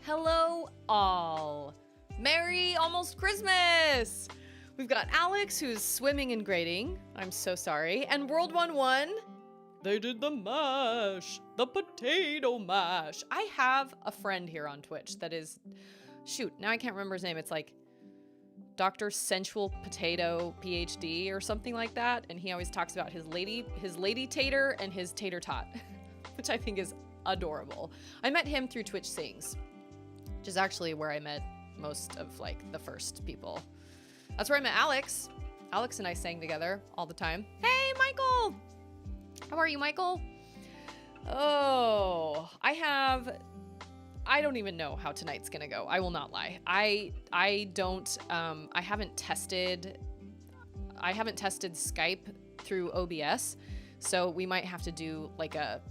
Hello, all. Merry almost Christmas! We've got Alex, who's swimming and grading. I'm so sorry. And World 1-1. They did the mash. The potato mash. I have a friend here on Twitch that is... Shoot, now I can't remember his name. It's like Dr. Sensual Potato PhD or something like that. And he always talks about his lady tater and his tater tot, which I think is adorable. I met him through Twitch Sings, which is actually where I met most of like the first people. That's where I met Alex. Alex and I sang together all the time. Hey, Michael! How are you, Michael? Oh, I don't even know how tonight's gonna go. I will not lie. I haven't tested Skype through OBS, so we might have to do like a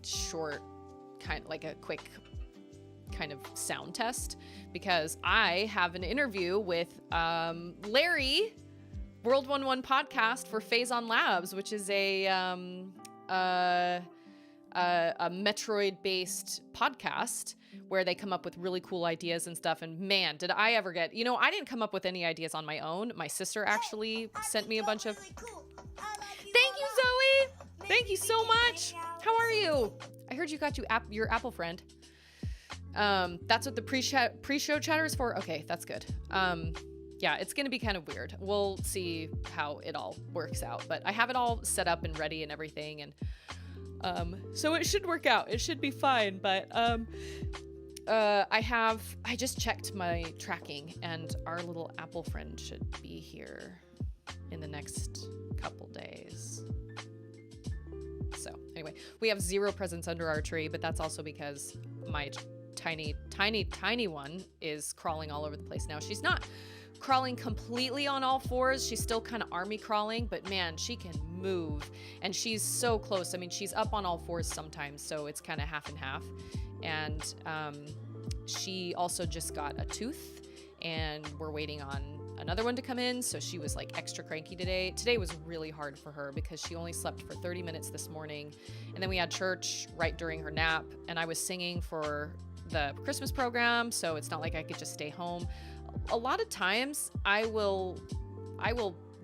short quick kind of sound test, because I have an interview with Larry, World 1-1 podcast for Phazon Labs, which is a Metroid-based podcast where they come up with really cool ideas and stuff. And man, did I ever get, I didn't come up with any ideas on my own. My sister actually sent me a bunch of... Really cool. Thank you, Zoe! Thank you so much! How are you? I heard you got your Apple friend. That's what the pre-show chatter is for? Okay, that's good. Yeah, it's gonna be kind of weird. We'll see how it all works out. But I have it all set up and ready and everything, and so it should work out. It should be fine. But I just checked my tracking, and our little Apple friend should be here in the next couple days. So anyway, we have 0 presents under our tree, but that's also because my tiny one is crawling all over the place now. She's not crawling completely on all fours. She's still kind of army crawling, but man, she can move, and she's so close. I mean, she's up on all fours sometimes, so it's kind of half and half. And she also just got a tooth, and we're waiting on another one to come in, so she was like extra cranky today. Today was really hard for her because she only slept for 30 minutes this morning, and then we had church right during her nap, and I was singing for the Christmas program, so it's not like I could just stay home. A lot of times I will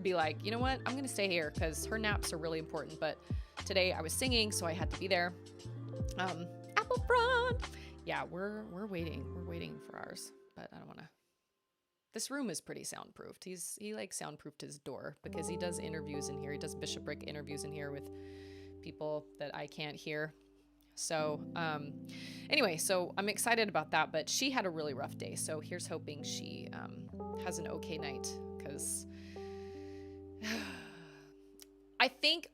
be like, you know what, I'm gonna stay here because her naps are really important, but today I was singing, so I had to be there. Apple front. Yeah, we're waiting for ours, but I don't want to. This room is pretty soundproofed. He like soundproofed his door because he does interviews in here. He does bishopric interviews in here with people that I can't hear. So anyway, so I'm excited about that, but she had a really rough day. So here's hoping she has an okay night, because I think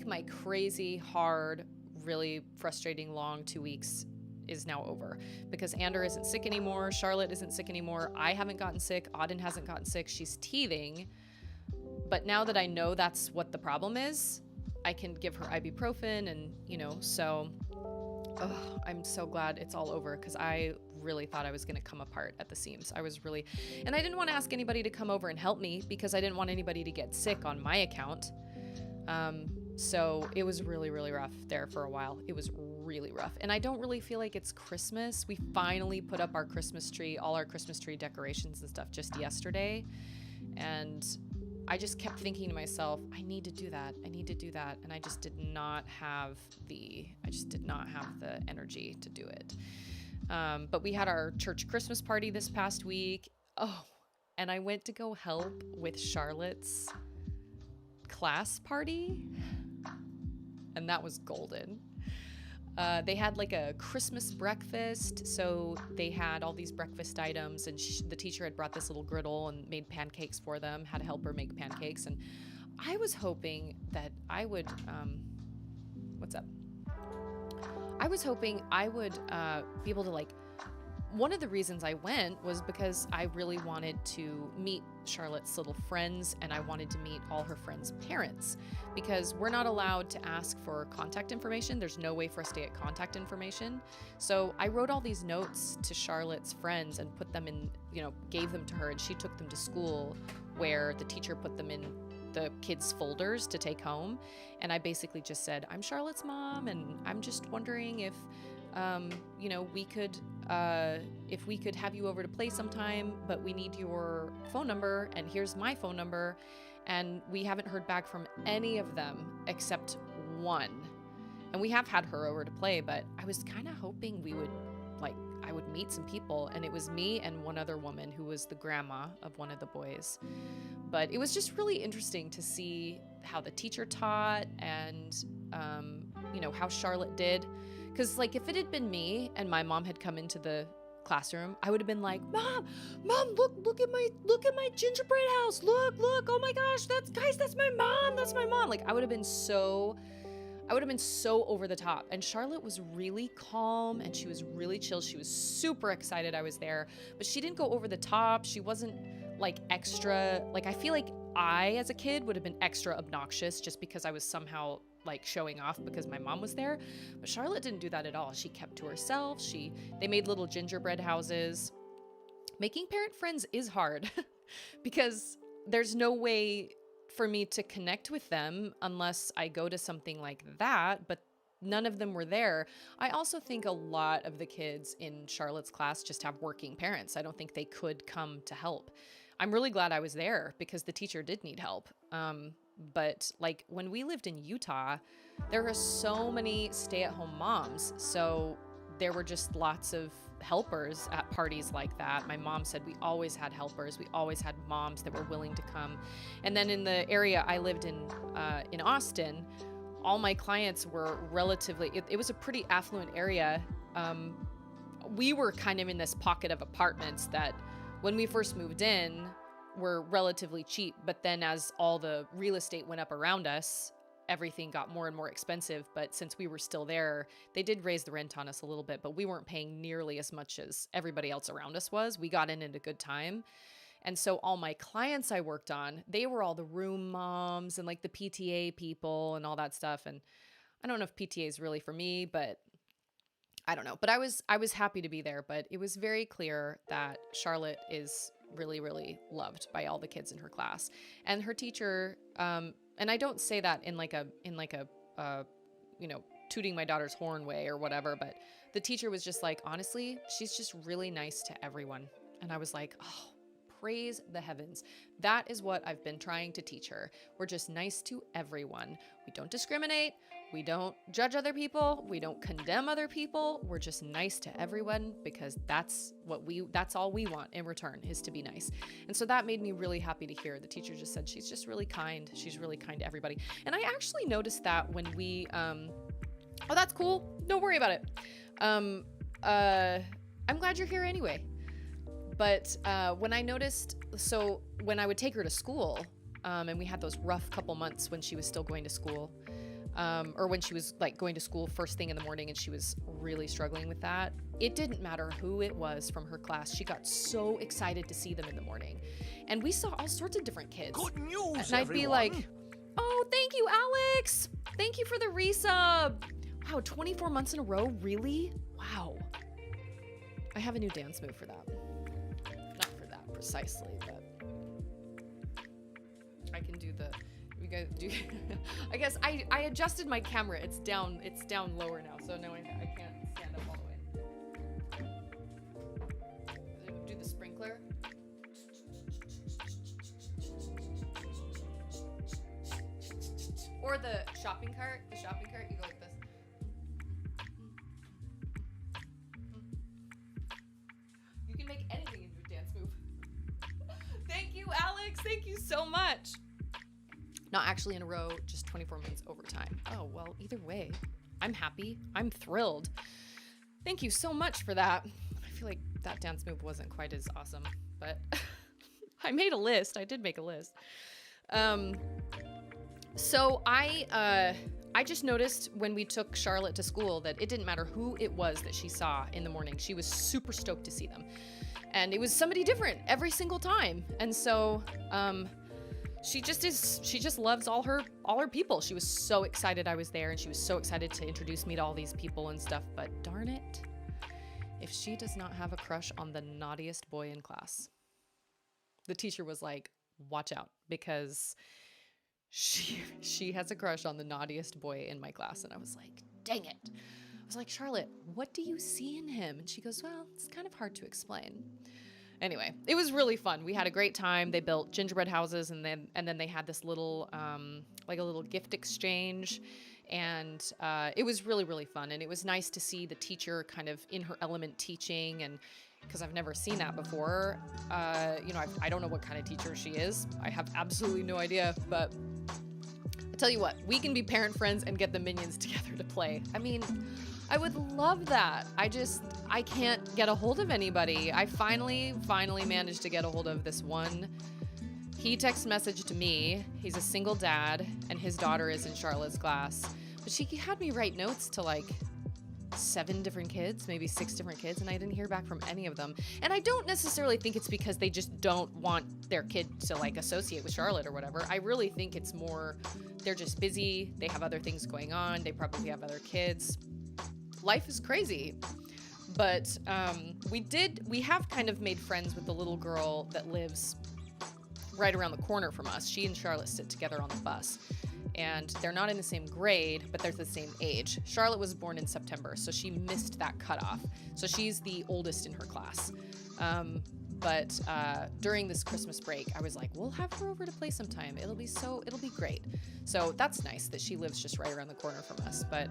my crazy, hard, really frustrating long 2 weeks is now over, because Ander isn't sick anymore. Charlotte isn't sick anymore. I haven't gotten sick. Auden hasn't gotten sick. She's teething. But now that I know that's what the problem is, I can give her ibuprofen, and, so I'm so glad it's all over, because I really thought I was going to come apart at the seams. And I didn't want to ask anybody to come over and help me because I didn't want anybody to get sick on my account. So it was really, really rough there for a while. It was really rough. And I don't really feel like it's Christmas. We finally put up our Christmas tree, all our Christmas tree decorations and stuff just yesterday. And I just kept thinking to myself, I need to do that. And I just did not have the energy to do it. But we had our church Christmas party this past week. Oh, and I went to go help with Charlotte's class party, and that was golden. They had like a Christmas breakfast, so they had all these breakfast items, and the teacher had brought this little griddle and made pancakes for them, had a helper make pancakes, and I was hoping that I would be able to, like, one of the reasons I went was because I really wanted to meet Charlotte's little friends, and I wanted to meet all her friends' parents, because we're not allowed to ask for contact information. There's no way for us to get contact information. So I wrote all these notes to Charlotte's friends and put them in, gave them to her, and she took them to school, where the teacher put them in the kids' folders to take home. And I basically just said, I'm Charlotte's mom, and I'm just wondering if we could if we could have you over to play sometime, but we need your phone number, and here's my phone number. And we haven't heard back from any of them except one. And we have had her over to play, but I was kind of hoping I would meet some people, and it was me and one other woman who was the grandma of one of the boys. But it was just really interesting to see how the teacher taught and, how Charlotte did. Because, if it had been me and my mom had come into the classroom, I would have been like, Mom, look at my gingerbread house. Look, oh my gosh, that's my mom. I would have been so over the top. And Charlotte was really calm and she was really chill. She was super excited I was there, but she didn't go over the top. She wasn't extra, I feel like I, as a kid, would have been extra obnoxious just because I was somehow showing off because my mom was there. But Charlotte didn't do that at all. She kept to herself. They made little gingerbread houses. Making parent friends is hard because there's no way for me to connect with them unless I go to something like that, but none of them were there. I also think a lot of the kids in Charlotte's class just have working parents. I don't think they could come to help. I'm really glad I was there because the teacher did need help. But when we lived in Utah, there were so many stay-at-home moms. So there were just lots of helpers at parties like that. My mom said we always had helpers. We always had moms that were willing to come. And then in the area I lived in Austin, all my clients were relatively, it was a pretty affluent area. We were kind of in this pocket of apartments that when we first moved in were relatively cheap. But then as all the real estate went up around us, everything got more and more expensive. But since we were still there, they did raise the rent on us a little bit, but we weren't paying nearly as much as everybody else around us was. We got in at a good time. And so all my clients I worked on, they were all the room moms and the PTA people and all that stuff. And I don't know if PTA is really for me, but I don't know. But I was happy to be there. But it was very clear that Charlotte is really, really loved by all the kids in her class. And her teacher, and I don't say that in a tooting my daughter's horn way or whatever, but the teacher was just honestly, she's just really nice to everyone. And I was like, oh, praise the heavens. That is what I've been trying to teach her. We're just nice to everyone. We don't discriminate. We don't judge other people. We don't condemn other people. We're just nice to everyone because that's all we want in return is to be nice. And so that made me really happy to hear. The teacher just said she's just really kind. She's really kind to everybody. And I actually noticed that when we, oh, that's cool. Don't worry about it. I'm glad you're here anyway. But when I noticed, so when I would take her to school, and we had those rough couple months when she was still going to school, or when she was going to school first thing in the morning and she was really struggling with that, it didn't matter who it was from her class. She got so excited to see them in the morning. And we saw all sorts of different kids. Good news, and I'd be like, oh, thank you, Alex. Thank you for the resub. Wow, 24 months in a row? Really? Wow. I have a new dance move for that. Not for that precisely, but I can do the, you guys do, I guess I adjusted my camera. It's down lower now, so now I can't stand up all the way. Do the sprinkler. Or the shopping cart. You go like this. You can make anything into a dance move. Thank you, Alex. Thank you so much. Not actually in a row, just 24 minutes overtime. Oh, well, either way, I'm happy. I'm thrilled. Thank you so much for that. I feel like that dance move wasn't quite as awesome, but I made a list. I did make a list. So I just noticed when we took Charlotte to school that it didn't matter who it was that she saw in the morning. She was super stoked to see them. And it was somebody different every single time. And so she just loves all her people. She was so excited I was there, and she was so excited to introduce me to all these people and stuff. But darn it, if she does not have a crush on the naughtiest boy in class. The teacher was like, watch out, because she has a crush on the naughtiest boy in my class. And I was like, dang it. I was like, Charlotte, what do you see in him? And she goes, well, it's kind of hard to explain. Anyway, it was really fun. We had a great time. They built gingerbread houses, and then they had this little like a little gift exchange, and it was really, really fun. And it was nice to see the teacher kind of in her element teaching, and because I've never seen that before. You know, I don't know what kind of teacher she is. I have absolutely no idea, but I tell you what, we can be parent friends and get the minions together to play. I mean, I would love that. I can't get a hold of anybody. I finally managed to get a hold of this one. He text messaged me. He's a single dad, and his daughter is in Charlotte's class. But she had me write notes to like 7 different kids, maybe 6 different kids, and I didn't hear back from any of them. And I don't necessarily think it's because they just don't want their kid to like associate with Charlotte or whatever. I really think it's more they're just busy. They have other things going on. They probably have other kids. Life is crazy. But we have kind of made friends with the little girl that lives right around the corner from us. She and Charlotte sit together on the bus. And they're not in the same grade, but they're the same age. Charlotte was born in September, so she missed that cutoff. So she's the oldest in her class. But during this Christmas break, I was like, we'll have her over to play sometime. It'll be great. So that's nice that she lives just right around the corner from us. But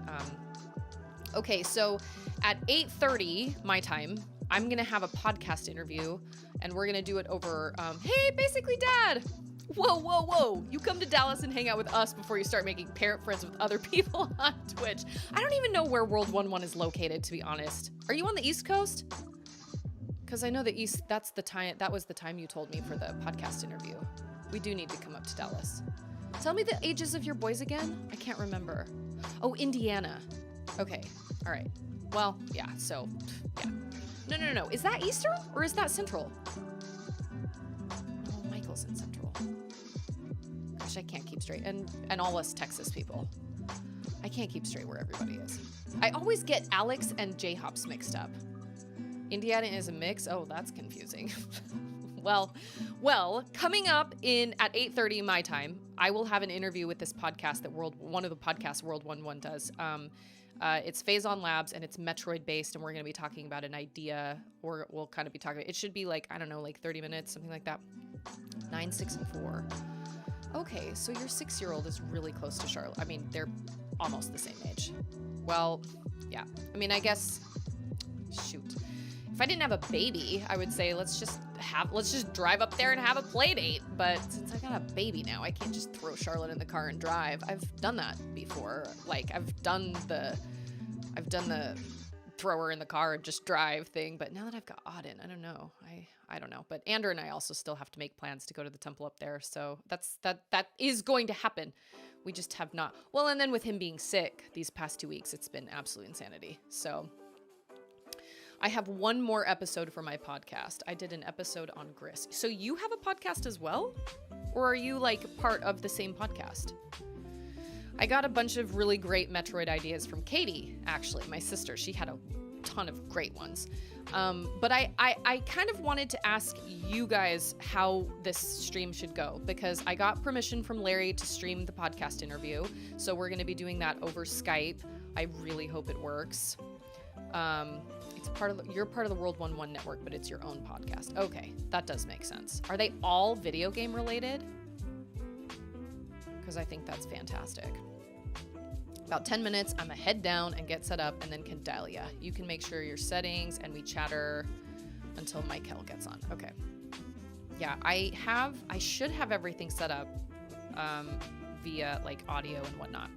okay, so at 8:30 my time, I'm gonna have a podcast interview, and we're gonna do it over, hey, basically dad. Whoa. You come to Dallas and hang out with us before you start making parent friends with other people on Twitch. I don't even know where World 1-1 is located, to be honest. Are you on the East Coast? Because I know that that was the time you told me for the podcast interview. We do need to come up to Dallas. Tell me the ages of your boys again. I can't remember. Oh, Indiana. Okay. All right. Well, yeah. So, yeah. No. Is that Eastern or is that Central? Oh, Michael's in Central. Gosh, I can't keep straight. And all us Texas people. I can't keep straight where everybody is. I always get Alex and J-Hops mixed up. Indiana is a mix? Oh, that's confusing. Well, coming up at 8:30 my time, I will have an interview with this podcast that one of the podcasts World 1-1 does. It's Phazon Labs, and it's Metroid based, and we're going to be talking about an idea, or we'll kind of be talking, it should be like, I don't know, like 30 minutes, something like that. 9, 6, and 4. Okay, so your 6-year-old is really close to Charlotte. I mean, they're almost the same age. Well, yeah. I mean, I guess, shoot. If I didn't have a baby, I would say let's just drive up there and have a play date. But since I got a baby now, I can't just throw Charlotte in the car and drive. I've done that before. Like I've done the throw her in the car and just drive thing. But now that I've got Auden, I don't know. I don't know. But Andrew and I also still have to make plans to go to the temple up there. So that is going to happen. We just have not. Well, and then with him being sick these past 2 weeks, it's been absolute insanity. So I have one more episode for my podcast. I did an episode on Gris. So you have a podcast as well? Or are you like part of the same podcast? I got a bunch of really great Metroid ideas from Katie, actually, my sister. She had a ton of great ones. But I kind of wanted to ask you guys how this stream should go, because I got permission from Larry to stream the podcast interview. So we're going to be doing that over Skype. I really hope it works. You're part of the World 1-1 network, but it's your own podcast. Okay, that does make sense. Are they all video game related? Because I think that's fantastic. About 10 minutes, I'm gonna head down and get set up, and then can dial ya. You can make sure your settings, and we chatter until Michael gets on. Okay. Yeah, I should have everything set up via like audio and whatnot.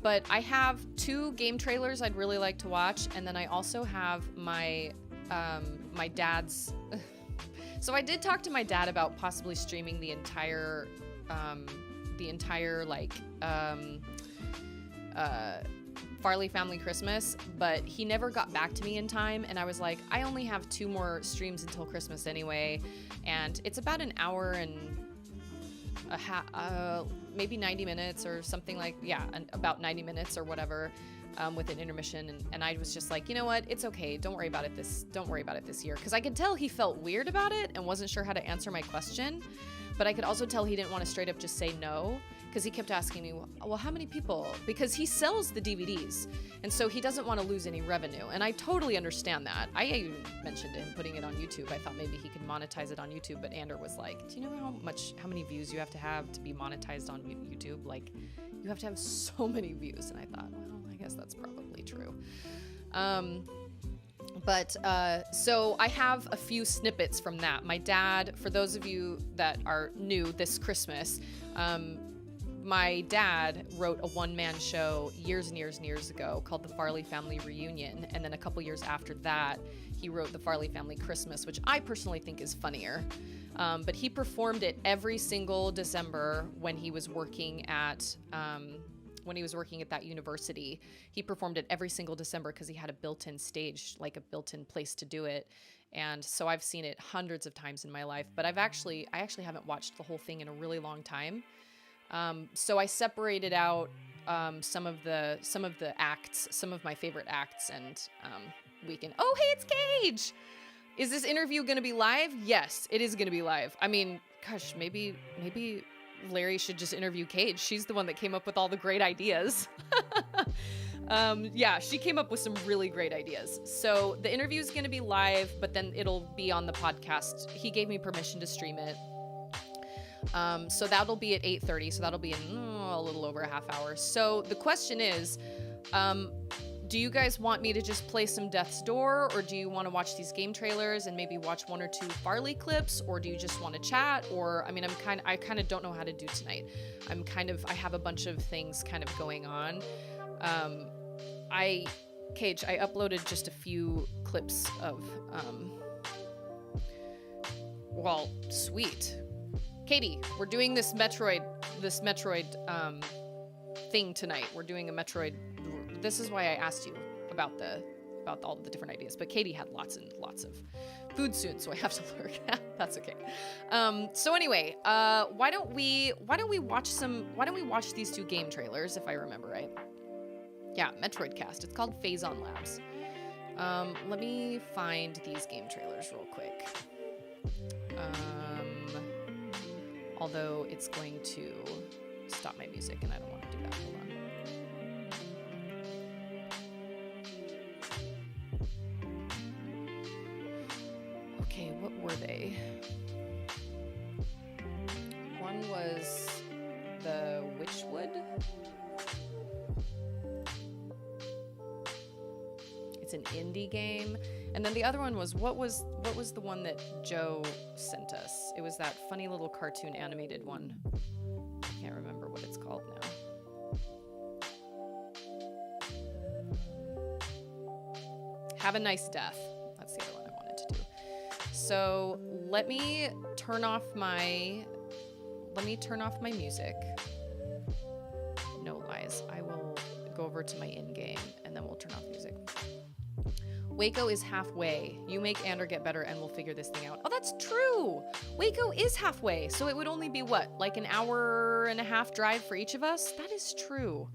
But I have 2 game trailers I'd really like to watch, and then I also have my my dad's. So I did talk to my dad about possibly streaming the entire like Farley Family Christmas, but he never got back to me in time, and I was like, I only have 2 more streams until Christmas anyway, and it's about an hour and maybe 90 minutes or something like, about 90 minutes or whatever, with an intermission. And I was just like, you know what? It's okay. Don't worry about it this year. Cause I could tell he felt weird about it and wasn't sure how to answer my question, but I could also tell he didn't want to straight up just say no. because he kept asking me, well, how many people? Because he sells the DVDs, and so he doesn't want to lose any revenue. And I totally understand that. I even mentioned him putting it on YouTube. I thought maybe he could monetize it on YouTube, but Ander was like, do you know how many views you have to be monetized on YouTube? Like, you have to have so many views. And I thought, well, I guess that's probably true. So I have a few snippets from that. My dad, for those of you that are new this Christmas, my dad wrote a one-man show years and years and years ago called The Farley Family Reunion. And then a couple years after that, he wrote The Farley Family Christmas, which I personally think is funnier. But he performed it every single December when he was working at that university. He performed it every single December because he had a built-in stage, like a built-in place to do it. And so I've seen it hundreds of times in my life, but I actually haven't watched the whole thing in a really long time. So I separated out some of the acts, some of my favorite acts, and we can. Oh, hey, it's Cage. Is this interview going to be live? Yes, it is going to be live. I mean, gosh, maybe Larry should just interview Cage. She's the one that came up with all the great ideas. Yeah, she came up with some really great ideas. So the interview is going to be live, but then it'll be on the podcast. He gave me permission to stream it. So that'll be at 8:30. So that'll be in a little over a half hour. So the question is, do you guys want me to just play some Death's Door, or do you want to watch these game trailers and maybe watch one or two Farley clips, or do you just want to chat? Or, I mean, I kind of don't know how to do tonight. I have a bunch of things kind of going on. Cage, I uploaded just a few clips of, well, sweet. Katie, we're doing this Metroid thing tonight. We're doing a Metroid. This is why I asked you about all the different ideas. But Katie had lots and lots of food soon, so I have to lurk. That's okay. So anyway, why don't we watch these two game trailers, if I remember right? Yeah, Metroid Cast. It's called Phazon Labs. Let me find these game trailers real quick. Although it's going to stop my music, and I don't want to do that. Hold on. Okay, what were they? One was the Witchwood. It's an indie game. And then the other one was, what was the one that Joe sent us? It was that funny little cartoon animated one. I can't remember what it's called now. Have a Nice Death. That's the other one I wanted to do. So let me turn off my music. No lies. I will go over to my in-game and then we'll turn off music. Waco is halfway. You make Ander get better and we'll figure this thing out. Oh, that's true. Waco is halfway. So it would only be what? Like an hour and a half drive for each of us? That is true.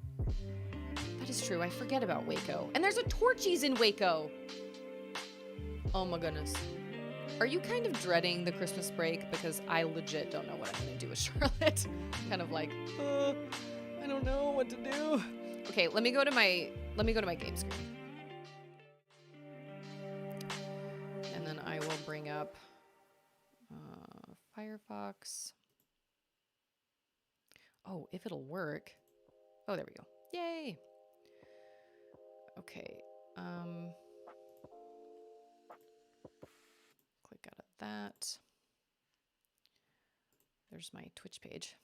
That is true. I forget about Waco. And there's a Torchies in Waco. Oh my goodness. Are you kind of dreading the Christmas break? Because I legit don't know what I'm going to do with Charlotte. Kind of like, I don't know what to do. Okay, let me go to my game screen. And then I will bring up Firefox. Oh, if it'll work. Oh, there we go. Yay. Okay. Click out of that. There's my Twitch page.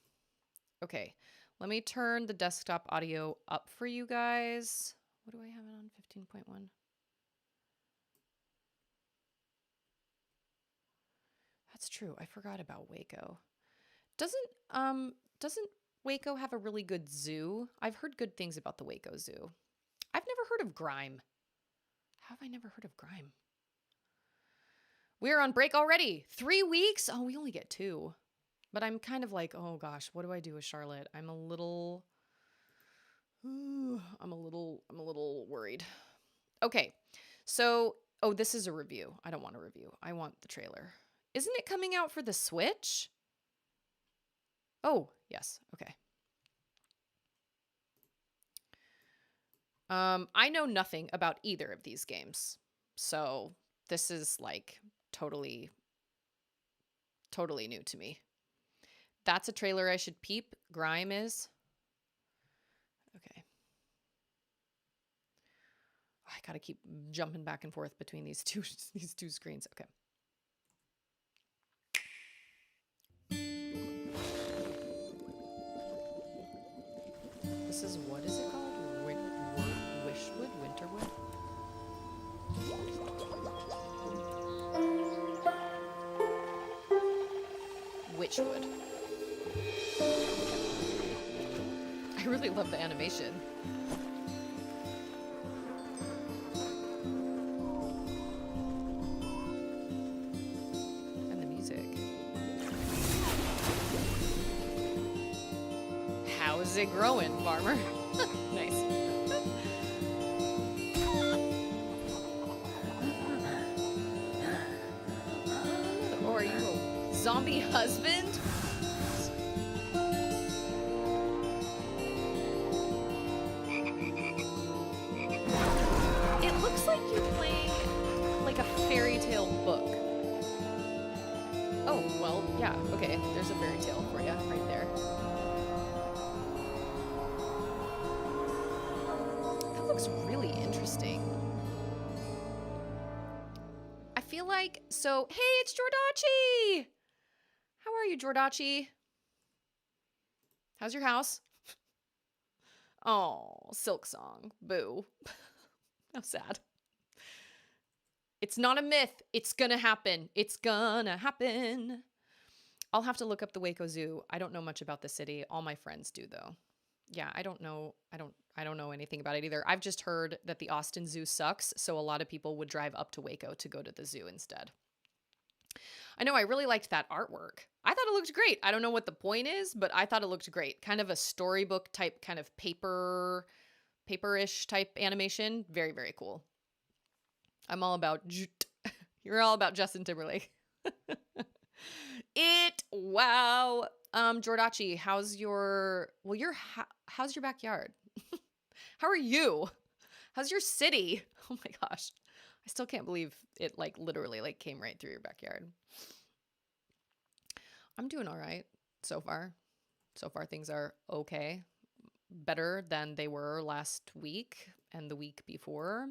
Okay. Let me turn the desktop audio up for you guys. What do I have it on? 15.1. That's true. I forgot about Waco. Doesn't Waco have a really good zoo? I've heard good things about the Waco Zoo. I've never heard of Grime. How have I never heard of Grime? We're on break already. 3 weeks? Oh, we only get 2. But I'm kind of like, oh gosh, what do I do with Charlotte? I'm a little worried. Okay. So, oh, this is a review. I don't want a review. I want the trailer. Isn't it coming out for the Switch? Oh, yes. Okay. I know nothing about either of these games. So this is like totally new to me. That's a trailer I should peep. Grime is. Okay. I gotta keep jumping back and forth between these two screens. Okay. This is, what is it called? Wishwood? Winterwood? Witchwood. I really love the animation. And the music. How's it growing, farmer? Nice. Or are you a zombie husband? It looks like you're playing like a fairy tale book. Oh, well, yeah, okay. There's a fairy tale for you right there. That looks really interesting. I feel like, so, hey, it's Jordachi! How are you, Jordachi? How's your house? Oh, Silk Song. Boo. How sad. It's not a myth. It's gonna happen. It's gonna happen. I'll have to look up the Waco Zoo. I don't know much about the city. All my friends do, though. Yeah, I don't know anything about it either. I've just heard that the Austin Zoo sucks, so a lot of people would drive up to Waco to go to the zoo instead. I know, I really liked that artwork. I thought it looked great. I don't know what the point is, but I thought it looked great. Kind of a storybook type, kind of paperish type animation. Very, very cool. I'm all about you're all about Justin Timberlake. Wow. Jordachi, how's your backyard? How are you? How's your city? Oh my gosh. I still can't believe it like literally like came right through your backyard. I'm doing all right so far. So far things are okay. Better than they were last week and the week before.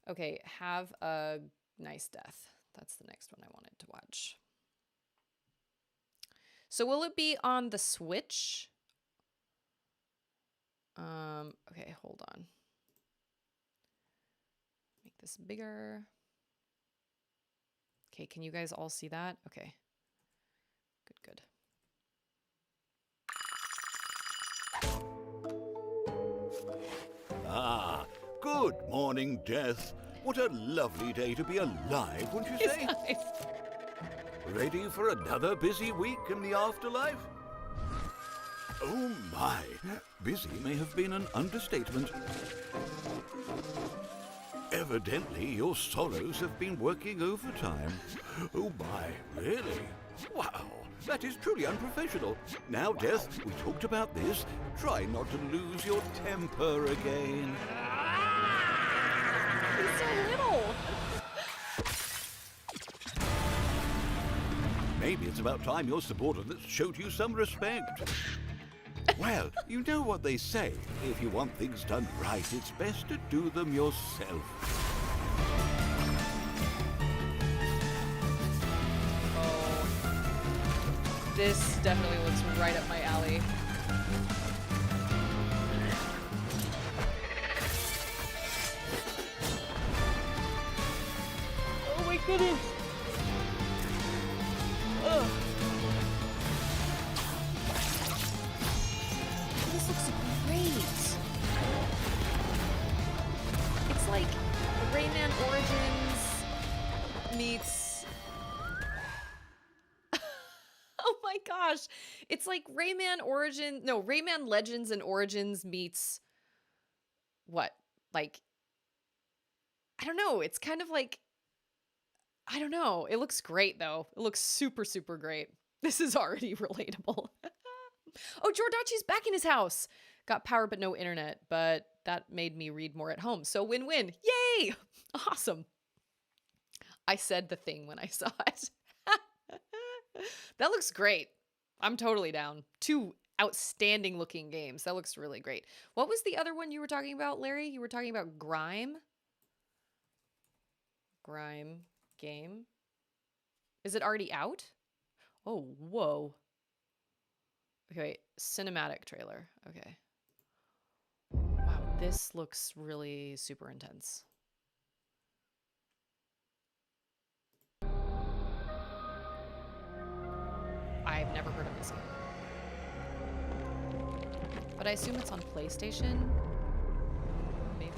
Okay, have a nice death. That's the next one I wanted to watch. So will it be on the Switch? Okay, hold on. Make this bigger. Okay, can you guys all see that? Okay. Good. Ah, good morning, Death. What a lovely day to be alive, wouldn't you say? Nice. Ready for another busy week in the afterlife? Oh my, busy may have been an understatement. Evidently, your sorrows have been working overtime. Oh my, really? Wow, that is truly unprofessional. Now, Death, we talked about this. Try not to lose your temper again. He's so little. Maybe it's about time your subordinates showed you some respect. Well, you know what they say. If you want things done right, it's best to do them yourself. Oh. This definitely looks right up my alley. Oh my goodness. Ugh. This looks great. It's like Rayman Origins meets... Oh my gosh. It's like Rayman Legends and Origins meets... What? Like... I don't know. It's kind of like... I don't know. It looks great, though. It looks super, super great. This is already relatable. Oh, Jordachi's back in his house. Got power but no internet, but that made me read more at home. So win-win. Yay! Awesome. I said the thing when I saw it. That looks great. I'm totally down. 2 outstanding looking games. That looks really great. What was the other one you were talking about, Larry? You were talking about Grime? Grime game. Is it already out? Oh, whoa. Okay, wait. Cinematic trailer. Okay. Wow, this looks really super intense. I've never heard of this game. But I assume it's on PlayStation? Maybe?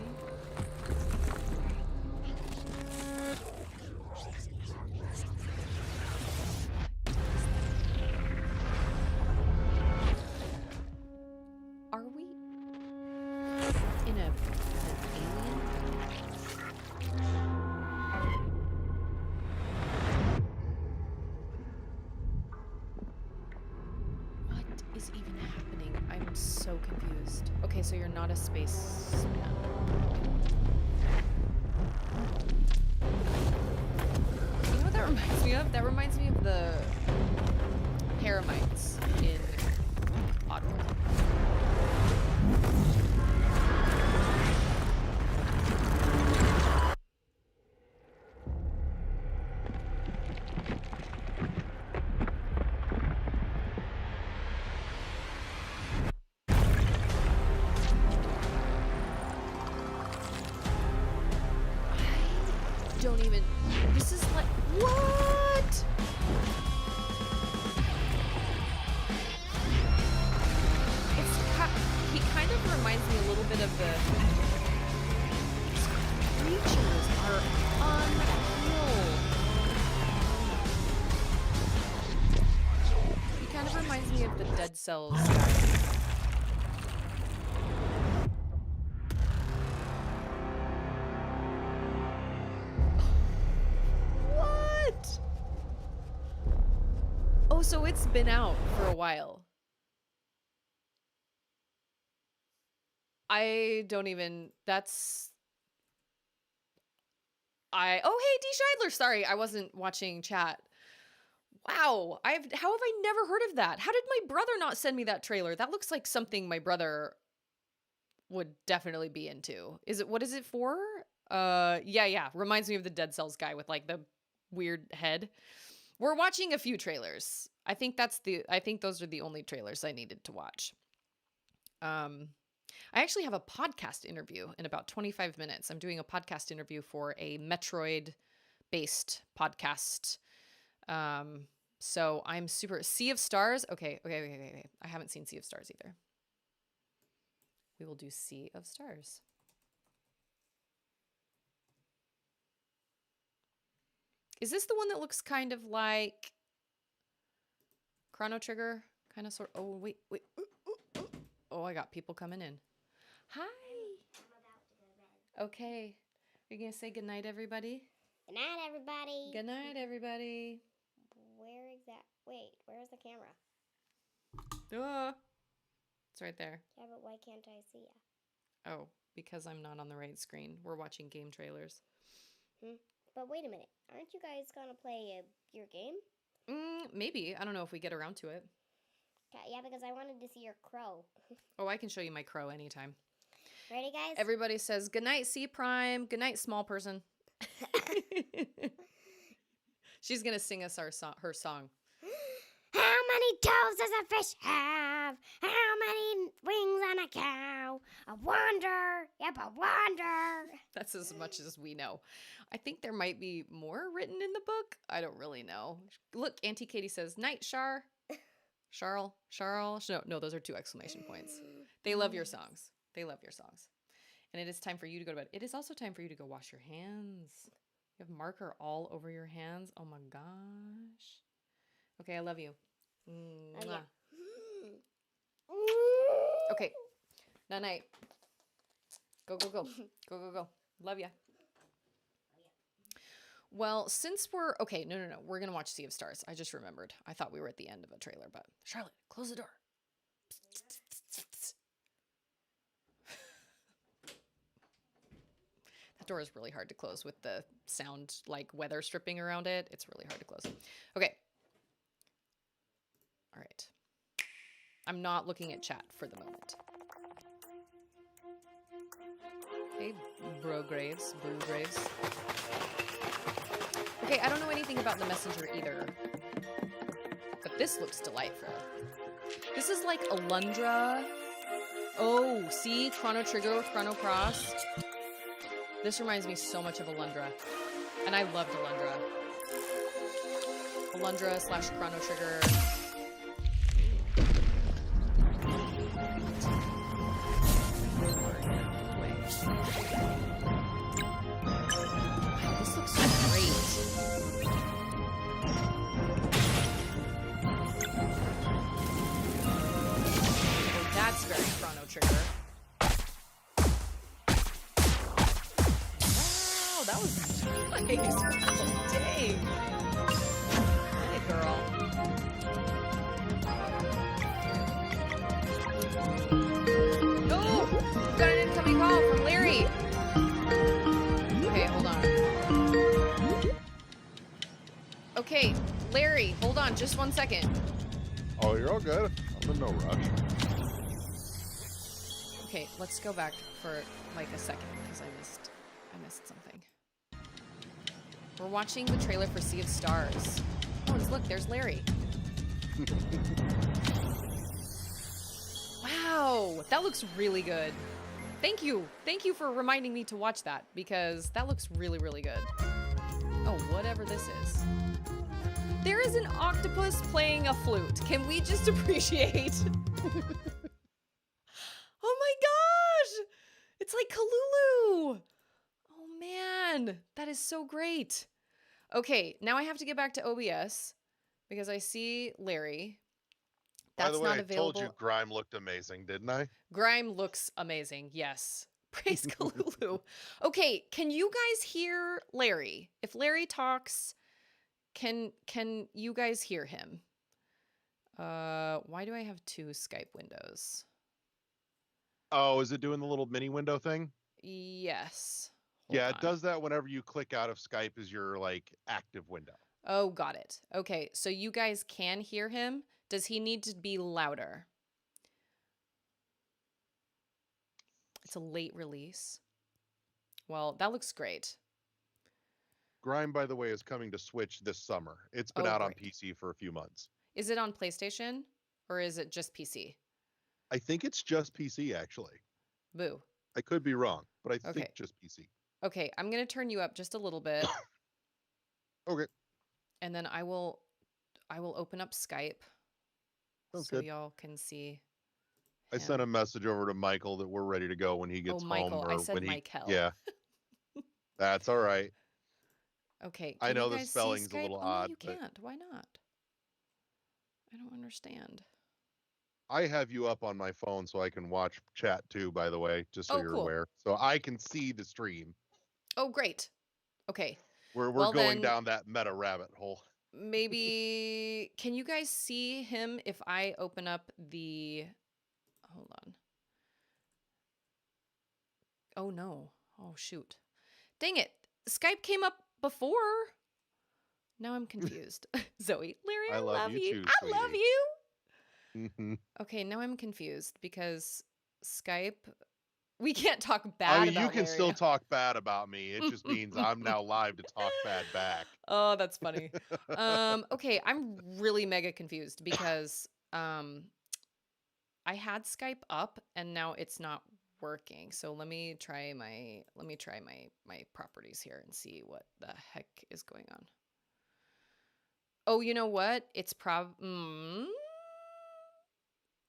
Are we in an alien? What is even happening? I'm so confused. Okay, so you're not a spaceman. You know what that reminds me of? That reminds me of the Haramites in Oddworld. Don't even. This is like. What? He kind of reminds me a little bit of the. These creatures are unreal. He kind of reminds me of the Dead Cells guy. What? Oh, so it's been out for a while. I don't even. That's. Oh, hey, Deshindler. Sorry, I wasn't watching chat. Wow, how have I never heard of that? How did my brother not send me that trailer? That looks like something my brother would definitely be into. What is it for? Yeah. Reminds me of the Dead Cells guy with like the weird head. We're watching a few trailers. I think those are the only trailers I needed to watch. I actually have a podcast interview in about 25 minutes. I'm doing a podcast interview for a Metroid based podcast. So I'm super. Sea of Stars. Okay. I haven't seen Sea of Stars either. We will do Sea of Stars. Is this the one that looks kind of like Chrono Trigger? Kind of sort. Oh, wait. Oh, I got people coming in. Hi. I'm about to go to bed. Okay. You're going to say goodnight, everybody? Good night, everybody. Good night, everybody. Where is that? Wait, where's the camera? It's right there. Yeah, but why can't I see ya? Oh, because I'm not on the right screen. We're watching game trailers. But wait a minute. Aren't you guys going to play your game? Maybe. I don't know if we get around to it. Yeah, because I wanted to see your crow. Oh, I can show you my crow anytime. Ready, guys? Everybody says, good night, C Prime. Good night, small person. She's going to sing us her song. How many toes does a fish have? How many wings on a cow? I wonder. Yep, I wonder. That's as much as we know. I think there might be more written in the book. I don't really know. Look, Auntie Katie says, night, Char. Charles. No, those are 2 exclamation points. They love your songs. They love your songs. And it is time for you to go to bed. It is also time for you to go wash your hands. You have marker all over your hands. Oh my gosh. Okay, I love you. Mwah. Okay. Night. Go. Go. Love ya. Well, since we're... Okay, no. We're going to watch Sea of Stars. I just remembered. I thought we were at the end of a trailer, but... Charlotte, close the door. door is really hard to close with the sound, like weather stripping around it. It's really hard to close. Okay. All right. I'm not looking at chat for the moment. Okay, Bro Graves. Okay, I don't know anything about the messenger either. But this looks delightful. This is like Alundra. Oh, see? Chrono Trigger with Chrono Cross. This reminds me so much of Alundra. And I loved Alundra. Alundra / Chrono Trigger. This looks great. Oh, that's very Chrono Trigger. Wow, that was nice. Oh, dang. Hey, girl. Oh, we got an incoming call from Larry. Okay, hold on. Okay, Larry, hold on just 1 second. Oh, you're all good. I'm in no rush. Okay, let's go back for like a second because I missed something. We're watching the trailer for Sea of Stars. Oh, look, there's Larry. Wow, that looks really good. Thank you. Thank you for reminding me to watch that because that looks really, really good. Oh, whatever this is. There is an octopus playing a flute. Can we just appreciate? Oh my gosh! It's like Kalulu! Oh man, that is so great. Okay, now I have to get back to OBS because I see Larry. That's By the way, not I available. told you Grime looked amazing, didn't I? Grime looks amazing, yes. Praise Kalulu. Okay, can you guys hear Larry? If Larry talks, can you guys hear him? Why do I have 2 Skype windows? Oh, is it doing the little mini window thing? Yes. Yeah, Hold it on. does that whenever you click out of Skype as your like active window. Oh, got it. Okay, so you guys can hear him. Does he need to be louder? It's a late release. Well, that looks great. Grime, by the way, is coming to Switch this summer. It's been Oh, out on great. PC for a few months. Is it on PlayStation or is it just PC? I think it's just PC, actually. Boo. I could be wrong, but I Okay. think just PC. Okay, I'm going to turn you up just a little bit. Okay. And then I will open up Skype Sounds so good. y'all can see. I sent a him. message over to Michael that we're ready to go when he gets Oh, Michael. home. I Or said when he, Michael. Yeah. That's all right. Okay. I can know you the guys see spelling's a Skype? little Oh, no, odd, you but- can't. Why not? I don't understand. I have you up on my phone so I can watch chat too, by the way, just so Oh, you're cool. aware. So I can see the stream. Oh, great. Okay. We're Well, going then- down that meta rabbit hole. Maybe can you guys see him if I open up the hold on. Oh no. Oh shoot. Dang it. Skype came up before. Now I'm confused. Zoe, Larry, I love you. too, I love sweetie. you. hmm Okay, now I'm confused because Skype we can't talk I bad mean, about you can Larry. still talk bad about me. It just means I'm now live to talk bad back. Oh, that's funny. Okay, I'm really mega confused because I had Skype up and now it's not working. So let me try my properties here and see what the heck is going on. Oh, you know what? It's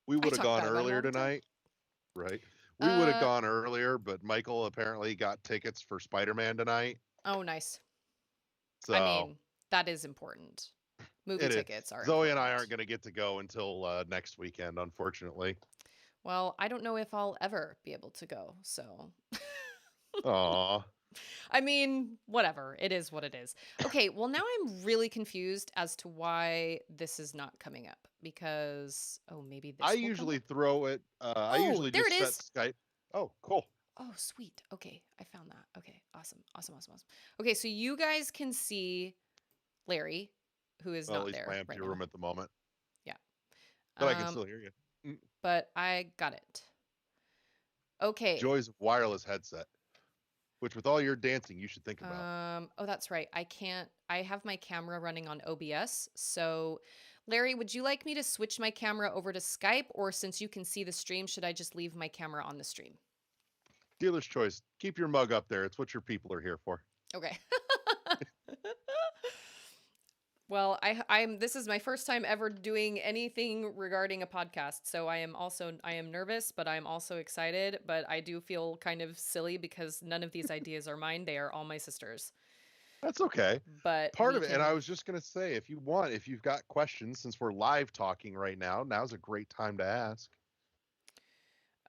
We would have talk gone bad about him all earlier the time. tonight, right? We would Uh, have gone earlier, but Michael apparently got tickets for Spider-Man tonight. Oh, nice. So I mean, that is important. Movie it is. tickets are Zoe and I important. aren't going to get to go until next weekend, unfortunately. Well, I don't know if I'll ever be able to go. So Aw. I mean, whatever. It is what it is. Okay, well, now I'm really confused as to why this is not coming up because, oh, maybe this I will come usually up? throw it. I Oh, usually there just it set Skype. Oh, cool. Oh, sweet. Okay, I found that. Okay, awesome. Okay, so you guys can see Larry, who is Well, at not least there my right empty now. room at the moment, Yeah. but I can Um, still hear you. but I got it. Okay. Joys of wireless headset, which with all your dancing, you should think about. Oh, that's right. I have my camera running on OBS. So, Larry, would you like me to switch my camera over to Skype, or since you can see the stream, should I just leave my camera on the stream? Dealer's choice. Keep your mug up there. It's what your people are here for. Okay. Well, I'm this is my first time ever doing anything regarding a podcast. So I am nervous, but I'm also excited, but I do feel kind of silly because none of these ideas are mine. They are all my sister's. That's okay. But Part we of it, and I can was just going to say, if you want, if you've got questions, since we're live talking right now, now's a great time to ask.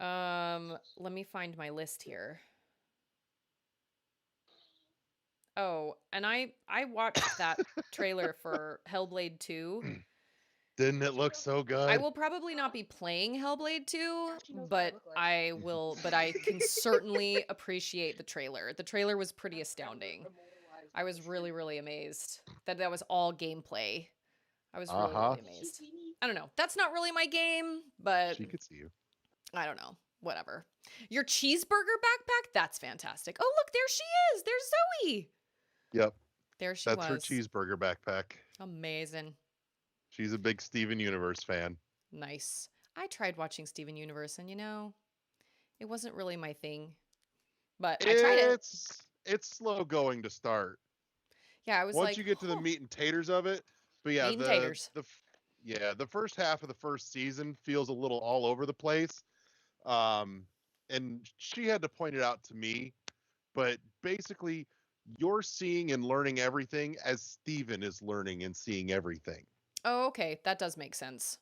let me find my list here. Oh, and I watched that trailer for Hellblade 2. Didn't it look so good? I will probably not be playing Hellblade 2, but I can certainly appreciate the trailer. The trailer was pretty astounding. I was really, really amazed that was all gameplay. I was really, really amazed. I don't know. That's not really my game, but She could see you. I don't know. Whatever. Your cheeseburger backpack? That's fantastic. Oh, look, there she is. There's Zoe. Yep. There she That's was. her cheeseburger backpack. Amazing. She's a big Steven Universe fan. Nice. I tried watching Steven Universe, and it wasn't really my thing. But I tried it. It's slow going to start. Yeah, I was Once you get to the meat and taters of it, but yeah, meat and taters. the first half of the first season feels a little all over the place. And she had to point it out to me, but basically you're seeing and learning everything as Steven is learning and seeing everything. Oh, okay. That does make sense.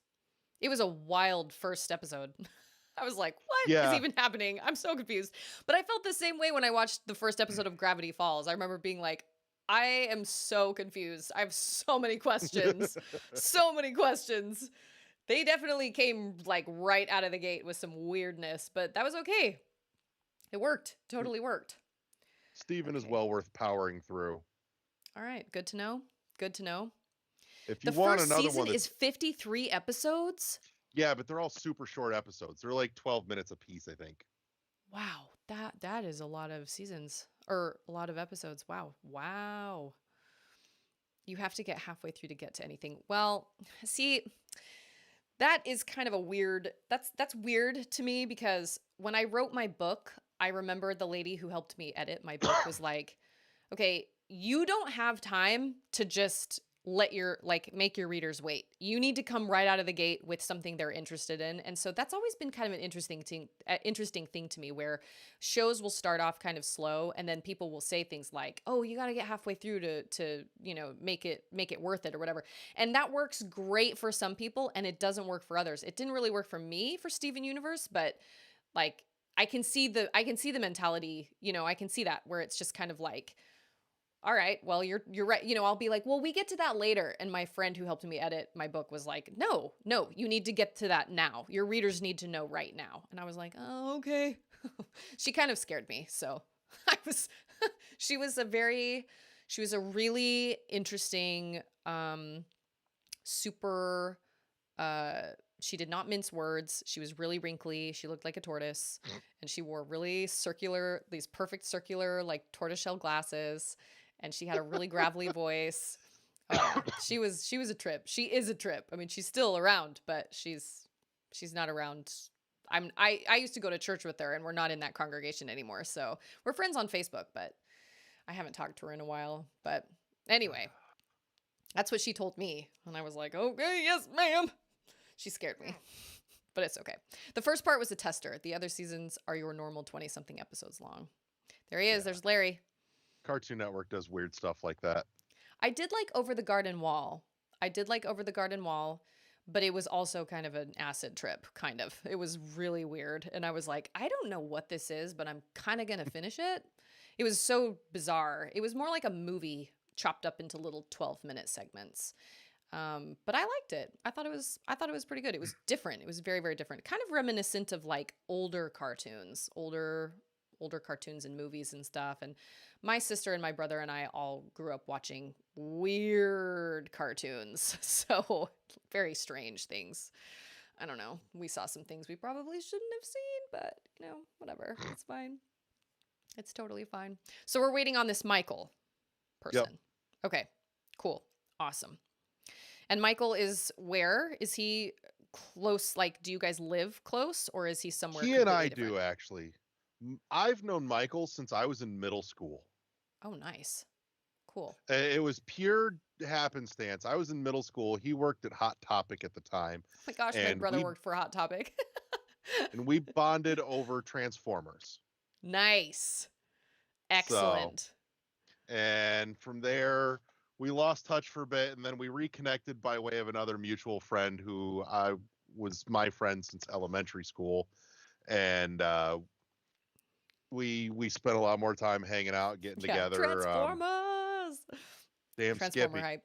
It was a wild first episode. I was like, what is even happening? I'm so confused. But I felt the same way when I watched the first episode of Gravity Falls. I remember being like, I am so confused. I have so many questions. So many questions. They definitely came like right out of the gate with some weirdness, but that was okay. It worked. Totally worked. Steven is well worth powering through. All right. Good to know. Good to know. If you The want first another season one is 53 episodes. Yeah, but they're all super short episodes. They're like 12 minutes a piece, I think. Wow, that is a lot of seasons or a lot of episodes. Wow. You have to get halfway through to get to anything. Well, see, that is kind of a weird. That's weird to me because when I wrote my book, I remember the lady who helped me edit my book was like, "Okay, you don't have time to just make your readers wait. You need to come right out of the gate with something they're interested in." And so that's always been kind of an interesting thing to me, where shows will start off kind of slow and then people will say things like, "Oh, you got to get halfway through to make it worth it," or whatever. And that works great for some people and it doesn't work for others. It didn't really work for me for Steven Universe, but like I can see the mentality, I can see that where it's just kind of like, all right, well, you're right. I'll be like, well, we get to that later. And my friend who helped me edit my book was like, no, you need to get to that now. Your readers need to know right now. And I was like, oh, okay. She kind of scared me. So she was a really interesting, super, she did not mince words. She was really wrinkly. She looked like a tortoise and she wore these perfect circular, like tortoiseshell glasses. And she had a really gravelly voice. She was a trip. She is a trip. I mean, she's still around, but she's not around. I used to go to church with her and we're not in that congregation anymore. So we're friends on Facebook, but I haven't talked to her in a while. But anyway, that's what she told me. And I was like, okay, yes, ma'am. She scared me, but it's okay. The first part was a tester. The other seasons are your normal 20-something episodes long. There he is. Yeah. There's Larry. Cartoon Network does weird stuff like that. I did like Over the Garden Wall, but it was also kind of an acid trip, kind of. It was really weird. And I was like, I don't know what this is, but I'm kind of going to finish it. It was so bizarre. It was more like a movie chopped up into little 12-minute segments. But I liked it. I thought it was pretty good. It was different. It was very, very different. Kind of reminiscent of like older cartoons, older older cartoons and movies and stuff. And my sister and my brother and I all grew up watching weird cartoons. So very strange things. I don't know. We saw some things we probably shouldn't have seen, but whatever. It's fine. It's totally fine. So we're waiting on this Michael person. Yep. Okay, cool. Awesome. And Michael is where? Is he close? Like, do you guys live close, or is he somewhere He and completely I different? do actually. I've known Michael since I was in middle school. Oh, nice. Cool. It was pure happenstance. I was in middle school. He worked at Hot Topic at the time, Oh my gosh, my and brother worked for Hot Topic. we bonded over Transformers. Nice. Excellent. And from there, we lost touch for a bit, and then we reconnected by way of another mutual friend who was my friend since elementary school, and we spent a lot more time hanging out, getting together. Transformers. Damn Transformer Skippy. hype.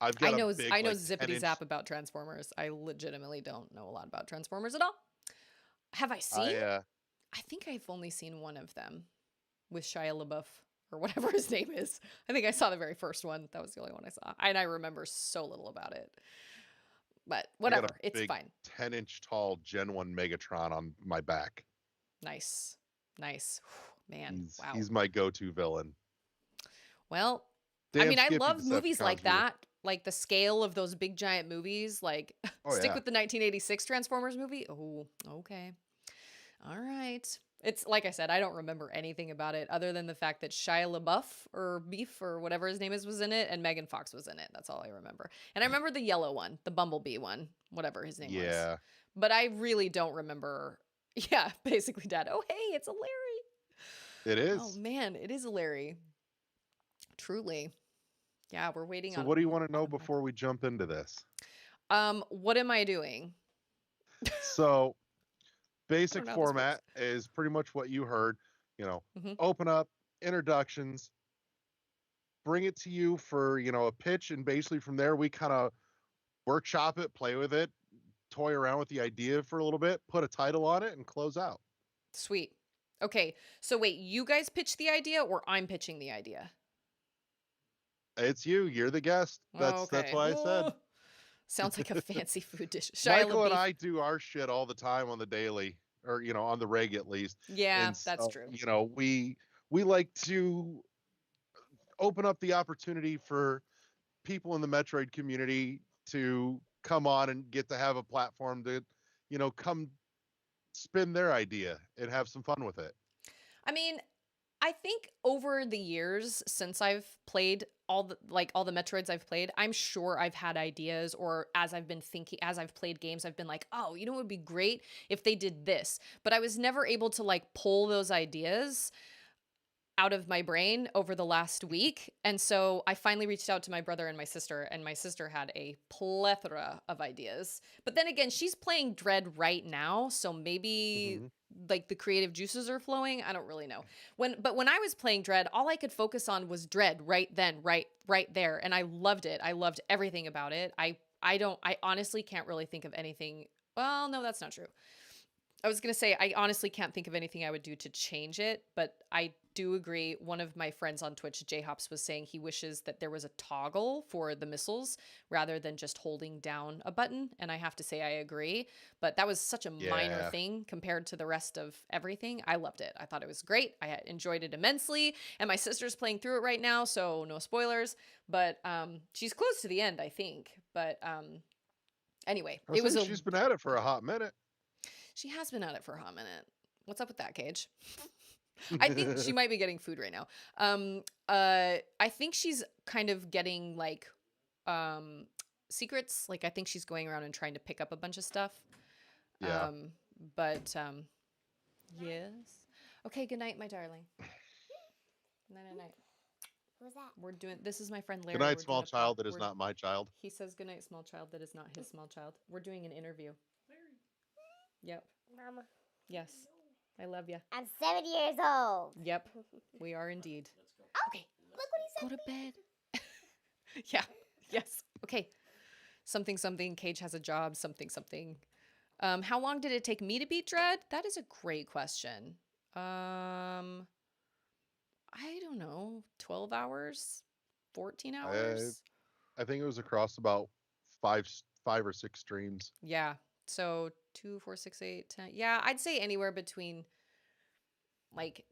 I've got I know a big, zippity 10-inch zap about Transformers. I legitimately don't know a lot about Transformers at all. Have I seen? I think I've only seen one of them with Shia LaBeouf or whatever his name is. I think I saw the very first one. That was the only one I saw. And I remember so little about it. But whatever, it's big fine. 10-inch tall Gen 1 Megatron on my back. Nice. Nice. Man, wow. He's my go-to villain. Well, Damn I mean, I Skippy love movies like Decepticons rule. that. Like the scale of those big giant movies. Like, stick with the 1986 Transformers movie. Oh, okay. All right. It's like I said, I don't remember anything about it other than the fact that Shia LaBeouf or Beef or whatever his name is was in it, and Megan Fox was in it. That's all I remember. And I remember the yellow one, the Bumblebee one, whatever his name was. Yeah. But I really don't remember. Yeah, basically, Dad. Oh, hey, it's a Larry. It is. Oh man, it is a Larry. Truly. Yeah, we're waiting So on. what do you want to know before we jump into this? What am I doing? So basic know how this format is pretty much what you heard. Mhm. Open up, introductions, bring it to you for, a pitch, and basically from there we kind of workshop it, play with it, toy around with the idea for a little bit, put a title on it, and close out. Sweet. Okay, so wait, you guys pitch the idea or I'm pitching the idea? It's you. You're the guest. That's why I said. Oh, sounds like a fancy food dish. Michael and I do our shit all the time on the daily, or on the reg at least. Yeah, And that's so, true. we like to open up the opportunity for people in the Metroid community to come on and get to have a platform to, come spin their idea and have some fun with it. I mean, I think over the years since I've played all the Metroids I've played, I'm sure I've had ideas, or as I've played games, I've been like, oh, it would be great if they did this. But I was never able to pull those ideas out of my brain over the last week. And so I finally reached out to my brother and my sister had a plethora of ideas. But then again, she's playing Dread right now, so maybe the creative juices are flowing. I don't really know. But when I was playing Dread, all I could focus on was Dread right then, right there, and I loved it. I loved everything about it. I honestly can't really think of anything. Well, no, that's not true. I was going to say, I honestly can't think of anything I would do to change it, but I do agree. One of my friends on Twitch, J-Hops, was saying he wishes that there was a toggle for the missiles rather than just holding down a button. And I have to say, I agree. But that was such a minor thing compared to the rest of everything. I loved it. I thought it was great. I enjoyed it immensely. And my sister's playing through it right now, so no spoilers. But she's close to the end, I think. But anyway, she's been at it for a hot minute. She has been at it for a hot minute. What's up with that, Cage? I think she might be getting food right now. I think she's kind of getting secrets. I think she's going around and trying to pick up a bunch of stuff. Yeah. Yes. Okay, good night, my darling. Night. Who's that? This is my friend Larry. Good night, small child that is not my child. He says good night, small child that is not his small child. We're doing an interview. Yep. Mama. Yes. I love you. I'm 7 years old. Yep. We are indeed. Okay. Look what he said. Go to bed. Yeah. Yes. Okay. Something. Cage has a job. Something. How long did it take me to beat Dread? That is a great question. I don't know, 12 hours, 14 I hours. I think it was across about five or six streams. Yeah. So 2, 4, 6, 8, 10. Yeah, I'd say anywhere between like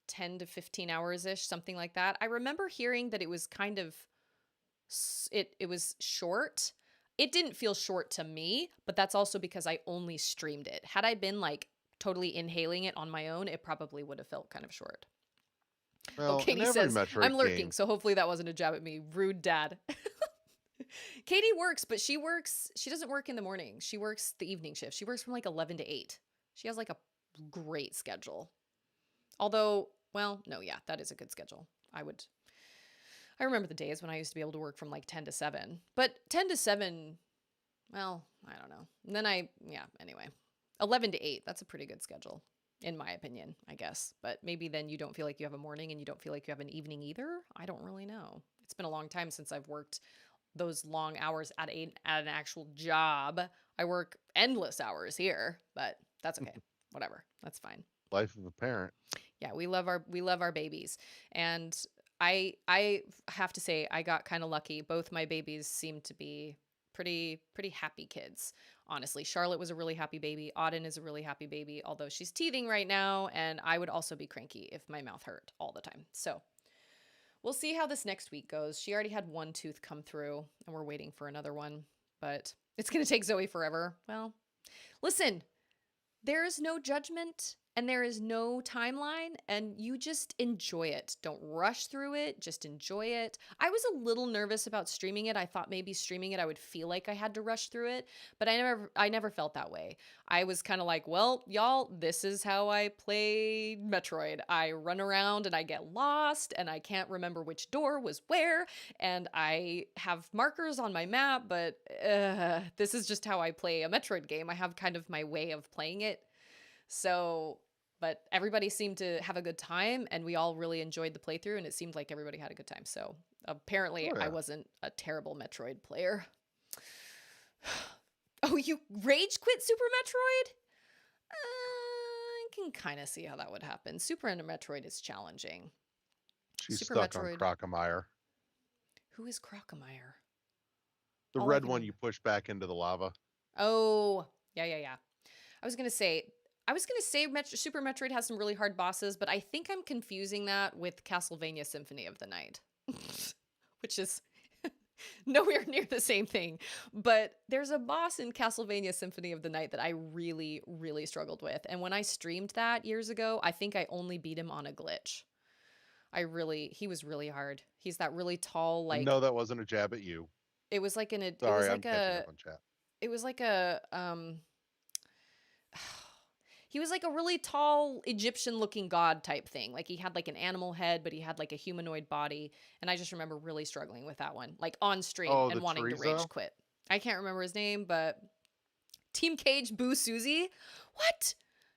10 to 15 hours ish, something like that. I remember hearing that it was kind of it was short. It didn't feel short to me, but that's also because I only streamed it. Had I been like totally inhaling it on my own, it probably would have felt kind of short. Oh, Well, in Katie every says, I'm Metroid lurking, game, so hopefully that wasn't a jab at me. Rude dad. Katie works, but she doesn't work in the morning. She works the evening shift. She works from like 11 to 8. She has like a great schedule. Although, well, no, yeah, that is a good schedule. I remember the days when I used to be able to work from like 10 to 7. But 10 to 7, well, I don't know. And then anyway. 11 to 8, that's a pretty good schedule, in my opinion, I guess. But maybe then you don't feel like you have a morning and you don't feel like you have an evening either. I don't really know. It's been a long time since I've worked those long hours at an actual job. I work endless hours here, but that's okay. Whatever. That's fine. life of a parent. Yeah, we love our babies. And I have to say I got kind of lucky. Both my babies seem to be pretty happy kids. Honestly, Charlotte was a really happy baby. Auden is a really happy baby, although she's teething right now, and I would also be cranky if my mouth hurt all the time. So, we'll see how this next week goes. She already had one tooth come through, and we're waiting for another one, but it's going to take Zoe forever. Well, listen, there is no judgment and there is no timeline, and you just enjoy it. Don't rush through it, just enjoy it. I was a little nervous about streaming it. I thought maybe streaming it I would feel like I had to rush through it, but I never felt that way. I was kind of like, well, y'all, this is how I play Metroid. I run around and I get lost and I can't remember which door was where, and I have markers on my map, but this is just how I play a Metroid game. I have kind of my way of playing it. So, but everybody seemed to have a good time and we all really enjoyed the playthrough and it seemed like everybody had a good time. So apparently I wasn't a terrible Metroid player. Oh, you rage quit Super Metroid? I can kind of see how that would happen. Super Metroid is challenging. She's Super stuck Metroid. on Crocomire. Who is Crocomire? The All I red can- one you push back into the lava. Oh, yeah. I was going to say Super Metroid has some really hard bosses, but I think I'm confusing that with Castlevania Symphony of the Night, which is nowhere near the same thing. But there's a boss in Castlevania Symphony of the Night that I really, really struggled with. And when I streamed that years ago, I think I only beat him on a glitch. He was really hard. He's that really tall, like, No, that wasn't a jab at you. it was like it Sorry, was I'm like catching a, up on chat. it was like a, he was like a really tall Egyptian looking god type thing. Like he had like an animal head, but he had like a humanoid body. And I just remember really struggling with that one, like on stream and the wanting to chorizo? rage quit. I can't remember his name, but Team Cage Boo Susie. What?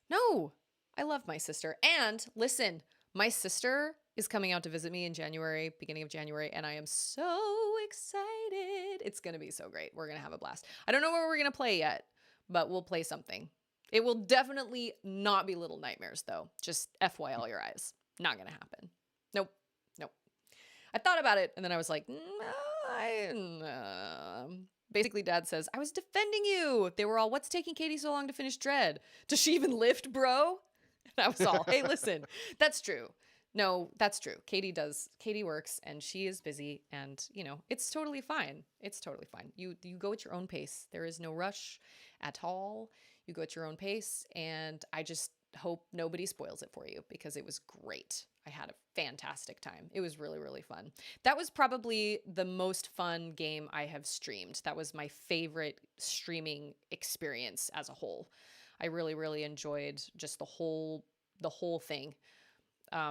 No, I love my sister. And listen, my sister is coming out to visit me in January, beginning of January, and I am so excited. It's going to be so great. We're going to have a blast. I don't know what we're going to play yet, but we'll play something. It will definitely not be Little Nightmares, though. Just FYI all your eyes. Not going to happen. Nope. I thought about it, and then I was like, no. Basically, Dad says, I was defending you. They were all, what's taking Katie so long to finish Dread? Does she even lift, bro? And I was all, hey, listen, that's true. No, that's true. Katie works, and she is busy, and, it's totally fine. It's totally fine. You go at your own pace. There is no rush at all. You go at your own pace, and I just hope nobody spoils it for you because it was great. I had a fantastic time. It was really, really fun. That was probably the most fun game I have streamed. That was my favorite streaming experience as a whole. I really, really enjoyed just the whole thing.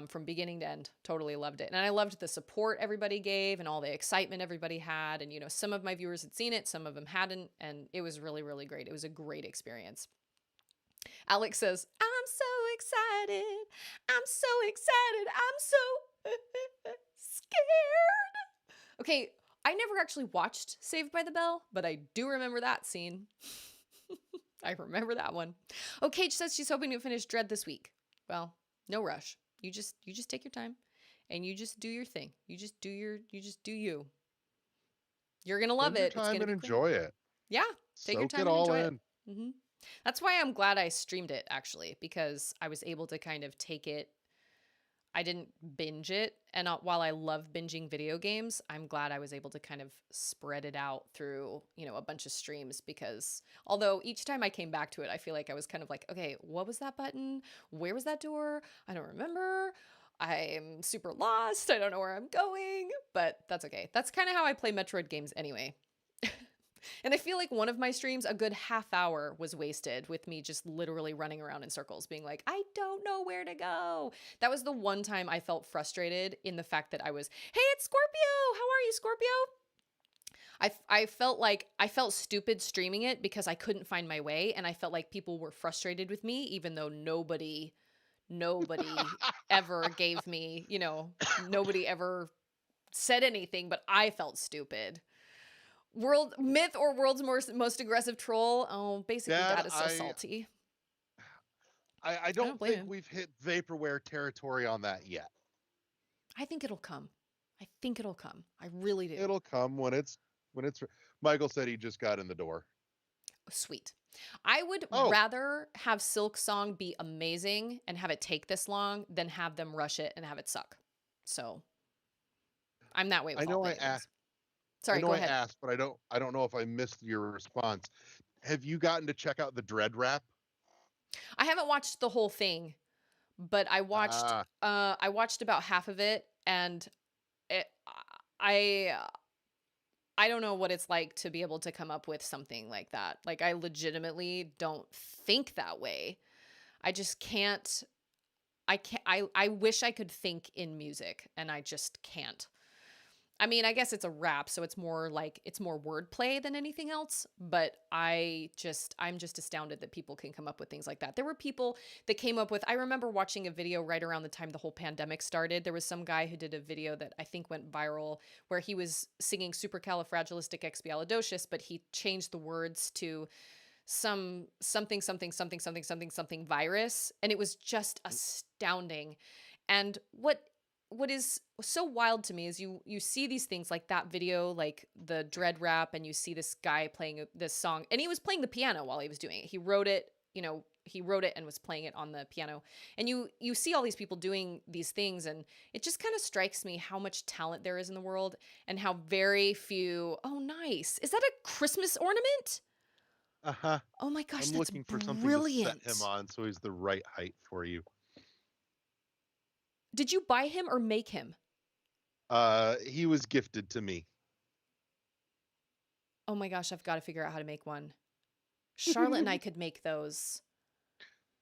From beginning to end. Totally loved it. And I loved the support everybody gave and all the excitement everybody had. And, some of my viewers had seen it, some of them hadn't. And it was really, really great. It was a great experience. Alex says, I'm so excited. I'm so excited. I'm so scared. Okay, I never actually watched Saved by the Bell, but I do remember that scene. I remember that one. Oh, Kate says she's hoping to finish Dread this week. Well, No rush. You just take your time and you just do your thing. You just do you. You're going to love Spend your it. It's time going to and be great. enjoy it. Yeah. Take your Soak time it and all enjoy it. in. hmm That's why I'm glad I streamed it actually, because I was able to kind of take it. I didn't binge it. And while I love binging video games, I'm glad I was able to kind of spread it out through, a bunch of streams, because although each time I came back to it, I feel like I was kind of like, okay, what was that button? Where was that door? I don't remember. I'm super lost. I don't know where I'm going, but that's okay. That's kind of how I play Metroid games anyway. And I feel like one of my streams, a good half hour was wasted with me just literally running around in circles, being like, I don't know where to go. That was the one time I felt frustrated in the fact that hey, it's Scorpio. How are you, Scorpio? I felt like I felt stupid streaming it because I couldn't find my way. And I felt like people were frustrated with me, even though nobody ever gave me, nobody ever said anything, but I felt stupid. World myth or world's most aggressive troll? Oh, basically Dad, Dad is so salty. I don't don't blame think him. we've hit vaporware territory on that yet. I think it'll come. I really do. It'll come when it's Michael said he just got in the door. Sweet. I would Oh. rather have Silk Song be amazing and have it take this long than have them rush it and have it suck. So I'm that way with all video games. Sorry, go ahead. I asked, but I don't know if I missed your response. Have you gotten to check out the Dread Wrap? I haven't watched the whole thing, but I watched about half of it, and it, I don't know what it's like to be able to come up with something like that. Like, I legitimately don't think that way. I just can't. I wish I could think in music, and I just can't. I mean, I guess it's a rap, so it's more wordplay than anything else. But I'm just astounded that people can come up with things like that. There were people that came up with, I remember watching a video right around the time the whole pandemic started. There was some guy who did a video that I think went viral where he was singing Supercalifragilisticexpialidocious, but he changed the words to something virus. And it was just astounding. And what is so wild to me is you see these things like that video, like the Dread Rap, and you see this guy playing this song, and he was playing the piano while he was doing it. He wrote it and was playing it on the piano. And you see all these people doing these things, and it just kind of strikes me how much talent there is in the world and how very few. Oh, nice. Is that a Christmas ornament? Uh-huh. Oh my gosh, I'm that's looking for something brilliant. to set him on so he's the right height for you. Did you buy him or make him? He was gifted to me. Oh my gosh, I've got to figure out how to make one. Charlotte and I could make those.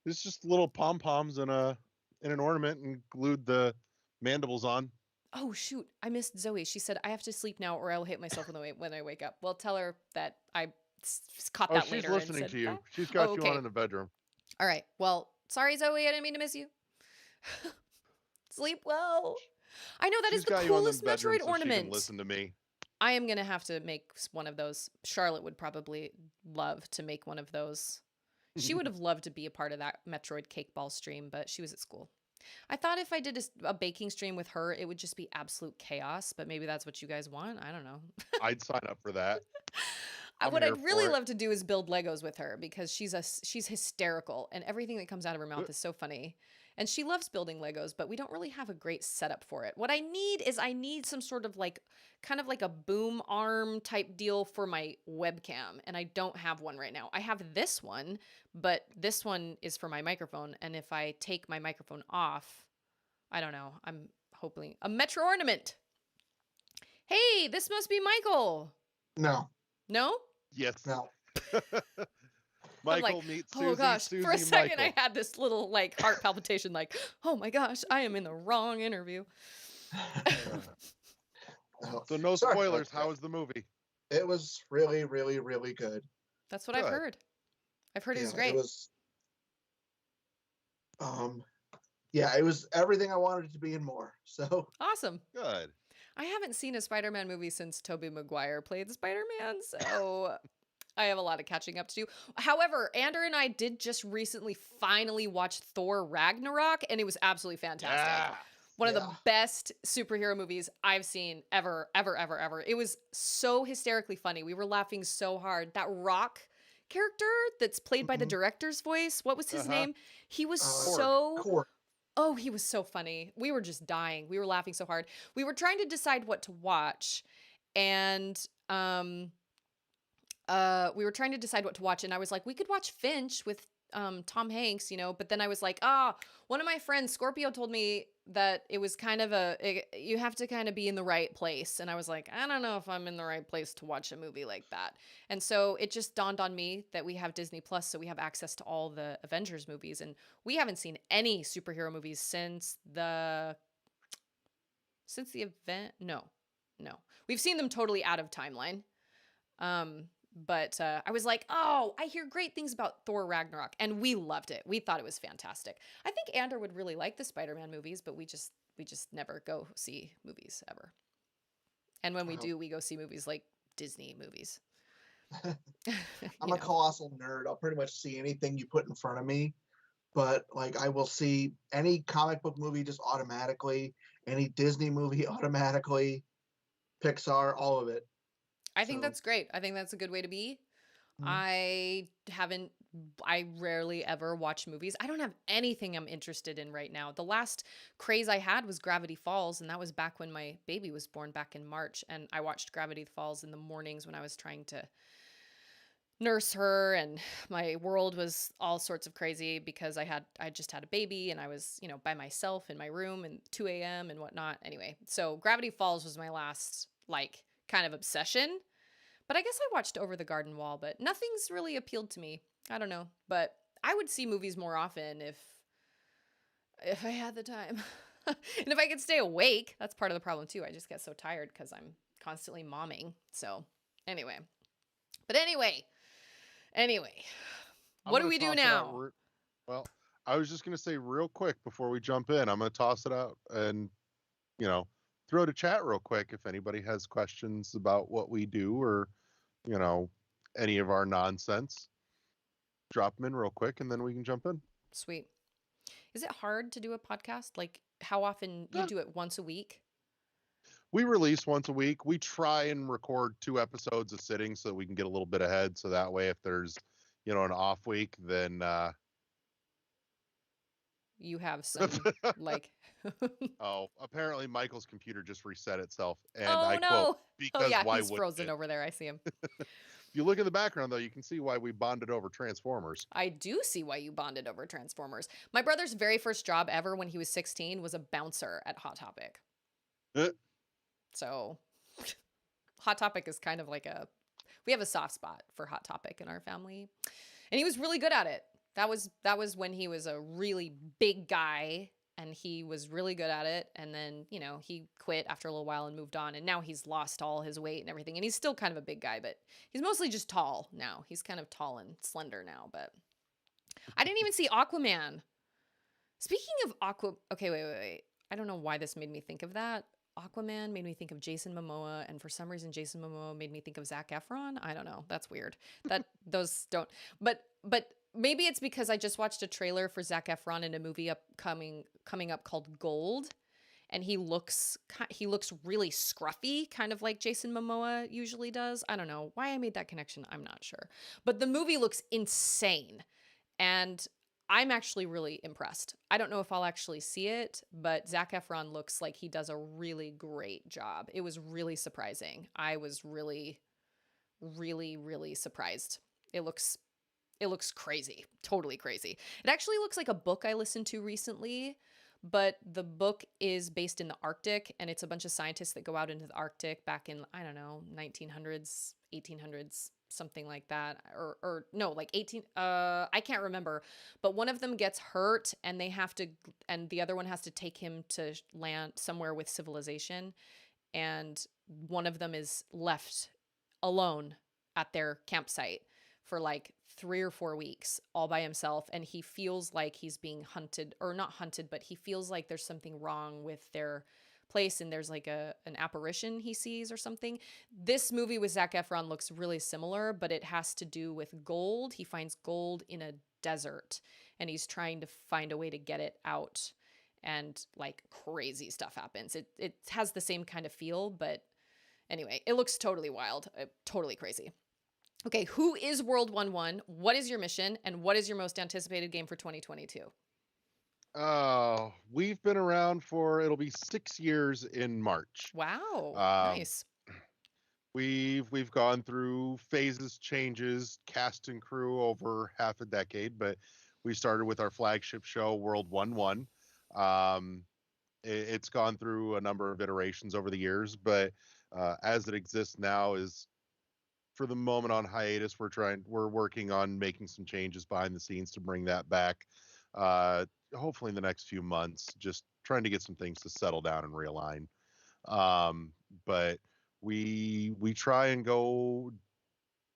It's just little pom-poms in an ornament and glued the mandibles on. Oh shoot, I missed Zoe. She said I have to sleep now or I will hit myself when I wake up. Well, tell her that I caught that later. She's listening and said, to you. Bye. She's got okay. you on in the bedroom. All right. Well, sorry Zoe, I didn't mean to miss you. Sleep well. I know that She's is the got you on coolest the bedroom Metroid so ornament. She can listen to me. I am gonna have to make one of those. Charlotte would probably love to make one of those. She would have loved to be a part of that Metroid cake ball stream, but she was at school. I thought if I did a baking stream with her, it would just be absolute chaos, but maybe that's what you guys want. I don't know. I'd sign up for that. What I'd really love to do is build Legos with her because she's hysterical and everything that comes out of her mouth is so funny. And she loves building Legos, but we don't really have a great setup for it. What I need some sort of kind of like a boom arm type deal for my webcam. And I don't have one right now. I have this one, but this one is for my microphone. And if I take my microphone off, I don't know. I'm hoping a Metro ornament. Hey, this must be Michael. No. No? Yes. No. Michael meets Susie. Oh gosh, Susie, for a second Michael. I had this little heart palpitation oh my gosh, I am in the wrong interview. So no Sorry, spoilers. How was the movie? It was really, really, really good. That's what I've heard. I've heard it was great. It was, it was everything I wanted it to be and more. So awesome. Good. I haven't seen a Spider-Man movie since Tobey Maguire played Spider-Man, so I have a lot of catching up to do. However, Andrew and I did just recently finally watch Thor Ragnarok, and it was absolutely fantastic. Yeah. One of the Yeah. best superhero movies I've seen ever, ever, ever, ever. It was so hysterically funny. We were laughing so hard. That Rock character that's played by the Mhm. director's voice, what was his Uh-huh. name? He was Korg. so Korg. Oh, he was so funny. We were just dying. We were laughing so hard. We were trying to decide what to watch, and we were trying to decide what to watch, and I was like, we could watch Finch with Tom Hanks, but then I was like, one of my friends, Scorpio, told me that it was kind of you have to kind of be in the right place, and I was like, I don't know if I'm in the right place to watch a movie like that. And so it just dawned on me that we have Disney Plus, so we have access to all the Avengers movies, and we haven't seen any superhero movies since the event. No, we've seen them totally out of timeline. But I was like, oh, I hear great things about Thor Ragnarok, and we loved it. We thought it was fantastic. I think Andrew would really like the Spider-Man movies, but we just never go see movies ever. And when we Wow. do, we go see movies like Disney movies. I'm a colossal nerd. I'll pretty much see anything you put in front of me. But like I will see any comic book movie just automatically, any Disney movie automatically, Pixar, all of it. I think So- that's great. I think that's a good way to be. Mhm. I rarely ever watch movies. I don't have anything I'm interested in right now. The last craze I had was Gravity Falls, and that was back when my baby was born back in March. And I watched Gravity Falls in the mornings when I was trying to nurse her, and my world was all sorts of crazy because I just had a baby, and I was, by myself in my room and 2 a.m. and whatnot. Anyway, so Gravity Falls was my last kind of obsession. But I guess I watched Over the Garden Wall, but nothing's really appealed to me. I don't know, but I would see movies more often if I had the time. And if I could stay awake. That's part of the problem too. I just get so tired because I'm constantly momming. So anyway. But anyway. I'm What do gonna we do toss it out now? Well, I was just going to say real quick before we jump in, I'm going to toss it out and, throw to chat real quick if anybody has questions about what we do or, any of our nonsense. Drop them in real quick and then we can jump in. Sweet. Is it hard to do a podcast? Like how often you Yeah. do it once a week? We release once a week. We try and record 2 episodes a sitting so that we can get a little bit ahead. So that way, if there's, an off week, then You have some apparently Michael's computer just reset itself. And oh I no. quote, because yeah, why he's would frozen it? over there. I see him. If you look in the background, though, you can see why we bonded over Transformers. I do see why you bonded over Transformers. My brother's very first job ever when he was 16 was a bouncer at Hot Topic. Eh. So Hot Topic is kind of we have a soft spot for Hot Topic in our family. And he was really good at it. That was when he was a really big guy, and he was really good at it. And then, he quit after a little while and moved on. And now he's lost all his weight and everything. And he's still kind of a big guy, but he's mostly just tall now. He's kind of tall and slender now, but I didn't even see Aquaman. Speaking of okay, wait. I don't know why this made me think of that. Aquaman made me think of Jason Momoa, and for some reason Jason Momoa made me think of Zac Efron. I don't know. That's weird. Those don't. But maybe it's because I just watched a trailer for Zac Efron in a movie coming up called Gold, and he looks really scruffy, kind of like Jason Momoa usually does. I don't know why I made that connection. I'm not sure. But the movie looks insane, and I'm actually really impressed. I don't know if I'll actually see it, but Zac Efron looks like he does a really great job. It was really surprising. I was really, really, really surprised. It looks crazy. Totally crazy. It actually looks like a book I listened to recently, but the book is based in the Arctic, and it's a bunch of scientists that go out into the Arctic back in, I don't know, 1900s, 1800s, something like that, or no, like 18 I can't remember, but one of them gets hurt, and the other one has to take him to land somewhere with civilization, and one of them is left alone at their campsite for 3 or 4 weeks all by himself, and he feels like he's being hunted, or not hunted, but he feels like there's something wrong with their place, and there's like an apparition he sees or something. This movie with Zac Efron looks really similar, but it has to do with gold. He finds gold in a desert, and he's trying to find a way to get it out, and like crazy stuff happens. It has the same kind of feel, but anyway, it looks totally wild, totally crazy. Okay, who is World 1-1? What is your mission, and what is your most anticipated game for 2022? Oh, we've been around for it'll be 6 years in March. Wow, Um, nice. we've gone through phases, changes, cast and crew over half a decade, but we started with our flagship show, World 1-1. It's gone through a number of iterations over the years, but as it exists now is for the moment on hiatus. We're working on making some changes behind the scenes to bring that back. Hopefully in the next few months, just trying to get some things to settle down and realign. But we try and go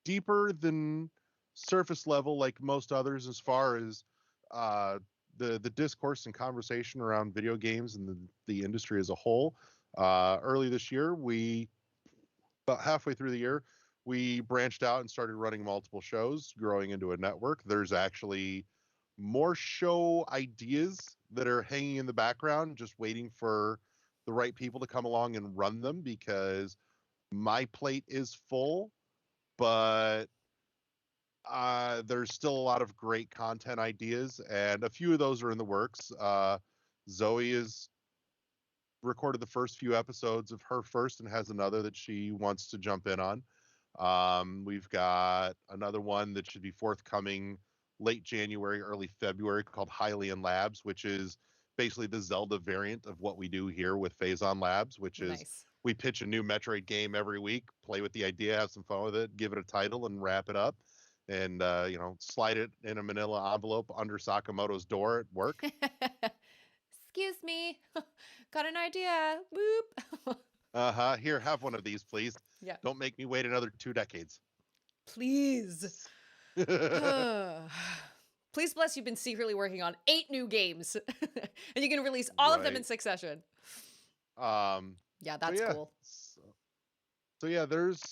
deeper than surface level like most others as far as the discourse and conversation around video games and the industry as a whole. Early this year, about halfway through the year, we branched out and started running multiple shows, growing into a network. There's actually more show ideas that are hanging in the background, just waiting for the right people to come along and run them, because my plate is full, but there's still a lot of great content ideas, and a few of those are in the works. Zoe has recorded the first few episodes of her first and has another that she wants to jump in on. We've got another one that should be forthcoming late January, early February, called Hylian Labs, which is basically the Zelda variant of what we do here with Phazon Labs, which is Nice. we pitch a new Metroid game every week, play with the idea, have some fun with it, give it a title, and wrap it up. And slide it in a manila envelope under Sakamoto's door at work. Excuse me. Got an idea. Boop. Here, have one of these, please. Yeah. Don't make me wait another 2 decades. Please. Please bless you've been secretly working on 8 new games. And you can release all of them in Right. succession. Yeah, So that's yeah. cool. So yeah, there's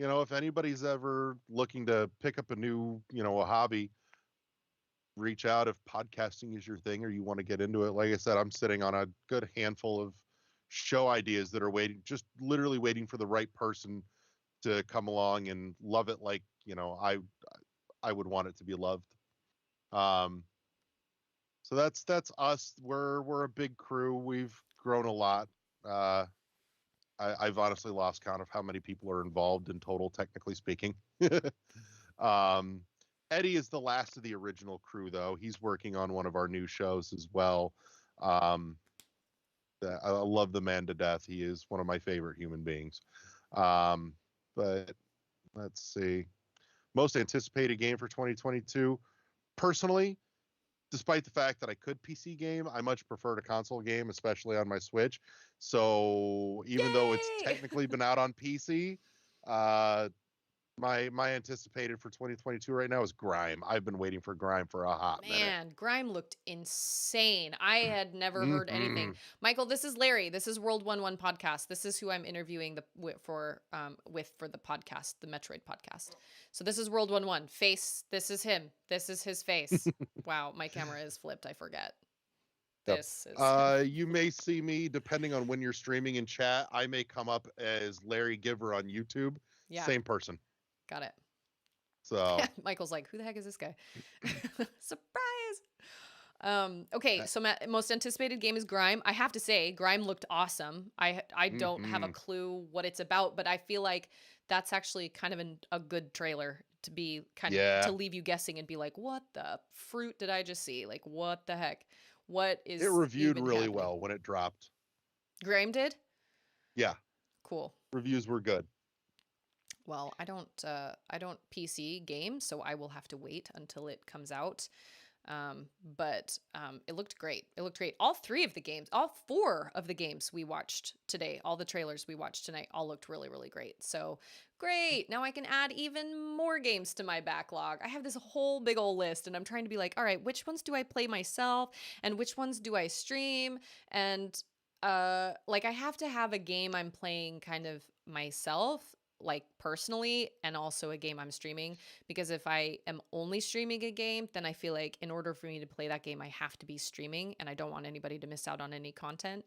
if anybody's ever looking to pick up a new, a hobby, reach out if podcasting is your thing or you want to get into it. Like I said, I'm sitting on a good handful of show ideas that are waiting, just literally waiting for the right person to come along and love it like, I would want it to be loved. So that's us. We're a big crew. We've grown a lot. I've honestly lost count of how many people are involved in total, technically speaking. Eddie is the last of the original crew, though. He's working on one of our new shows as well. I love the man to death. He is one of my favorite human beings. But let's see. Most anticipated game for 2022. Personally, despite the fact that I could PC game, I much prefer a console game, especially on my Switch. So even though it's Yay! technically been out on PC, my anticipated for 2022 right now is Grime. I've been waiting for Grime for a hot Man, Grime looked insane. I had never minute. heard anything. Michael, this is Larry. This is World 1-1 podcast. This is who I'm interviewing for the podcast, the Metroid podcast. So this is World 1-1. Face, this is him. This is his face. Wow, my camera is flipped. I forget. Yep. This is You may see me, depending on when you're streaming in chat, I may come up as Larry Giver on YouTube. yeah, Same person. got it. So Michael's like, who the heck is this guy? Surprise. Okay, so most anticipated game is Grime. I have to say, Grime looked awesome. I don't have a clue what it's about, but I feel like that's actually kind of a good trailer to be kind of to leave you guessing and be like, what the fruit did I just see? Like, what the heck? What is it reviewed even really happening? well when it dropped. Grime did? Yeah, Cool. reviews were good. Well, I don't PC game, so I will have to wait until it comes out. But it looked great. It looked great. All 4 of the games we watched today, all the trailers we watched tonight, all looked really, really great. So great. Now I can add even more games to my backlog. I have this whole big old list, and I'm trying to be like, all right, which ones do I play myself, and which ones do I stream? And like I have to have a game I'm playing kind of myself, like personally, and also a game I'm streaming, because if I am only streaming a game, then I feel like in order for me to play that game, I have to be streaming, and I don't want anybody to miss out on any content.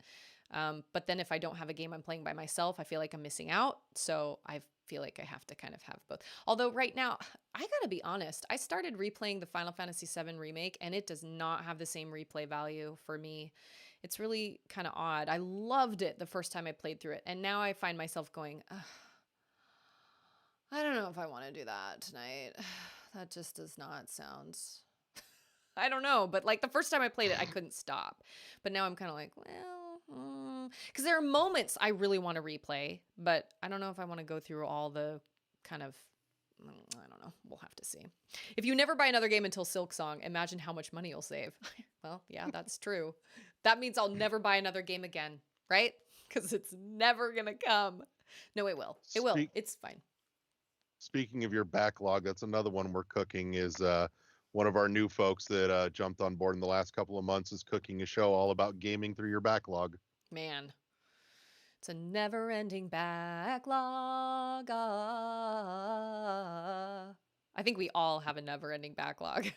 But then if I don't have a game I'm playing by myself, I feel like I'm missing out. So I feel like I have to kind of have both. Although right now, I gotta be honest, I started replaying the Final Fantasy VII Remake, and it does not have the same replay value for me. It's really kind of odd. I loved it the first time I played through it, and now I find myself going, ugh, I don't know if I want to do that tonight. That just does not sound. I don't know, but like the first time I played it, I couldn't stop. But now I'm kind of like, well, because there are moments I really want to replay, but I don't know if I want to go through all the kind of. I don't know. We'll have to see. If you never buy another game until Silksong, imagine how much money you'll save. Well, yeah, that's true. That means I'll never buy another game again, right? Because it's never gonna come. No, it will. It will. It's fine. Speaking of your backlog, that's another one we're cooking. Is one of our new folks that jumped on board in the last couple of months is cooking a show all about gaming through your backlog. Man, it's a never-ending backlog. I think we all have a never-ending backlog.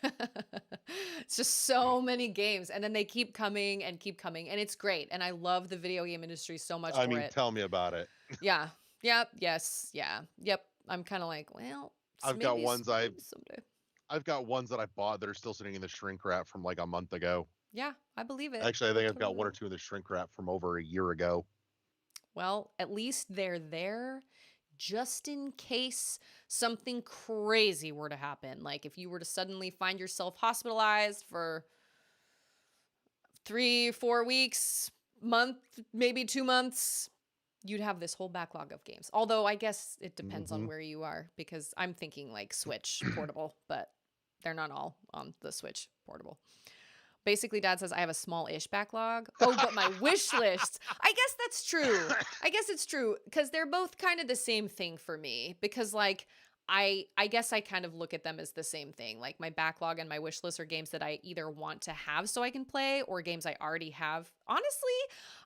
It's just so many games, and then they keep coming, and it's great. And I love the video game industry so much I for mean, it. tell me about it. Yeah. Yep. Yes. Yeah. Yep. I'm kind of like, well, I've got ones someday. I've got ones that I bought that are still sitting in the shrink wrap from like a month ago. Yeah, I believe it. Actually, I think I've got one or two in the shrink wrap from over a year ago. Well, at least they're there just in case something crazy were to happen. Like if you were to suddenly find yourself hospitalized for 3-4 weeks, month, maybe 2 months, you'd have this whole backlog of games. Although I guess it depends on where you are, because I'm thinking like Switch portable, but they're not all on the Switch portable. Basically, Dad says I have a small-ish backlog. Oh, but my wish list. I guess that's true. I guess it's true, because they're both kind of the same thing for me. Because like I guess I kind of look at them as the same thing. Like my backlog and my wish list are games that I either want to have so I can play, or games I already have. Honestly,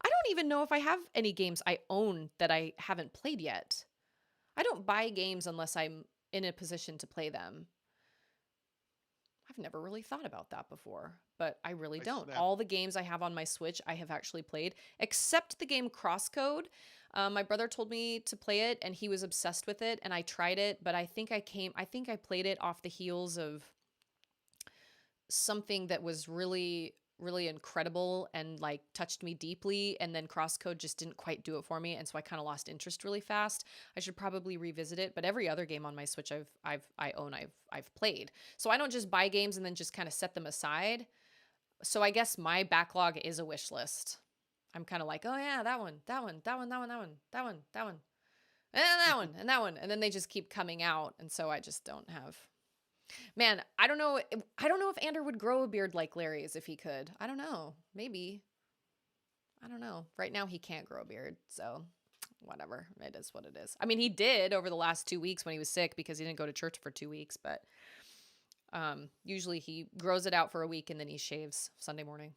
I don't even know if I have any games I own that I haven't played yet. I don't buy games unless I'm in a position to play them. I've never really thought about that before, but I really don't. All the games I have on my Switch, I have actually played, except the game Crosscode. My brother told me to play it, and he was obsessed with it, and I tried it, but I think I played it off the heels of something that was really, really incredible and like touched me deeply, and then Crosscode just didn't quite do it for me, and so I kind of lost interest really fast. I should probably revisit it, but every other game on my Switch I've played. So I don't just buy games and then just kind of set them aside. So I guess my backlog is a wish list. I'm kind of like, oh yeah, that one, and that one, and then they just keep coming out, and so I just don't have. Man, I don't know if Ander would grow a beard like Larry's if he could. I don't know. Maybe. I don't know. Right now he can't grow a beard, so whatever. It is what it is. I mean, he did over the last 2 weeks when he was sick because he didn't go to church for 2 weeks, but usually he grows it out for a week and then he shaves Sunday morning.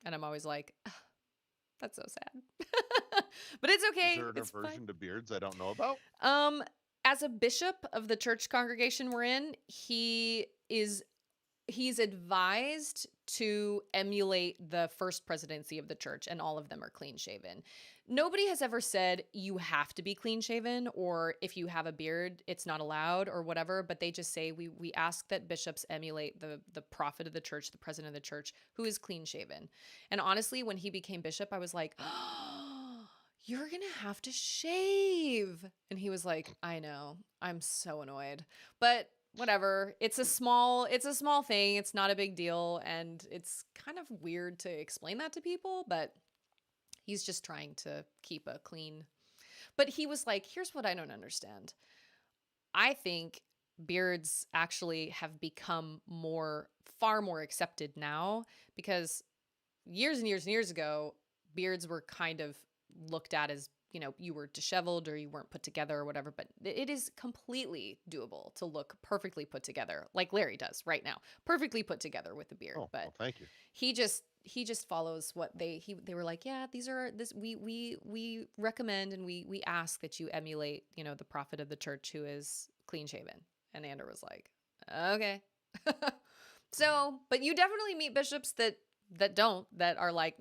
And I'm always like, oh, that's so sad. But it's okay. Is there an aversion to beards I don't know about? As a bishop of the church congregation we're in, he's advised to emulate the first presidency of the church, and all of them are clean shaven. Nobody has ever said you have to be clean shaven, or if you have a beard, it's not allowed, or whatever, but they just say we ask that bishops emulate the prophet of the church, the president of the church, who is clean shaven. And honestly, when he became bishop, I was like, oh, you're gonna have to shave. And he was like, I know, I'm so annoyed, but whatever. It's a small thing. It's not a big deal. And it's kind of weird to explain that to people, but he's just trying to keep a clean. But he was like, here's what I don't understand. I think beards actually have become far more accepted now, because years and years and years ago, beards were kind of looked at as you know, you were disheveled or you weren't put together or whatever, but it is completely doable to look perfectly put together, like Larry does right now, perfectly put together with a beard. Oh, But well, thank you. he just follows what they were like, yeah, these are this we recommend and we ask that you emulate, you know, the prophet of the church who is clean shaven. And Ander was like, okay. So, but you definitely meet bishops that are like,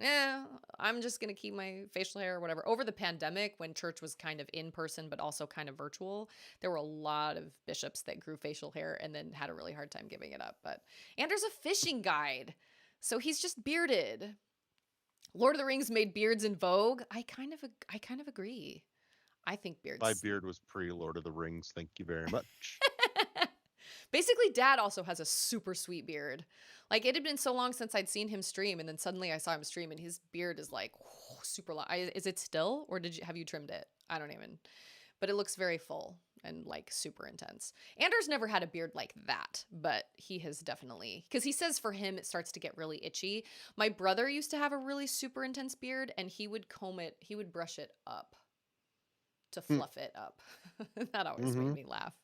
I'm just gonna keep my facial hair or whatever. Over the pandemic, when church was kind of in person but also kind of virtual, there were a lot of bishops that grew facial hair and then had a really hard time giving it up. But Ander's a fishing guide, so he's just bearded. Lord of the Rings made beards in vogue. I kind of agree. I think beards. My beard was pre-Lord of the Rings. Thank you very much. Basically, Dad also has a super sweet beard. Like, it had been so long since I'd seen him stream, and then suddenly I saw him stream, and his beard is like super long. Is it still, or have you trimmed it? I don't even. But it looks very full and like super intense. Anders never had a beard like that, but he has definitely, because he says for him it starts to get really itchy. My brother used to have a really super intense beard, and he would brush it up to fluff it up. That always made me laugh.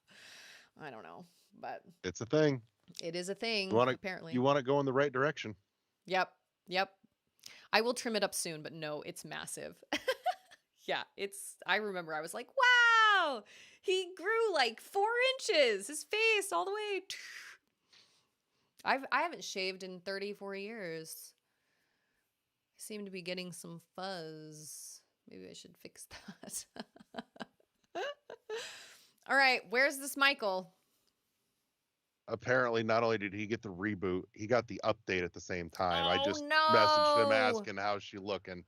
I don't know, but it's a thing. It is a thing, apparently. You want to go in the right direction. Yep. I will trim it up soon, but no, it's massive. Yeah, I remember I was like, wow, he grew like 4 inches, his face all the way. I haven't shaved in 34 years. I seem to be getting some fuzz. Maybe I should fix that. All right, where's this Michael? Apparently, not only did he get the reboot, he got the update at the same time. Oh, I just no. messaged him asking how's she looking.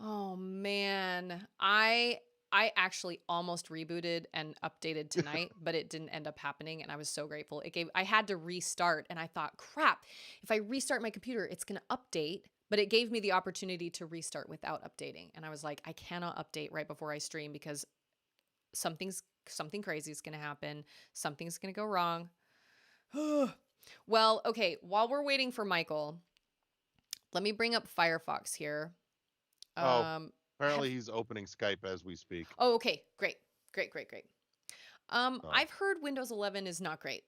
Oh man, I actually almost rebooted and updated tonight, but it didn't end up happening, and I was so grateful. I had to restart, and I thought, crap, if I restart my computer, it's going to update, but it gave me the opportunity to restart without updating. And I was like, I cannot update right before I stream because something crazy is going to happen. Something's going to go wrong. Well, okay, while we're waiting for Michael, let me bring up Firefox here. Apparently he's opening Skype as we speak. Oh, okay. Great. I've heard Windows 11 is not great.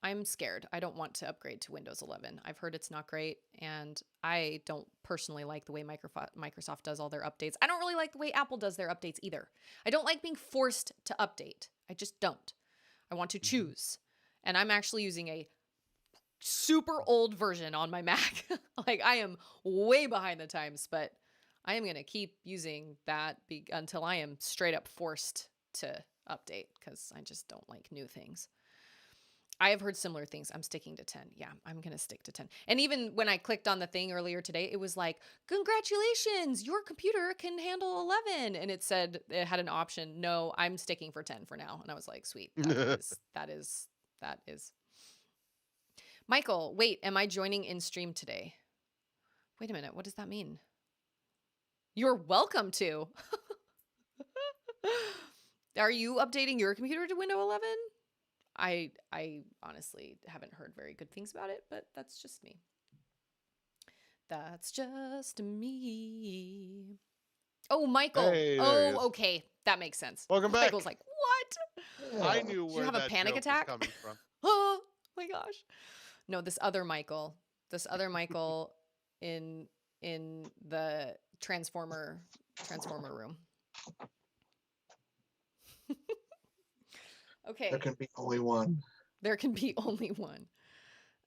I'm scared. I don't want to upgrade to Windows 11. I've heard it's not great, and I don't personally like the way Microsoft does all their updates. I don't really like the way Apple does their updates either. I don't like being forced to update. I just don't. I want to choose. And I'm actually using a super old version on my Mac. Like, I am way behind the times, but I am going to keep using that until I am straight up forced to update, because I just don't like new things. I have heard similar things. I'm sticking to 10. Yeah, I'm going to stick to 10. And even when I clicked on the thing earlier today, it was like, congratulations, your computer can handle 11. And it said, it had an option, no, I'm sticking for 10 for now. And I was like, sweet. That is. Michael, wait, am I joining in stream today? Wait a minute. What does that mean? You're welcome to. Are you updating your computer to Windows 11? I honestly haven't heard very good things about it, but that's just me. That's just me. Oh, Michael. Hey, okay. That makes sense. Welcome back. Michael's like, what? I knew where you have that a panic joke attack? was coming from. Oh my gosh. No, this other Michael in the transformer room. Okay. There can be only one. There can be only one.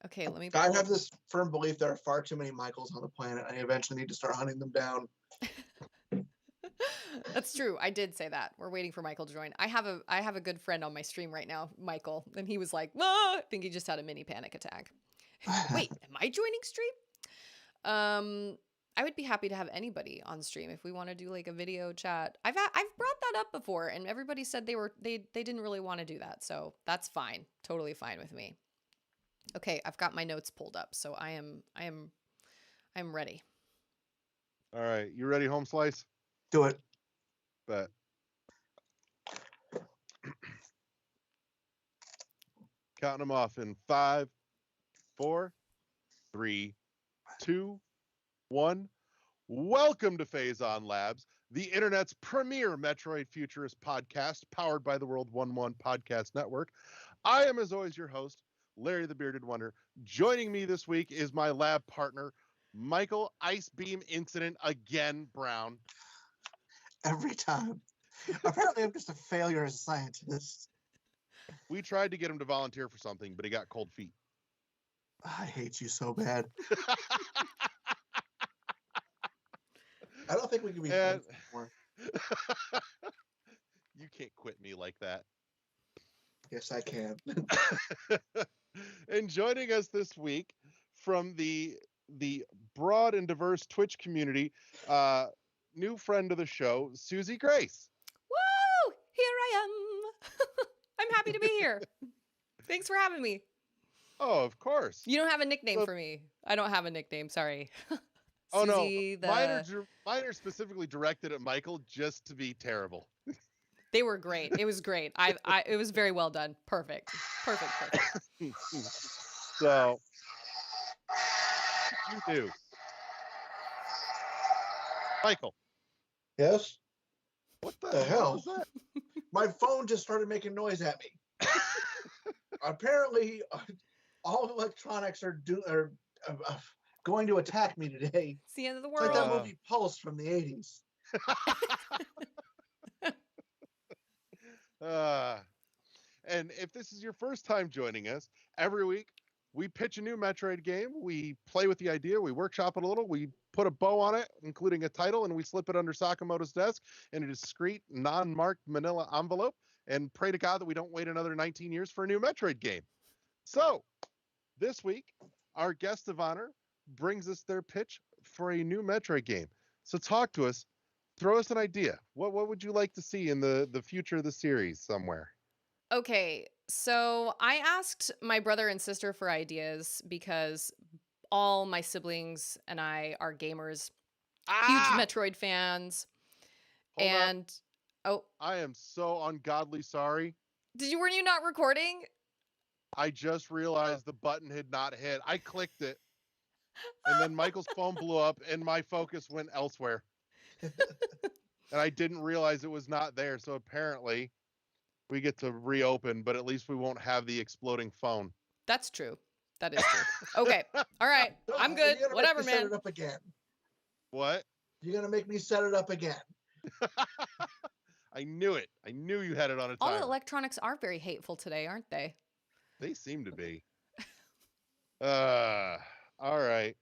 Okay, let me. I have this firm belief there are far too many Michaels on the planet. I eventually need to start hunting them down. That's true. I did say that. We're waiting for Michael to join. I have a good friend on my stream right now, Michael, and he was like, I think he just had a mini panic attack. Wait, am I joining stream? I would be happy to have anybody on stream if we want to do like a video chat. I've brought that up before, and everybody said they didn't really want to do that, so that's fine, totally fine with me. Okay, I've got my notes pulled up, so I'm ready. All right, you ready, Home Slice? Do it. Bet. Counting them off in 5, 4, 3, 2, 1. Welcome to Phazon Labs, the internet's premier Metroid futurist podcast, powered by the World 1-1 Podcast Network. I am, as always, your host, Larry the Bearded Wonder. Joining me this week is my lab partner, Michael Ice Beam Incident again Brown. Every time. Apparently, I'm just a failure as a scientist. We tried to get him to volunteer for something, but he got cold feet. I hate you so bad. I don't think we can be friends anymore. You can't quit me like that. Yes, I can. And joining us this week from the broad and diverse Twitch community, new friend of the show, Susie Grace. Woo! Here I am. I'm happy to be here. Thanks for having me. Oh, of course. You don't have a nickname for me. I don't have a nickname. Sorry. Oh Susie, no, mine are specifically directed at Michael just to be terrible. They were great. It was great. It was very well done. Perfect. So, you do. Michael. Yes? What The the hell? hell is that? My phone just started making noise at me. Apparently, all electronics are going to attack me today. It's the end of the It's world. like that movie Pulse from the 80s. And if this is your first time joining us, every week we pitch a new Metroid game. We play with the idea. We workshop it a little. We put a bow on it, including a title, and we slip it under Sakamoto's desk in a discreet, non-marked manila envelope and pray to God that we don't wait another 19 years for a new Metroid game. So this week, our guest of honor brings us their pitch for a new Metroid game. So talk to us. Throw us an idea. What would you like to see in the future of the series somewhere? Okay, so I asked my brother and sister for ideas because all my siblings and I are gamers, huge Metroid fans. Hold and up. I am so ungodly sorry. Were you not recording? I just realized the button had not hit. I clicked it. And then Michael's phone blew up and my focus went elsewhere. And I didn't realize it was not there. So apparently we get to reopen, but at least we won't have the exploding phone. That's true. That is true. Okay. All right. I'm good. Whatever, man. Set it up again. What? You're going to make me set it up again. I knew it. I knew you had it on a All timer. electronics are very hateful today, aren't they? They seem to be. All right.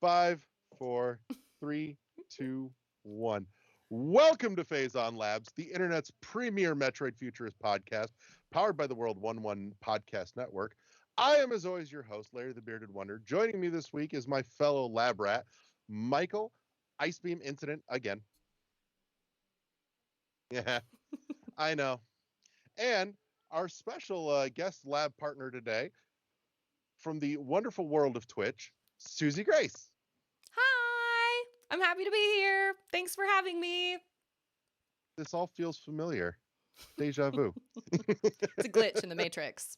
5, 4, 3, 2, 1. Welcome to Phazon Labs, the internet's premier Metroid futurist podcast, powered by the World 1-1 Podcast Network. I am, as always, your host, Larry the Bearded Wonder. Joining me this week is my fellow lab rat, Michael Ice Beam Incident again. Yeah, I know. And our special guest lab partner today, from the wonderful world of Twitch, Susie Grace. Hi. I'm happy to be here. Thanks for having me. This all feels familiar. Deja vu. It's a glitch in the Matrix.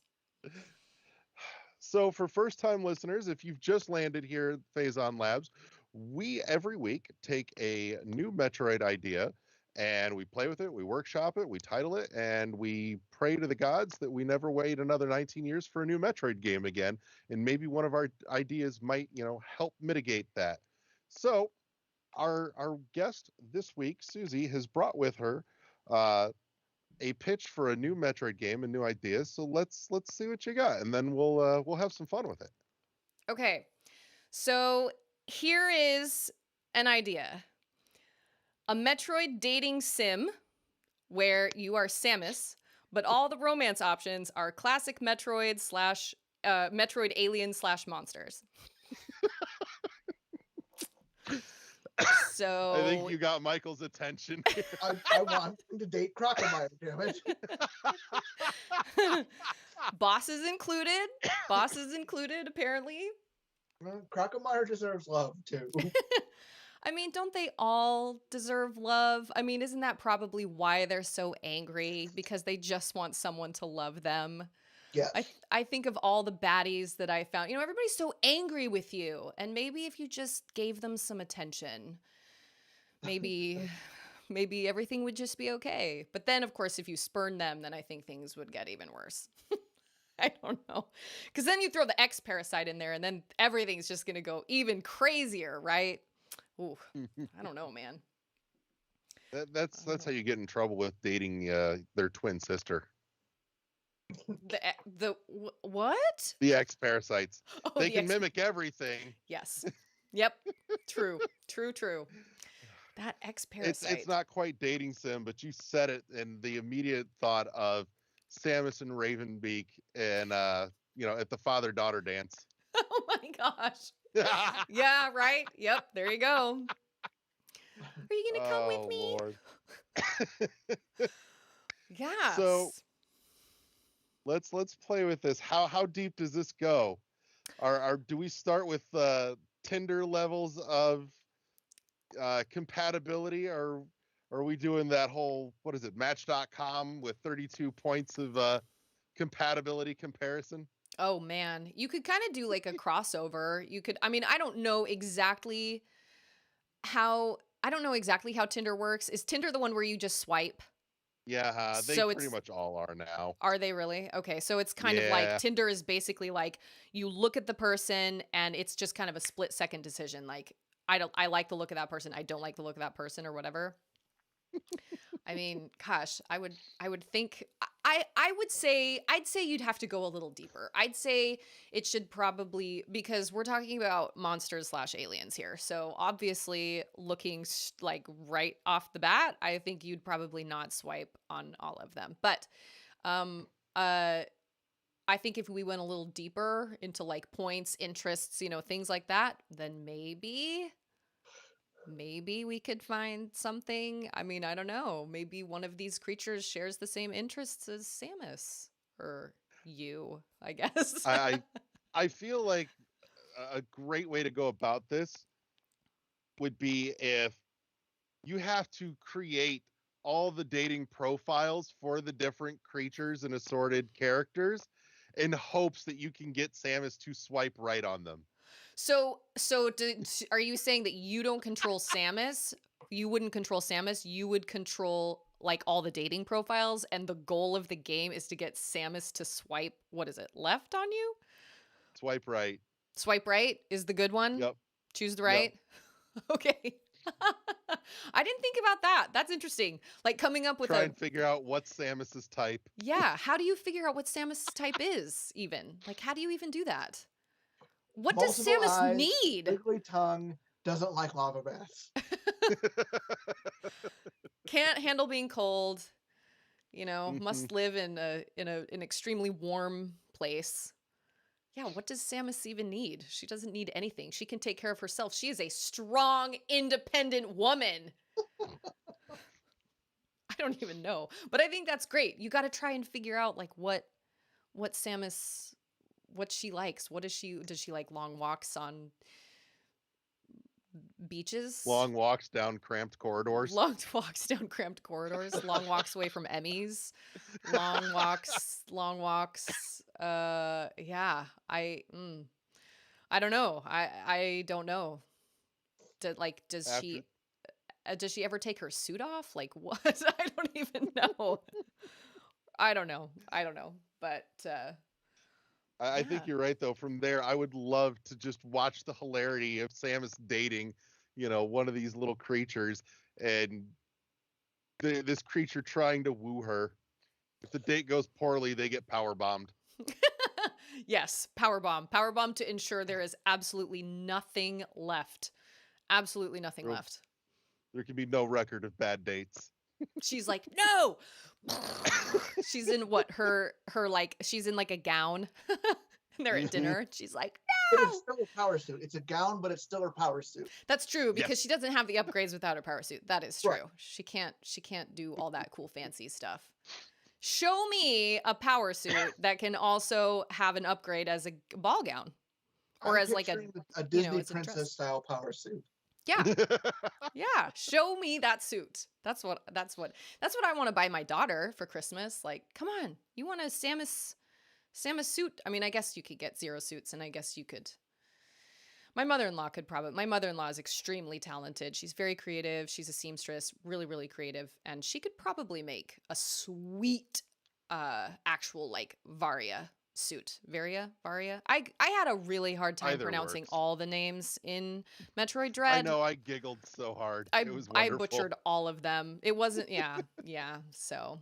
So for first-time listeners, if you've just landed here at Phazon Labs, we every week take a new Metroid idea and we play with it, we workshop it, we title it, and we pray to the gods that we never wait another 19 years for a new Metroid game again. And maybe one of our ideas might, help mitigate that. So our guest this week, Susie, has brought with her a pitch for a new Metroid game and new ideas. So let's see what you got, and then we'll have some fun with it. Okay, so here is an idea: a Metroid dating sim where you are Samus, but all the romance options are classic Metroid / Metroid alien / monsters. So I think you got Michael's attention. I want him to date Crocomire, damn it. Bosses included, apparently. Well, Crocomire deserves love, too. I mean, don't they all deserve love? I mean, isn't that probably why they're so angry? Because they just want someone to love them. Yes. I think of all the baddies that I found. Everybody's so angry with you. And maybe if you just gave them some attention, maybe maybe everything would just be okay. But then, of course, if you spurn them, then I think things would get even worse. I don't know. Because then you throw the X parasite in there and then everything's just going to go even crazier, right? Ooh, I don't know, man. That's how you get in trouble with dating their twin sister. What? The X parasites. Oh, They the can X- mimic everything. Yes. Yep. True. True. That X parasite. It's not quite dating sim, but you said it, and the immediate thought of Samus and Ravenbeak and at the father-daughter dance. Oh my gosh. Yeah, right. Yep, there you go. Are you gonna come with me? Lord. Yes. So let's play with this. How deep does this go? Do we start with Tinder levels of compatibility, or are we doing that whole, what is it, Match.com with 32 points of compatibility comparison? Oh man, you could kind of do like a crossover. I don't know exactly how Tinder works. Is Tinder the one where you just swipe? Yeah, they So pretty it's much all are now. Are they really? Okay, so it's kind of Yeah. like Tinder is basically like you look at the person and it's just kind of a split second decision. Like I like the look of that person, I don't like the look of that person or whatever. I mean, gosh, I would think I'd say you'd have to go a little deeper. I'd say it should probably, because we're talking about monsters / aliens here. So obviously looking like right off the bat, I think you'd probably not swipe on all of them. But I think if we went a little deeper into like points, interests, things like that, then maybe we could find something. I mean, I don't know. Maybe one of these creatures shares the same interests as Samus or you, I guess. I feel like a great way to go about this would be if you have to create all the dating profiles for the different creatures and assorted characters in hopes that you can get Samus to swipe right on them. So are you saying that you don't control Samus? You wouldn't control Samus. You would control like all the dating profiles, and the goal of the game is to get Samus to swipe, what is it, left on you? Swipe right. Swipe right is the good one? Yep. Choose the right? Yep. Okay. I didn't think about that. That's interesting. Like coming up with Try and figure out what's Samus's type. Yeah. How do you figure out what Samus's type is even? Like, how do you even do that? What Multiple does Samus eyes, need? Wiggly tongue, doesn't like lava baths. Can't handle being cold. Mhm. Must live in an extremely warm place. Yeah, what does Samus even need? She doesn't need anything. She can take care of herself. She is a strong, independent woman. I don't even know. But I think that's great. You got to try and figure out like what Samus, what she likes. Does she like long walks on beaches? Long walks down cramped corridors. Long walks down cramped corridors. Long walks away from Emmys. Long walks. Yeah. I don't know. I don't know. Does she ever take her suit off? Like what? I don't even know. I don't know. But I think you're right, though. From there, I would love to just watch the hilarity of Samus dating, one of these little creatures, and this creature trying to woo her. If the date goes poorly, they get power bombed. Yes, power bomb to ensure there is absolutely nothing left. Absolutely nothing left. There can be no record of bad dates. She's like, no. She's in what she's in like a gown. And they're at dinner. She's like, But no. it's still a power suit. It's a gown, but it's still her power suit. That's true because Yes. she doesn't have the upgrades without her power suit. That is true. Right. She can't do all that cool fancy stuff. Show me a power suit that can also have an upgrade as a ball gown. Or I'm as like picturing a Disney as a dress. princess style power suit. Yeah. Yeah, show me that suit. That's what I want to buy my daughter for Christmas. Like, come on, you want a Samus suit? I mean, I guess you could get Zero suits, and I guess you could. My mother-in-law could probably. My mother-in-law is extremely talented. She's very creative. She's a seamstress, really, really creative, and she could probably make a sweet, actual like Varia suit. Varia. I had a really hard time Either pronouncing works. all the names in Metroid I Dread. know, I giggled so hard. I It was I wonderful. butchered all of them. It wasn't. Yeah. So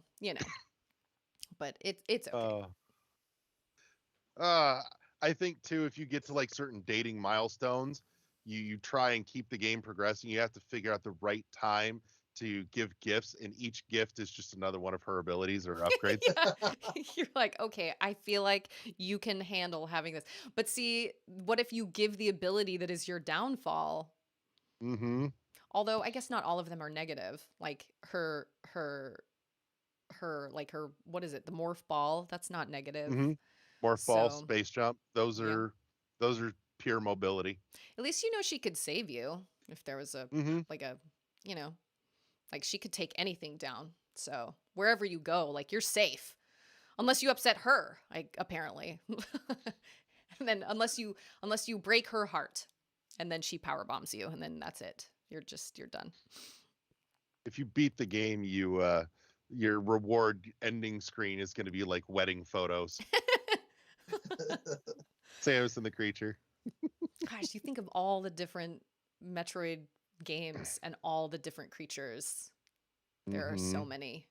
but it's okay. Uh, uh, I think too, if you get to like certain dating milestones, you try and keep the game progressing. You have to figure out the right time to give gifts, and each gift is just another one of her abilities or upgrades. Yeah. You're like, okay, I feel like you can handle having this. But see, what if you give the ability that is your downfall? Mm-hmm. Although I guess not all of them are negative. Like her what is it? The morph ball, that's not negative. Mm-hmm. Morph ball, So, space jump. Those yeah. are pure mobility. At least she could save you if there was a Mm-hmm. like a, you know, like she could take anything down. So, wherever you go, like you're safe. Unless you upset her, like apparently. And then unless you break her heart and then she power bombs you and then that's it. You're done. If you beat the game, your reward ending screen is going to be like wedding photos. Samus and the creature. Gosh, you think of all the different Metroid games and all the different creatures. There are so Mhm. many.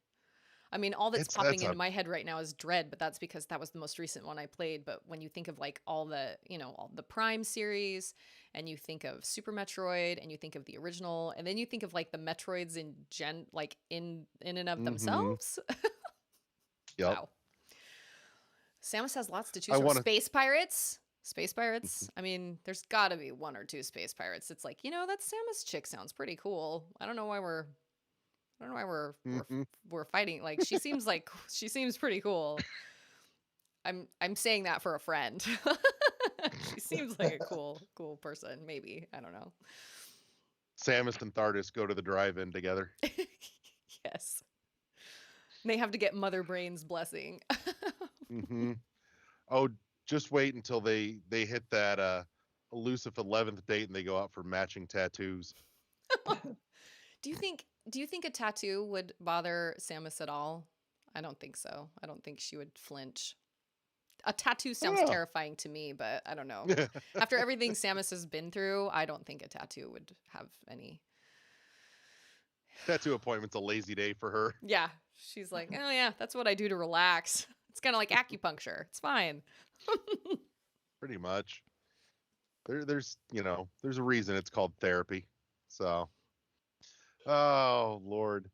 I mean, all that's It's popping that's a into my head right now is Dread, but that's because that was the most recent one I played. But when you think of like all the, all the Prime series, and you think of Super Metroid, and you think of the original, and then you think of like the Metroids like in and of Mhm. themselves. Yep. Wow. Samus has lots to choose I from. want to. Space pirates. Space pirates. I mean, there's got to be one or two space pirates. It's like, that Samus chick sounds pretty cool. I don't know why we're fighting. Like she seems pretty cool. I'm saying that for a friend. She seems like a cool person. Maybe, I don't know. Samus and Thardus go to the drive-in together. Yes, and they have to get Mother Brain's blessing. Hmm. Oh, just wait until they hit that elusive 11th date and they go out for matching tattoos. Do you think a tattoo would bother Samus at all? I don't think so. I don't think she would flinch. A tattoo sounds Oh. terrifying to me, but I don't know. After everything Samus has been through, I don't think a tattoo would have any. Tattoo appointment's a lazy day for her. Yeah, she's like, oh yeah, that's what I do to relax. It's kind of like acupuncture. It's fine. Pretty much. There's a reason it's called therapy. So, oh Lord.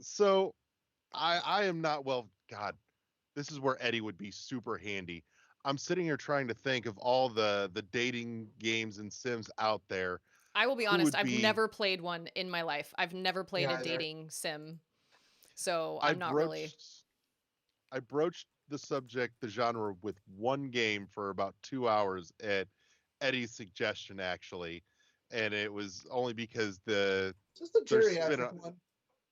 So, I am not well. God, this is where Eddie would be super handy. I'm sitting here trying to think of all the dating games and sims out there. I will be Who honest, would I've be? never played one in my life. I've never played Me a either. dating sim. So I I'm not really. broached the subject, the genre, with one game for about 2 hours at Eddie's suggestion, actually, and it was only because Just a there's geriatric one.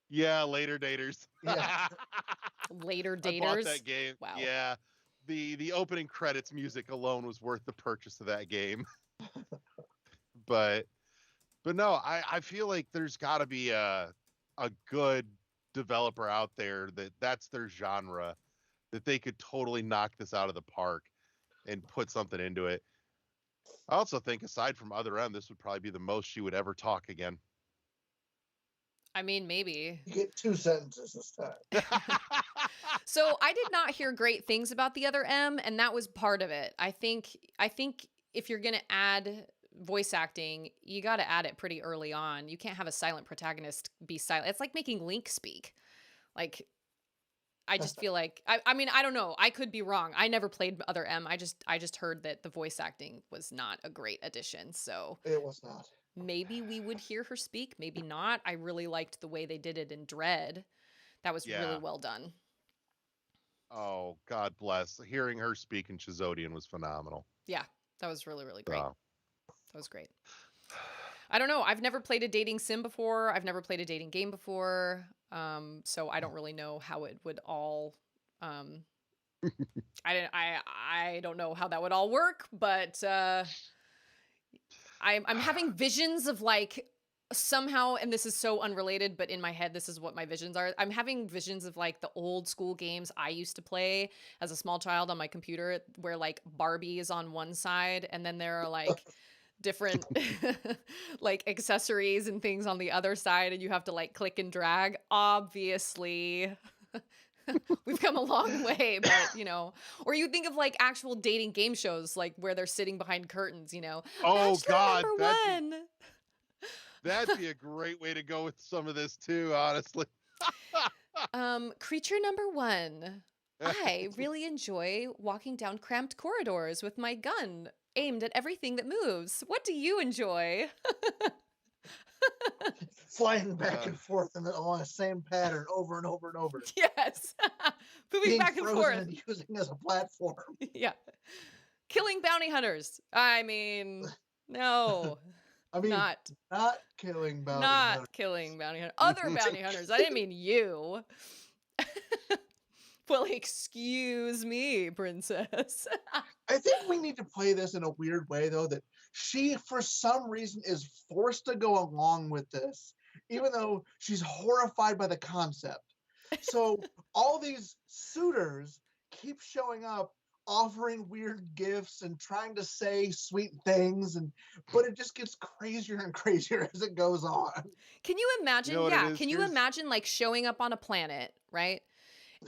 yeah, later daters. Yeah. Later I bought daters. that game. Wow. Yeah, the opening credits music alone was worth the purchase of that game. but no, I feel like there's got to be a good developer out there that's their genre, that they could totally knock this out of the park and put something into it. I also think, aside from Other M, this would probably be the most she would ever talk again. I mean, maybe. You get 2 sentences this time. So I did not hear great things about the Other M, and that was part of it. I think if you're gonna add voice acting, you got to add it pretty early on. You can't have a silent protagonist be silent. It's like making Link speak. Like, I just feel like I mean, I don't know. I could be wrong. I never played Other M. I just heard that the voice acting was not a great addition. So It was not. maybe we would hear her speak, maybe not. I really liked the way they did it in Dread. That was really Yeah. well done. Oh, God bless. Hearing her speak in Chizodian was phenomenal. Yeah, that was really, really great. So, That was great. I don't know. I've never played a dating sim before. I've never played a dating game before. So I don't really know how it would all. I don't know how that would all work, but I'm having visions of like somehow, and this is so unrelated, but in my head, this is what my visions are. I'm having visions of like the old school games I used to play as a small child on my computer, where like Barbie is on one side, and then there are like different like accessories and things on the other side, and you have to like click and drag. Obviously, we've come a long way, but you know, or you think of like actual dating game shows, like where they're sitting behind curtains, you know. Oh Bachelor God, number one. that'd be a great way to go with some of this too, honestly. Creature number one. I really enjoy walking down cramped corridors with my gun aimed at everything that moves. What do you enjoy? Flying back and forth along the same pattern over and over and over. Yes. Moving Being back and frozen forth. and using as a platform. Yeah. Killing bounty hunters. I mean, no. I mean, not killing bounty not hunters. killing bounty hunters. Other bounty hunters. I didn't mean you. Well, excuse me, princess. I think we need to play this in a weird way, though, that she, for some reason, is forced to go along with this, even though she's horrified by the concept. So all these suitors keep showing up, offering weird gifts and trying to say sweet things, but it just gets crazier and crazier as it goes on. Can you imagine? You know what it is? Can you imagine like showing up on a planet, right?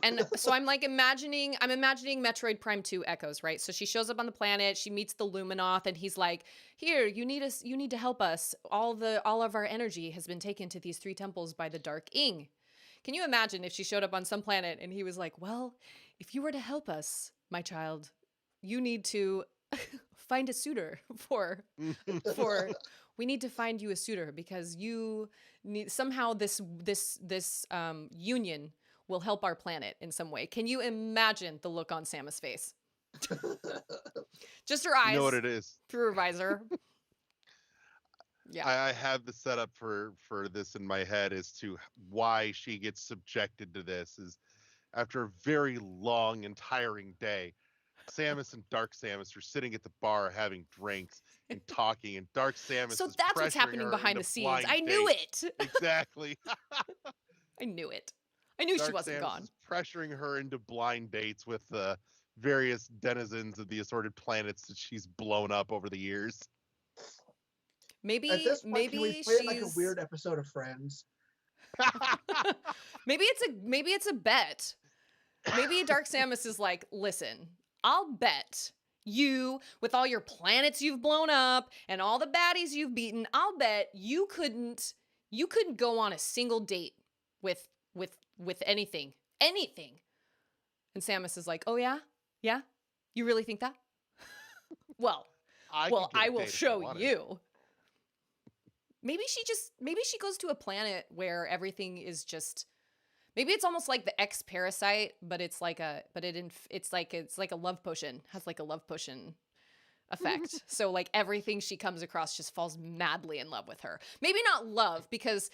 And so I'm imagining Metroid Prime 2 echoes, right? So she shows up on the planet, she meets the Luminoth, and he's like, "Here, you need to help us. All of our energy has been taken to these 3 temples by the Dark Ing." Can you imagine if she showed up on some planet and he was like, "Well, if you were to help us, my child, you need to find a suitor for we need to find you a suitor because you need somehow this union will help our planet in some way." Can you imagine the look on Samus' face? Just her eyes. You know what it is? Through her visor. Yeah. I have the setup for this in my head as to why she gets subjected to this is after a very long and tiring day. Samus and Dark Samus are sitting at the bar having drinks and talking, and Dark Samus So is that's what's pressuring happening her behind into the scenes. blind I knew dates. it. Exactly. I knew it. I knew Dark she wasn't Samus gone. is pressuring her into blind dates with the various denizens of the assorted planets that she's blown up over the years. Maybe At this point, can we play it like a she's weird episode of Friends? maybe it's a bet. Maybe Dark Samus is like, "Listen, I'll bet you, with all your planets you've blown up and all the baddies you've beaten, I'll bet you couldn't go on a single date with anything." And Samus is like, "Oh yeah? Yeah? You really think that?" Well, I could get a I will date if I show wanted. you. Maybe she goes to a planet where everything is just, maybe it's almost like the X Parasite, but it's like a love potion, has like a love potion effect. So like everything she comes across just falls madly in love with her. Maybe not love, because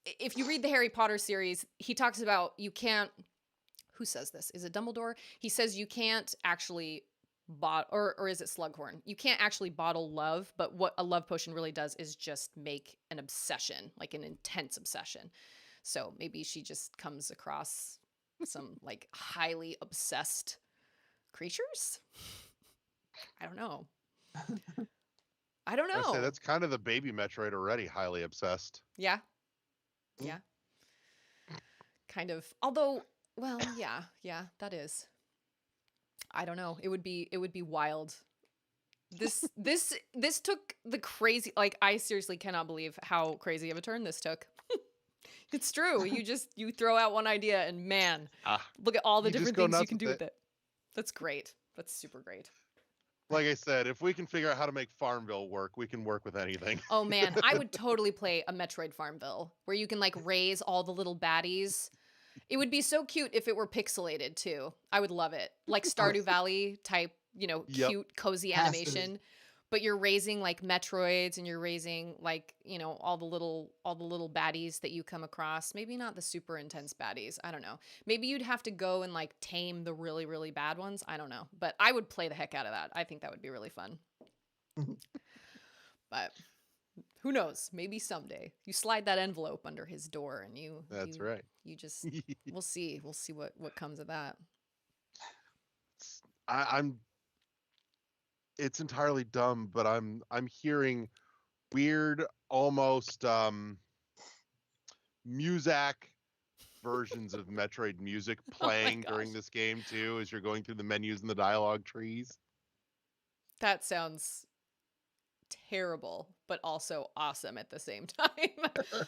if you read the Harry Potter series, he talks about you can't, who says this? Is it Dumbledore? He says you can't actually or is it Slughorn? You can't actually bottle love, but what a love potion really does is just make an obsession, like an intense obsession. So maybe she just comes across some like highly obsessed creatures. I don't know. I don't know. I say that's kind of the baby Metroid already, highly obsessed. Yeah. Yeah. Kind of. Although, well, yeah, that is. I don't know. It would be wild. This took the crazy, like, I seriously cannot believe how crazy of a turn this took. It's true. You throw out one idea and man, look at all the You just different go things you nuts can do with with it. That's great. That's super great. Like I said, if we can figure out how to make Farmville work, we can work with anything. Oh man, I would totally play a Metroid Farmville where you can like raise all the little baddies. It would be so cute if it were pixelated too. I would love it. Like Stardew Valley type, Yep. cute, cozy Has to be. animation. But you're raising like Metroids and you're raising like, all the little baddies that you come across. Maybe not the super intense baddies. I don't know. Maybe you'd have to go and like tame the really, really bad ones. I don't know. But I would play the heck out of that. I think that would be really fun. But who knows? Maybe someday you slide that envelope under his door, and That's right. You just we'll see what comes of that. I'm. It's entirely dumb, but I'm hearing weird, almost Muzak versions of Metroid music playing during gosh. this game too, as you're going through the menus and the dialogue trees. That sounds terrible, but also awesome at the same time.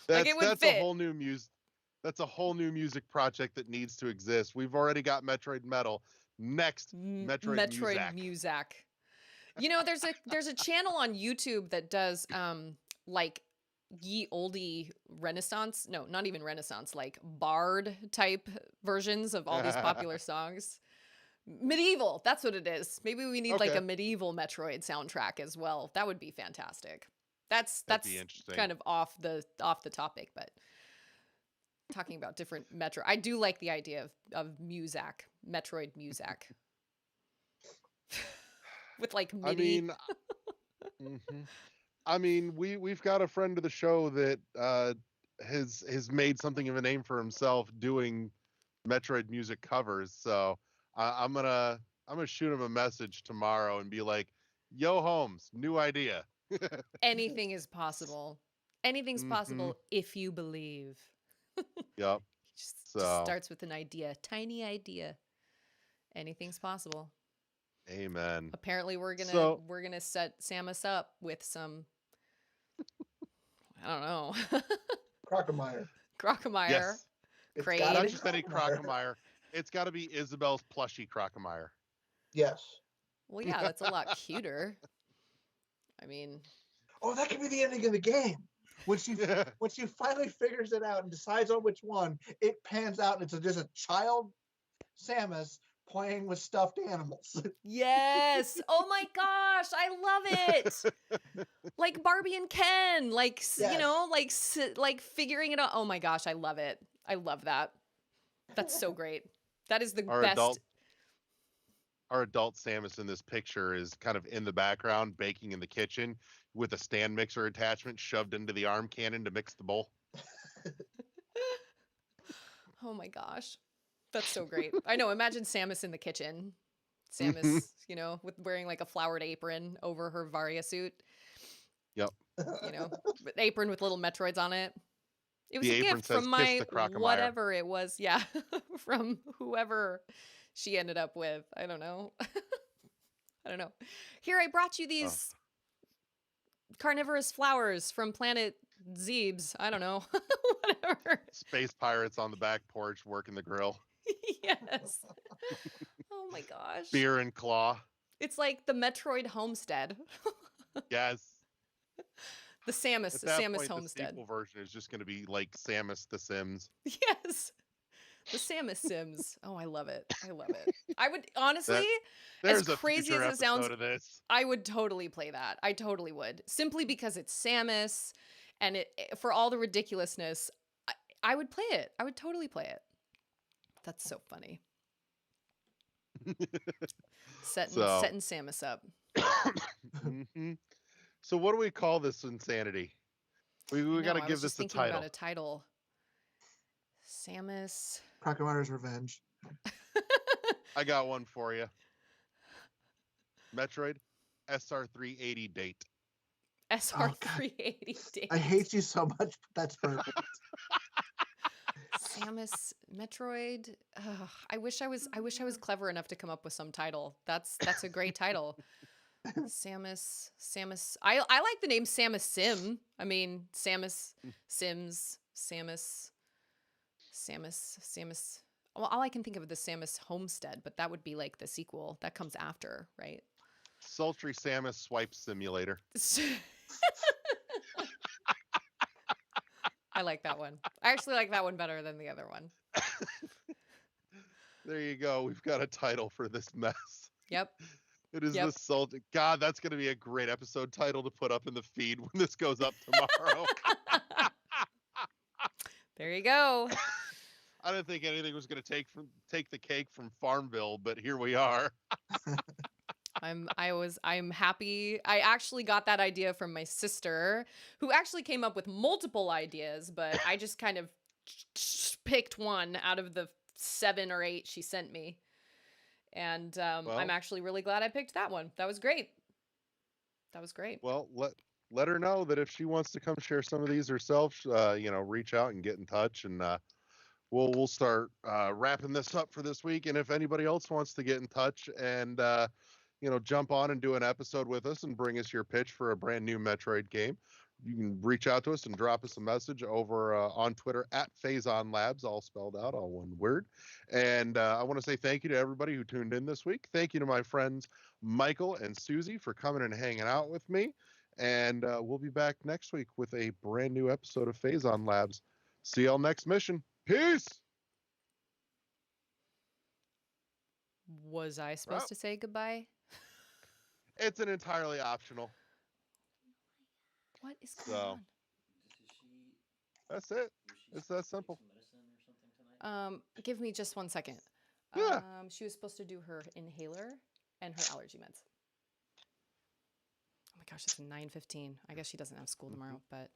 Like it would That's fit. a whole new music. That's a whole new music project that needs to exist. We've already got Metroid Metal. Next, Metroid Muzak. Muzak. You know, there's a channel on YouTube that does like ye oldie Renaissance, no, not even Renaissance, like bard type versions of all these popular songs. Medieval, that's what it is. Maybe we need like a medieval Metroid soundtrack as well. That would be fantastic. That's be interesting. kind of off the topic, but talking about different Metro. I do like the idea of Muzak, Metroid Muzak. With like MIDI. I mean, we've got a friend of the show that has made something of a name for himself doing Metroid music covers. So I'm gonna shoot him a message tomorrow and be like, "Yo, Holmes, new idea." Anything is possible. Anything's possible if you believe. Yep. Just starts with an idea, tiny idea. Anything's possible. Amen. Apparently, we're gonna set Samus up with some. I don't know. Crocomire. Yes. Kraid. Not just any Crocomire. It's got to be Isabel's plushy Crocomire. Yes. Well, yeah, that's a lot cuter. I mean. Oh, that could be the ending of the game. When she finally figures it out and decides on which one, it pans out and it's just a child Samus playing with stuffed animals. Yes. Oh my gosh, I love it. Like Barbie and Ken, like you know, like figuring it out. Oh my gosh, I love it. I love that. That's so great. That is the best. Our adult Samus in this picture is kind of in the background, baking in the kitchen with a stand mixer attachment shoved into the arm cannon to mix the bowl. Oh my gosh. That's so great. I know. Imagine Samus in the kitchen. Samus, you know, with wearing like a flowered apron over her Varia suit. Yep. You know, apron with little Metroids on it. It was The a apron gift says, from "Kiss the my Crocomire." whatever it was. Yeah. From whoever she ended up with. I don't know. I don't know. Here, I brought you these carnivorous flowers from planet Zebes. I don't know. Whatever. Space pirates on the back porch working the grill. Yes. Oh my gosh. Beer and claw. It's like the Metroid homestead. Yes. The Samus, At that Samus point, homestead. the sequel version is just going to be like Samus the Sims. Yes. The Samus Sims. Oh, I love it. I love it. I would honestly, There's as crazy a as it sounds, of this. I would totally play that. I totally would. Simply because it's Samus and for all the ridiculousness, I would play it. I would totally play it. That's so funny. Setting Samus up. So what do we call this insanity? We got to give this a title. About a title. Samus. Crocomire's Revenge. I got one for you. Metroid SR380 date. SR380 date. I hate you so much, but that's perfect. Samus Metroid. I wish I was clever enough to come up with some title. That's a great title. Samus. I like the name Samus Sim. I mean, Samus Sims. Samus. Well, all I can think of is the Samus Homestead, but that would be like the sequel that comes after, right? Sultry Samus Swipe Simulator. I like that one. I actually like that one better than the other one. There you go. We've got a title for this mess. Yep. It is the Sultry. God, that's going to be a great episode title to put up in the feed when this goes up tomorrow. There you go. I didn't think anything was going to take the cake from Farmville, but here we are. I'm happy. I actually got that idea from my sister, who actually came up with multiple ideas, but I just kind of picked one out of the 7 or 8 she sent me. And I'm Well, actually really glad I picked that one. That was great. That was great. well, let her know that if she wants to come share some of these herself, reach out and get in touch, and we'll start wrapping this up for this week. And if anybody else wants to get in touch and jump on and do an episode with us and bring us your pitch for a brand new Metroid game, you can reach out to us and drop us a message over on Twitter at Phazon Labs, all spelled out, all one word. And I want to say thank you to everybody who tuned in this week. Thank you to my friends Michael and Susie for coming and hanging out with me. And we'll be back next week with a brand new episode of Phazon Labs. See y'all next mission. Peace. Was I supposed to say goodbye? It's an entirely optional. What is going So that's it. It's that simple. on? Give me just 1 second. Yeah. She was supposed to do her inhaler and her allergy meds. Oh my gosh, it's 9:15. I guess she doesn't have school tomorrow, but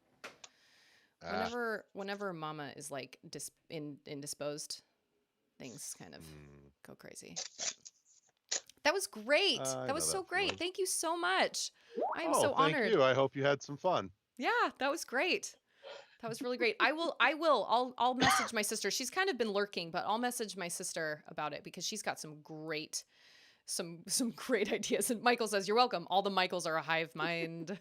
whenever Mama is like indisposed, things kind of go crazy. But that was great. That was so great. Thank you so much. I'm so honored. Thank you. I hope you had some fun. Yeah, that was great. That was really great. I'll message my sister. She's kind of been lurking, but I'll message my sister about it because she's got some great ideas. And Michael says, "You're welcome. All the Michaels are a hive mind."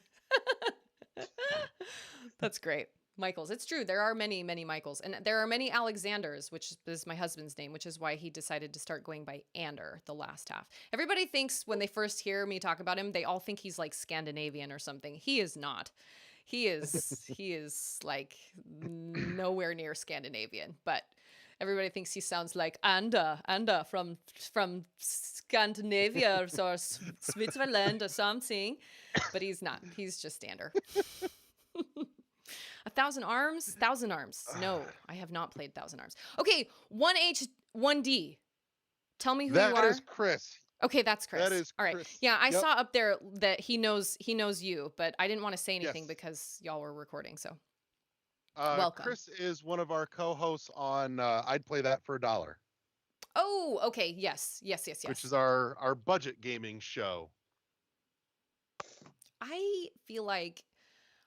That's great. Michaels. It's true. There are many, many Michaels. And there are many Alexanders, which is my husband's name, which is why he decided to start going by Ander the last half. Everybody thinks when they first hear me talk about him, they all think he's like Scandinavian or something. He is not. He is like nowhere near Scandinavian, but everybody thinks he sounds like Anda from Scandinavia or Switzerland or something, but he's not. He's just Ander. 1,000 Arms? 1,000 Arms. No, I have not played 1,000 Arms. Okay, 1H, 1D. Tell me who you are. That is Chris. Okay, that's Chris. That is all right. Chris. Yeah, I Yep. saw up there that he knows you, but I didn't want to say anything Yes. because y'all were recording. So welcome. Chris is one of our co-hosts on I'd Play That for $1. Oh, okay. Yes. Which is our budget gaming show. I feel like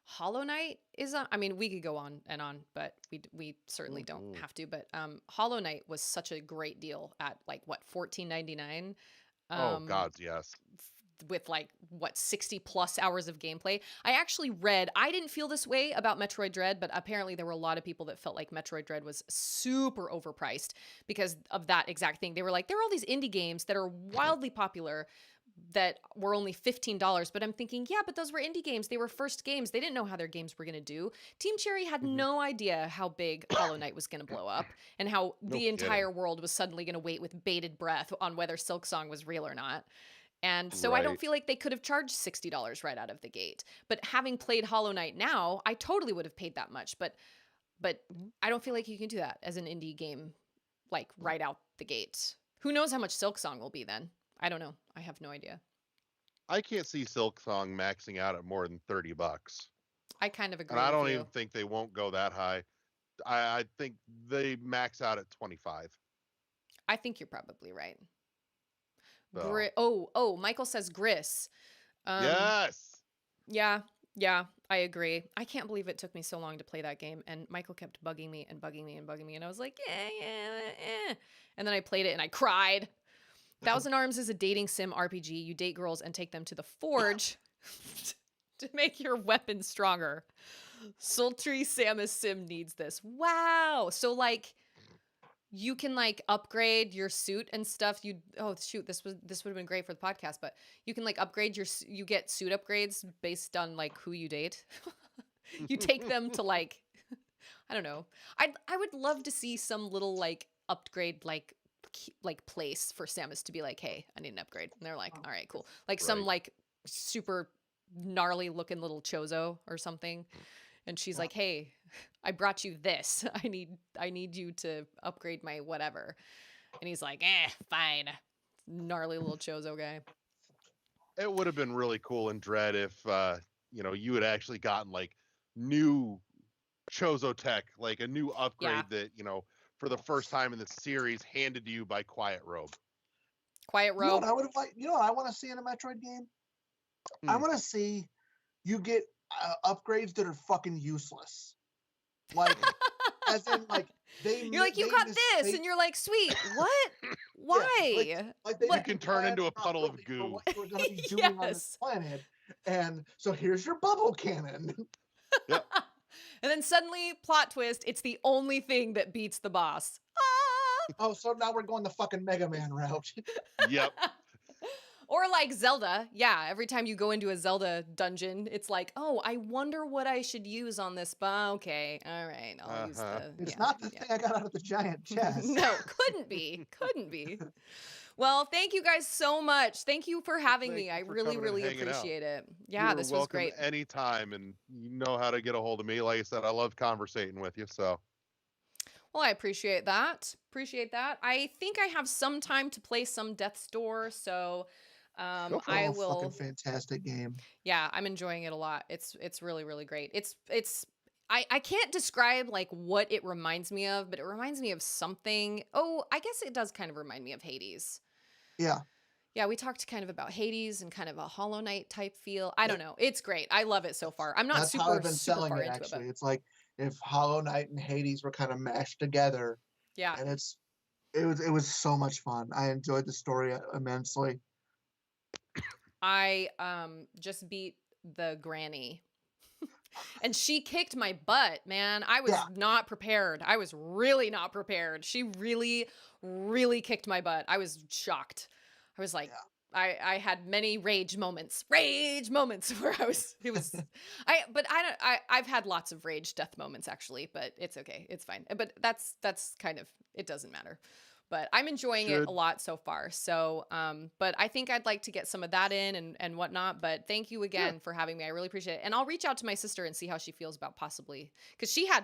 Hollow Knight is on. I mean, we could go on and on, but we certainly don't have to. But Hollow Knight was such a great deal at like what, $14.99. Oh gods, yes. With like what, 60 plus hours of gameplay. I actually read, I didn't feel this way about Metroid Dread, but apparently there were a lot of people that felt like Metroid Dread was super overpriced because of that exact thing. They were like, there are all these indie games that are wildly popular that were only $15, but I'm thinking, yeah, but those were indie games. They were first games. They didn't know how their games were going to do. Team Cherry had no idea how big Hollow Knight was going to blow up and how the entire world was suddenly going to wait with bated breath on whether Silksong was real or not. And so I don't feel like they could have charged $60 right out of the gate. But having played Hollow Knight now, I totally would have paid that much. But I don't feel like you can do that as an indie game, like right out the gate. Who knows how much Silksong will be then? I don't know. I have no idea. I can't see Silksong maxing out at more than $30. I kind of agree. And I don't with you. even think they won't go that high. I think they max out at 25. I think you're probably right. So. Michael says Gris. Yes. Yeah, I agree. I can't believe it took me so long to play that game, and Michael kept bugging me, and I was like, yeah. And then I played it, and I cried. 1,000 Arms is a dating sim RPG. You date girls and take them to the forge to make your weapon stronger. Sultry Samus Sim needs this. Wow. So like you can like upgrade your suit and stuff. This would have been great for the podcast, but you can like upgrade you get suit upgrades based on like who you date. You take them to like, I don't know. I would love to see some little like upgrade like place for Samus to be like, hey, I need an upgrade. And they're like, all right, cool. Like some like super gnarly looking little Chozo or something. And she's like, hey, I brought you this. I need you to upgrade my whatever. And he's like, fine. Gnarly little Chozo guy. It would have been really cool in Dread if you had actually gotten like new Chozo tech, like a new Yeah. upgrade that for the first time in the series handed to you by Quiet Robe. Quiet You know what Robe. I would have liked? You know what I want to see in a Metroid game? I Hmm. want to see you get upgrades that are fucking useless. Like, as in, like You're like, you they got this, and mistake. you're like, sweet. What? Yeah, Why? like they You What? didn't can turn plan into a puddle of properly for goo. what you were going to be doing on this Yes. planet, and so here's your bubble cannon. Yep. And then suddenly, plot twist, it's the only thing that beats the boss. Ah! Oh, so now we're going the fucking Mega Man route. Yep. Or like Zelda. Yeah, every time you go into a Zelda dungeon, it's like, oh, I wonder what I should use on this. Okay, all right, I'll use Uh-huh. the. It's Yeah, not the yeah. thing I got out of the giant chest. No, couldn't be. Couldn't be. Well, thank you guys so much. Thank you for having Thank me. you I for really, coming and really hanging out. appreciate it. You Yeah, are this was welcome great. anytime, and you know how to get a hold of me. Like I said, I love conversating with you. So Well, I appreciate that. Appreciate that. I think I have some time to play some Death's Door, so go for I it. Oh, fucking will. fantastic game. Yeah, I'm enjoying it a lot. It's really, really great. It's I can't describe like what it reminds me of, but it reminds me of something. Oh, I guess it does kind of remind me of Hades. Yeah. Yeah, we talked kind of about Hades and kind of a Hollow Knight type feel. I Yeah. don't know. It's great. I love it so far. I'm not That's how super I've been super selling far it, into it, but actually. It's like if Hollow Knight and Hades were kind of mashed together, yeah. and it was so much fun. I enjoyed the story immensely. I just beat the granny. And she kicked my butt, man. I was Yeah. not prepared. I was really not prepared. She really, really kicked my butt. I was shocked. I was like, Yeah. I had many rage moments where I've had lots of rage death moments actually, but it's okay. It's fine. But that's kind of, it doesn't matter. But I'm enjoying it Should a lot so far. So, but I think I'd like to get some of that in and whatnot. But thank you again for having me. I really appreciate it. And I'll reach out to my sister and see how she feels about possibly, because she had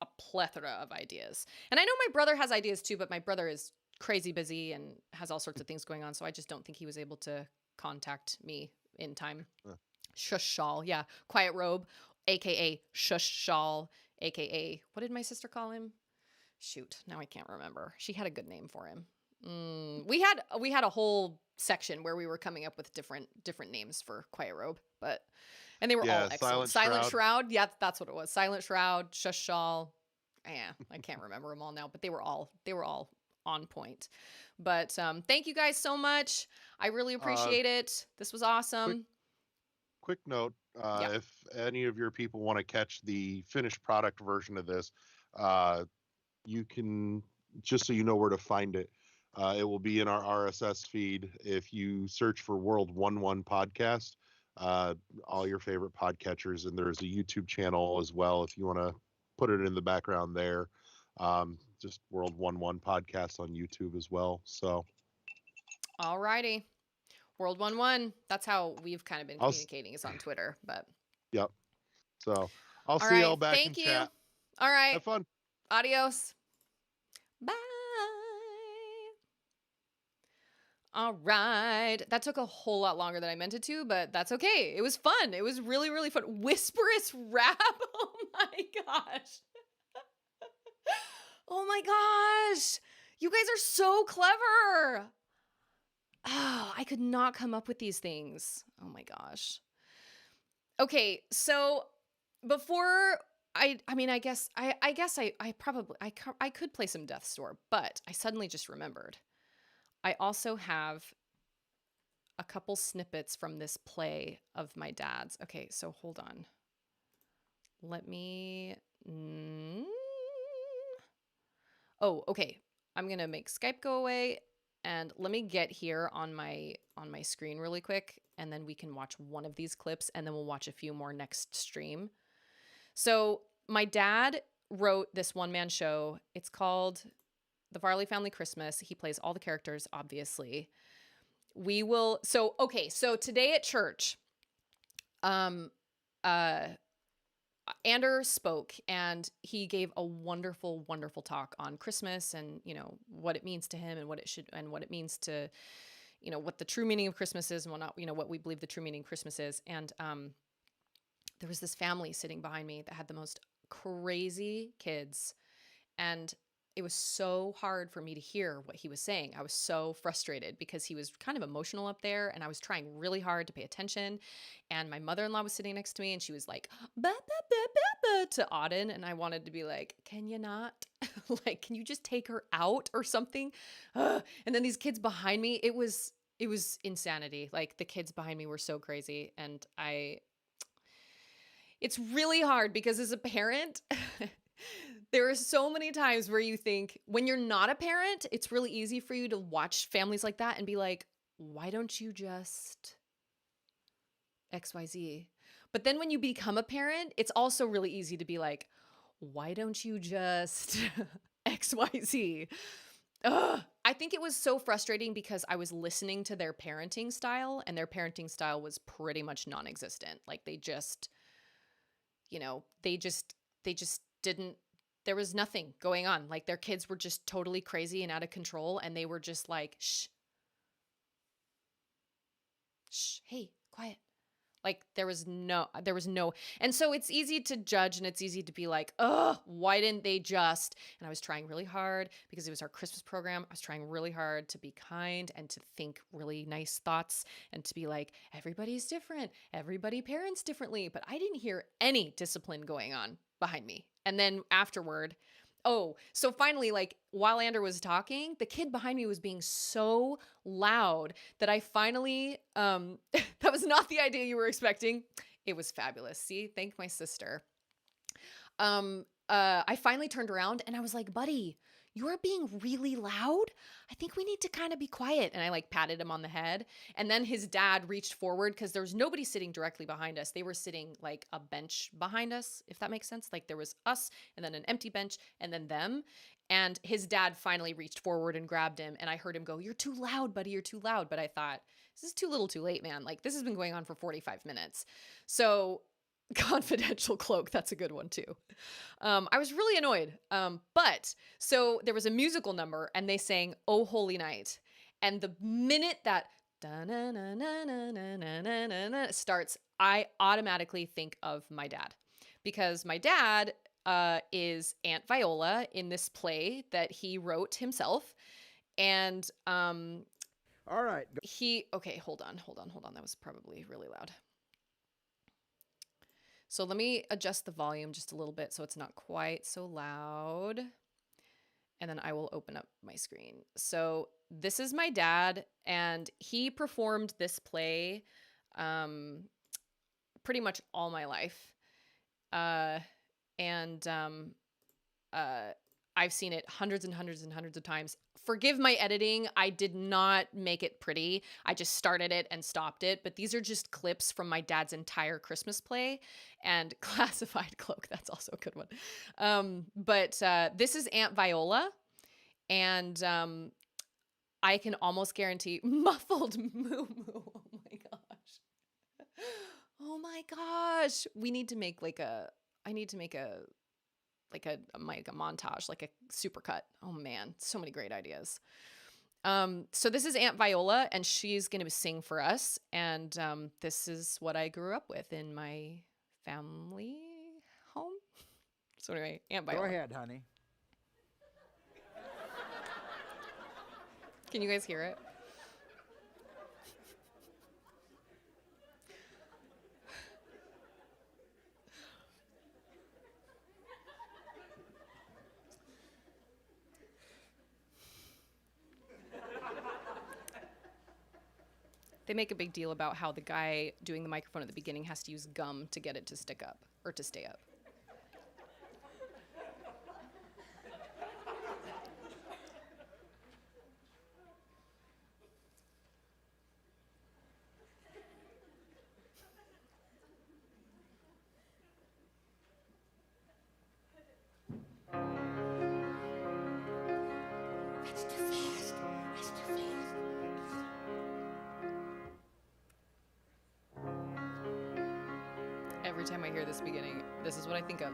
a plethora of ideas. And I know my brother has ideas too, but my brother is crazy busy and has all sorts of things going on. So I just don't think he was able to contact me in time. Shush Shawl. Yeah. Quiet Robe, AKA Shush Shawl, AKA, what did my sister call him? Shoot, now I can't remember. She had a good name for him. We had a whole section where we were coming up with different names for Quiet Robe, and they were all excellent. Silent Shroud, yeah, that's what it was. Silent Shroud, Shush Shawl. Yeah, I can't remember them all now, but they were all on point. But thank you guys so much. I really appreciate it. This was awesome. Quick note: Yeah. if any of your people want to catch the finished product version of this, you can, just so you know where to find it. It will be in our RSS feed. If you search for World 1-1 Podcast, all your favorite podcatchers, and there's a YouTube channel as well if you want to put it in the background there. Just World 1-1 Podcast on YouTube as well. So, Alrighty. World 1-1. That's how we've kind of been communicating is on Twitter, but. Yep. So I'll All see right. y'all back Thank in you. chat. All right. Have fun. Adios. Bye. All right. That took a whole lot longer than I meant it to, but that's okay. It was fun. It was really, really fun. Whisperous rap. Oh my gosh. Oh my gosh. You guys are so clever. Oh, I could not come up with these things. Oh my gosh. Okay, so before I guess I could play some Death's Door, but I suddenly just remembered. I also have a couple snippets from this play of my dad's. Okay, so hold on. Let me Oh, okay. I'm going to make Skype go away and let me get here on my screen really quick, and then we can watch one of these clips, and then we'll watch a few more next stream. So my dad wrote this one-man show. It's called The Farley Family Christmas. He plays all the characters, obviously. So today at church, Anders spoke, and he gave a wonderful, wonderful talk on Christmas and, what it means to him and what it means to, you know, what the true meaning of Christmas is and whatnot, you know, what we believe the true meaning of Christmas is. And there was this family sitting behind me that had the most crazy kids. And it was so hard for me to hear what he was saying. I was so frustrated because he was kind of emotional up there and I was trying really hard to pay attention. And my mother-in-law was sitting next to me and she was like, ba, ba, ba, ba, ba, to Auden. And I wanted to be like, can you not? Like, can you just take her out or something? And then these kids behind me, it was insanity. Like the kids behind me were so crazy. And it's really hard because as a parent, there are so many times where you think when you're not a parent, it's really easy for you to watch families like that and be like, why don't you just XYZ? But then when you become a parent, it's also really easy to be like, why don't you just XYZ? Ugh. I think it was so frustrating because I was listening to their parenting style and their parenting style was pretty much non-existent. Like they just, you know, they just didn't, there was nothing going on. Like their kids were just totally crazy and out of control. And they were just like, shh, hey, quiet. Like there was no, and so it's easy to judge and it's easy to be like, oh, why didn't they just, and I was trying really hard because it was our Christmas program. I was trying really hard to be kind and to think really nice thoughts and to be like, everybody's different. Everybody parents differently, but I didn't hear any discipline going on behind me. And then afterward, so finally, like while Andrew was talking, the kid behind me was being so loud that I finally, that was not the idea you were expecting. It was fabulous. See, thank my sister. I finally turned around and I was like, buddy, you are being really loud. I think we need to kind of be quiet. And I like patted him on the head. And then his dad reached forward because there was nobody sitting directly behind us. They were sitting like a bench behind us, if that makes sense. Like there was us and then an empty bench and then them. And his dad finally reached forward and grabbed him. And I heard him go, you're too loud, buddy. You're too loud. But I thought, this is too little too late, man. Like this has been going on for 45 minutes. So confidential cloak. That's a good one too. I was really annoyed. But so there was a musical number and they sang "Oh Holy Night." And the minute that starts, I automatically think of my dad because my dad is Aunt Viola in this play that he wrote himself. And all right. okay, hold on. That was probably really loud. So let me adjust the volume just a little bit so it's not quite so loud. And then I will open up my screen. So this is my dad, and he performed this play pretty much all my life. I've seen it hundreds and hundreds and hundreds of times. Forgive my editing. I did not make it pretty. I just started it and stopped it. But these are just clips from my dad's entire Christmas play and classified cloak. That's also a good one. But this is Aunt Viola. And I can almost guarantee muffled moo moo. Oh my gosh. Oh my gosh. I need to make a montage, like a supercut. Oh man, so many great ideas. So this is Aunt Viola, and she's going to sing for us. And this is what I grew up with in my family home. So anyway, Aunt Viola. Go ahead, honey. Can you guys hear it? They make a big deal about how the guy doing the microphone at the beginning has to use gum to get it to stick up or to stay up. That's too fast. That's too fast. Every time I hear this beginning, this is what I think of.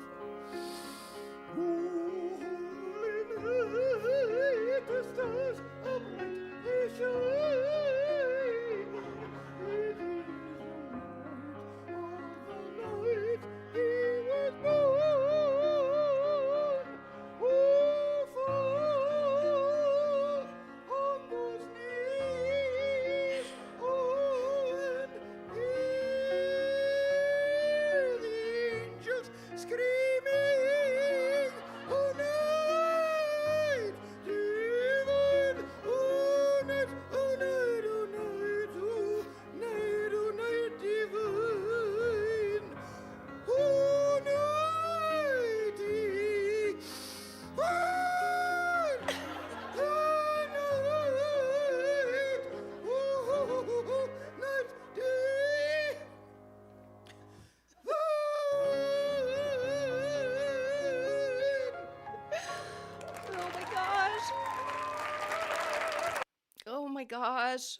my gosh.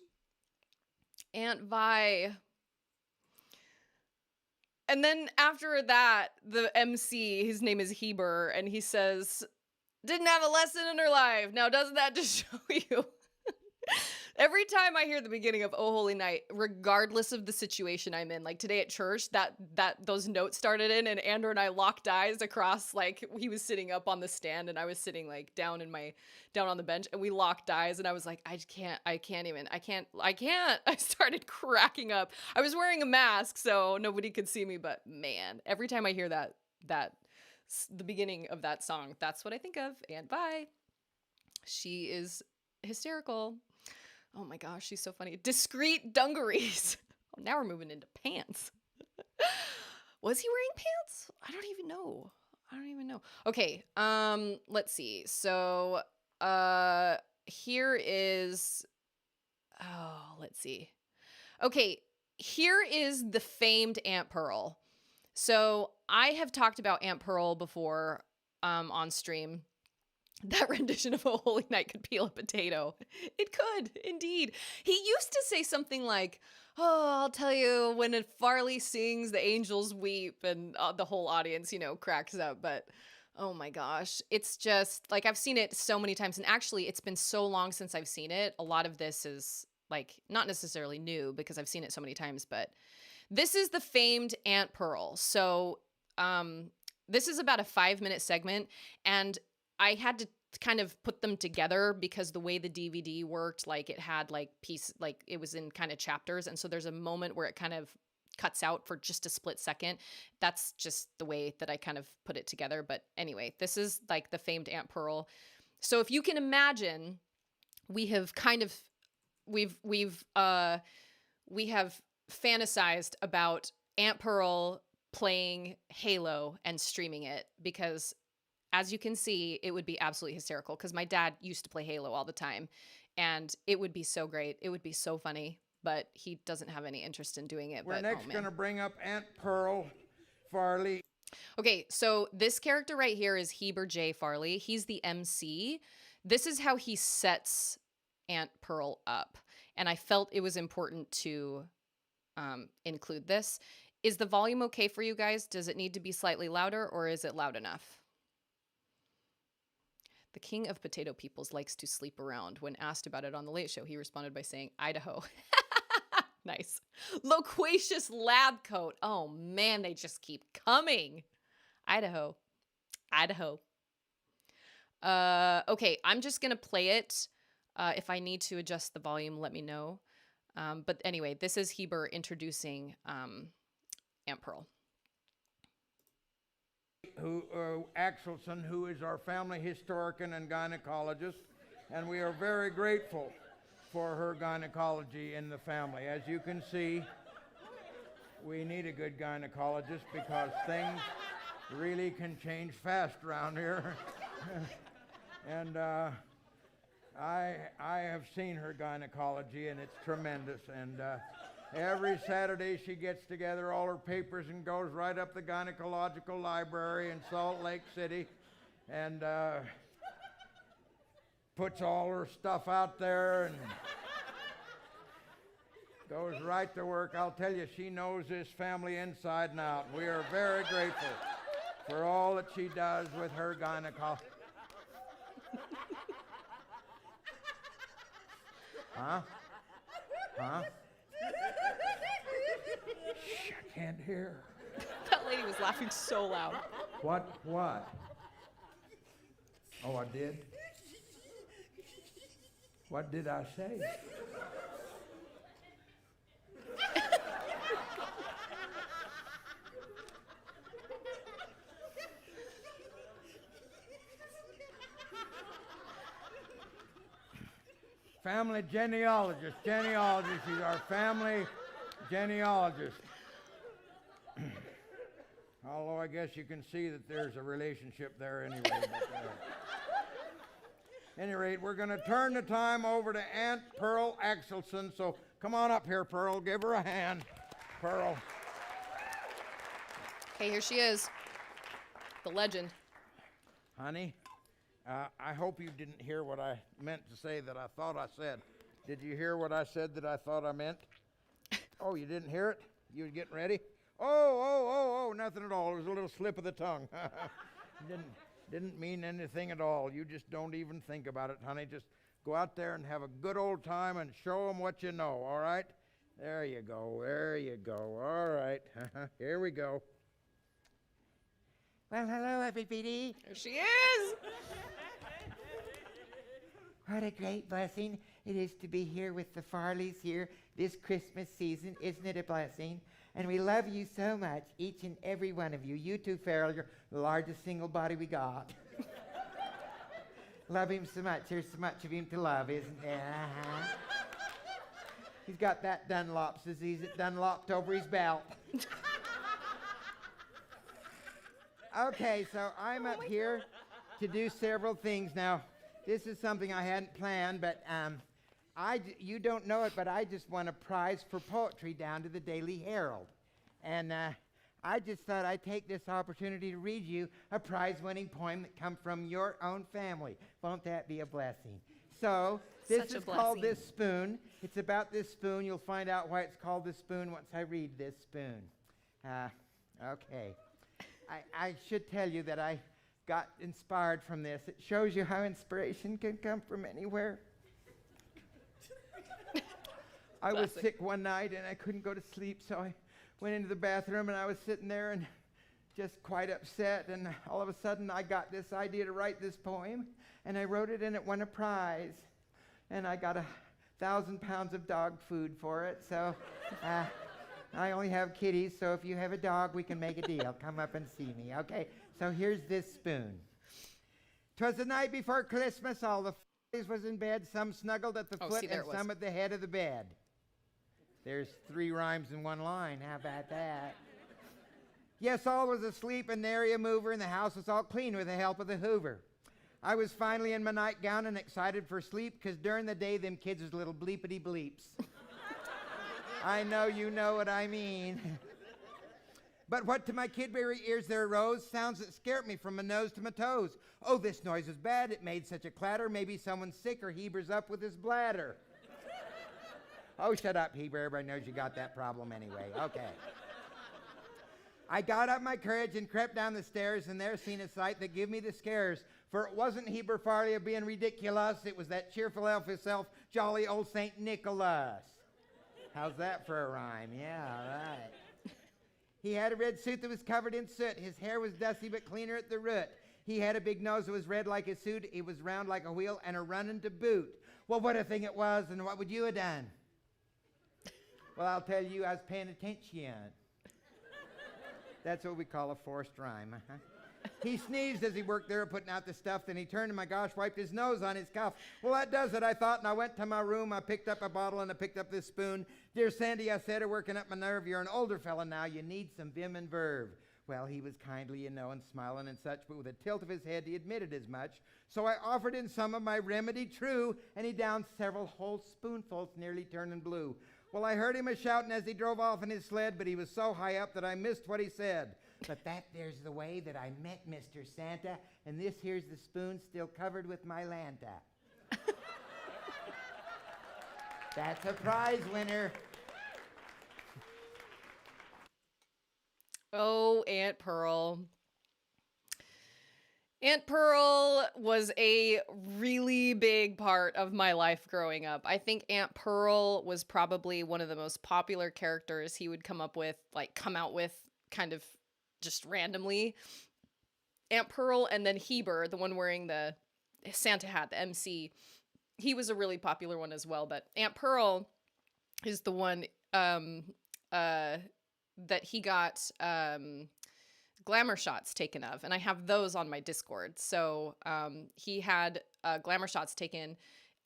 Aunt Vi. And then after that, the MC, his name is Heber, and he says, didn't have a lesson in her life. Now, doesn't that just show you? Every time I hear the beginning of Oh Holy Night, regardless of the situation I'm in, like today at church, that those notes started in, and Andrew and I locked eyes across, like he was sitting up on the stand and I was sitting like down on the bench, and we locked eyes, and I was like, I can't. I started cracking up. I was wearing a mask, so nobody could see me, but man, every time I hear the beginning of that song, that's what I think of Aunt Vi. She is hysterical. Oh my gosh, she's so funny. Discreet dungarees. Oh, now we're moving into pants. Was he wearing pants? I don't even know. Okay, let's see. So, here is, let's see. Okay, here is the famed Aunt Pearl. So, I have talked about Aunt Pearl before, on stream. That rendition of A Holy Night could peel a potato. It could, indeed. He used to say something like, oh, I'll tell you, when Farley sings, the angels weep, and the whole audience, cracks up. But, oh my gosh, it's just, like, I've seen it so many times. And actually, it's been so long since I've seen it. A lot of this is, like, not necessarily new because I've seen it so many times. But this is the famed Aunt Pearl. So, this is about a 5-minute segment. And I had to kind of put them together because the way the DVD worked, like it had it was in kind of chapters. And so there's a moment where it kind of cuts out for just a split second. That's just the way that I kind of put it together. But anyway, this is like the famed Aunt Pearl. So if you can imagine, we have fantasized about Aunt Pearl playing Halo and streaming it because, as you can see, it would be absolutely hysterical because my dad used to play Halo all the time, and it would be so great. It would be so funny, but he doesn't have any interest in doing it. We're next going to bring up Aunt Pearl Farley. Okay, so this character right here is Heber J. Farley. He's the MC. This is how he sets Aunt Pearl up, and I felt it was important to include this. Is the volume okay for you guys? Does it need to be slightly louder, or is it loud enough? The king of potato peoples likes to sleep around. When asked about it on The Late Show, he responded by saying, Idaho. Nice. Loquacious lab coat. Oh, man, they just keep coming. Idaho. Okay, I'm just going to play it. If I need to adjust the volume, let me know. But anyway, this is Heber introducing Aunt Pearl. Axelson, who is our family historian and gynecologist, and we are very grateful for her gynecology in the family. As you can see, we need a good gynecologist because things really can change fast around here. And I have seen her gynecology, and it's tremendous. And every Saturday she gets together all her papers and goes right up the gynecological library in Salt Lake City and puts all her stuff out there and goes right to work. I'll tell you, she knows this family inside and out. We are very grateful for all that she does with her gynecology. Huh? Shh, I can't hear. That lady was laughing so loud. What? Oh, I did? What did I say? Family genealogist. She's our family genealogist. Although I guess you can see that there's a relationship there anyway. Any rate, we're going to turn the time over to Aunt Pearl Axelson. So come on up here, Pearl. Give her a hand. Pearl. Okay, here she is. The legend. Honey, I hope you didn't hear what I meant to say that I thought I said. Did you hear what I said that I thought I meant? Oh, you didn't hear it? You were getting ready? Oh, nothing at all. It was a little slip of the tongue. Didn't mean anything at all. You just don't even think about it, honey. Just go out there and have a good old time and show them what you know, all right? There you go, there you go. All right, here we go. Well, hello, everybody. There she is. What a great blessing it is to be here with the Farleys here this Christmas season. Isn't it a blessing? And we love you so much, each and every one of you. You too, Farrell, you're the largest single body we got. Love him so much. There's so much of him to love, isn't there? Uh-huh. He's got that Dunlop's disease that Dunlopped over his belt. Okay, so I'm up here to do several things. Now, this is something I hadn't planned, but you don't know it, but I just won a prize for poetry down to the Daily Herald. And I just thought I'd take this opportunity to read you a prize-winning poem that come from your own family. Won't that be a blessing? So, this is called This Spoon. It's about this spoon. You'll find out why it's called this spoon once I read this spoon. Okay. I should tell you that I got inspired from this. It shows you how inspiration can come from anywhere. I was sick one night and I couldn't go to sleep, so I went into the bathroom and I was sitting there and just quite upset, and all of a sudden I got this idea to write this poem, and I wrote it and it won a prize. And I got 1,000 pounds of dog food for it, so I only have kitties, so if you have a dog, we can make a deal. Come up and see me, okay? So here's this spoon. 'Twas the night before Christmas, all the f***ies was in bed, some snuggled at the foot and some at the head of the bed. There's 3 rhymes in one line, how about that? Yes, all was asleep and nary a mover, and the house was all clean with the help of the Hoover. I was finally in my nightgown and excited for sleep, 'cause during the day, them kids was little bleepity bleeps. I know you know what I mean. But what to my kidberry ears there arose, sounds that scared me from my nose to my toes. Oh, this noise was bad, it made such a clatter, maybe someone's sick or Heber's up with his bladder. Oh, shut up, Heber, everybody knows you got that problem anyway, okay. I got up my courage and crept down the stairs, and there seen a sight that give me the scares. For it wasn't Heber Farley of being ridiculous, it was that cheerful elf himself, jolly old St. Nicholas. How's that for a rhyme? Yeah, all right. He had a red suit that was covered in soot. His hair was dusty but cleaner at the root. He had a big nose that was red like his suit. It was round like a wheel and a running to boot. Well, what a thing it was, and what would you have done? Well, I'll tell you, I was paying attention. That's what we call a forced rhyme. He sneezed as he worked there putting out the stuff. Then he turned and, my gosh, wiped his nose on his cuff. Well, that does it, I thought, and I went to my room. I picked up a bottle and I picked up this spoon. Dear Sandy, I said, working up my nerve, you're an older fella now. You need some vim and verve. Well, he was kindly, you know, and smiling and such, but with a tilt of his head, he admitted as much. So I offered him some of my remedy true, and he downed several whole spoonfuls, nearly turning blue. Well, I heard him a-shouting as he drove off in his sled, but he was so high up that I missed what he said. But that there's the way that I met Mr. Santa, and this here's the spoon still covered with my Lanta. That's a prize winner. Oh, Aunt Pearl. Aunt Pearl was a really big part of my life growing up. I think Aunt Pearl was probably one of the most popular characters he would come out with kind of just randomly. Aunt Pearl, and then Heber, the one wearing the Santa hat, the MC, he was a really popular one as well. But Aunt Pearl is the one that he got glamour shots taken of, and I have those on my Discord. So he had glamour shots taken,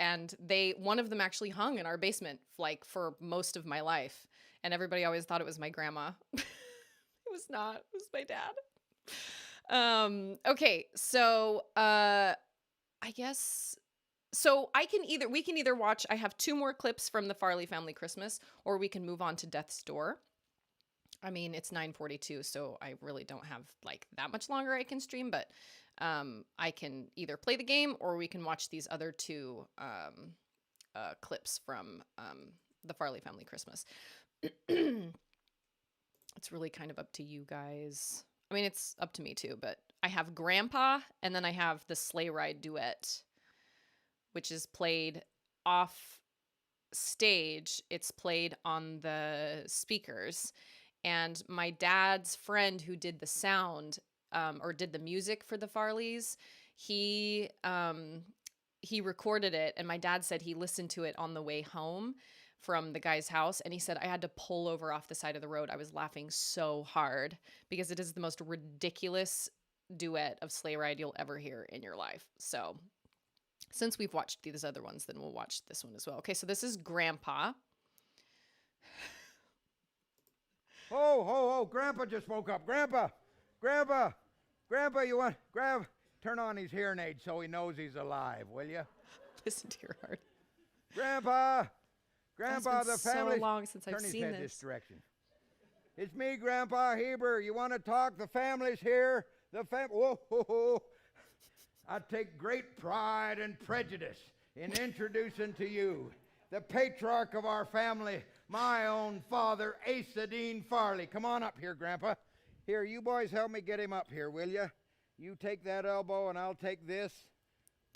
and one of them actually hung in our basement like for most of my life, and everybody always thought it was my grandma. It was not. It was my dad. Okay, so I guess so we can either watch, I have 2 more clips from the Farley Family Christmas, or we can move on to Death's Door. I mean, it's 9:42, so I really don't have like that much longer I can stream, but I can either play the game or we can watch these other 2 clips from the Farley Family Christmas. It's really kind of up to you guys. I mean, it's up to me too, but I have Grandpa, and then I have the sleigh ride duet, which is played off stage. It's played on the speakers. And my dad's friend who did the sound or did the music for the Farleys, he recorded it, and my dad said he listened to it on the way home from the guy's house, and he said I had to pull over off the side of the road. I was laughing so hard because it is the most ridiculous duet of sleigh ride you'll ever hear in your life. So since we've watched these other ones, then we'll watch this one as well. Okay, so this is Grandpa. Oh, Grandpa just woke up. Grandpa, you want, turn on his hearing aid so he knows he's alive, will you? Listen to your heart. Grandpa, It's been the family. so long since I've Turn his seen head this. this direction. It's me, Grandpa Heber. You want to talk? The family's here. Whoa. I take great pride and prejudice in introducing to you the patriarch of our family, my own father, Asa Dean Farley. Come on up here, Grandpa. Here, you boys help me get him up here, will you? You take that elbow and I'll take this.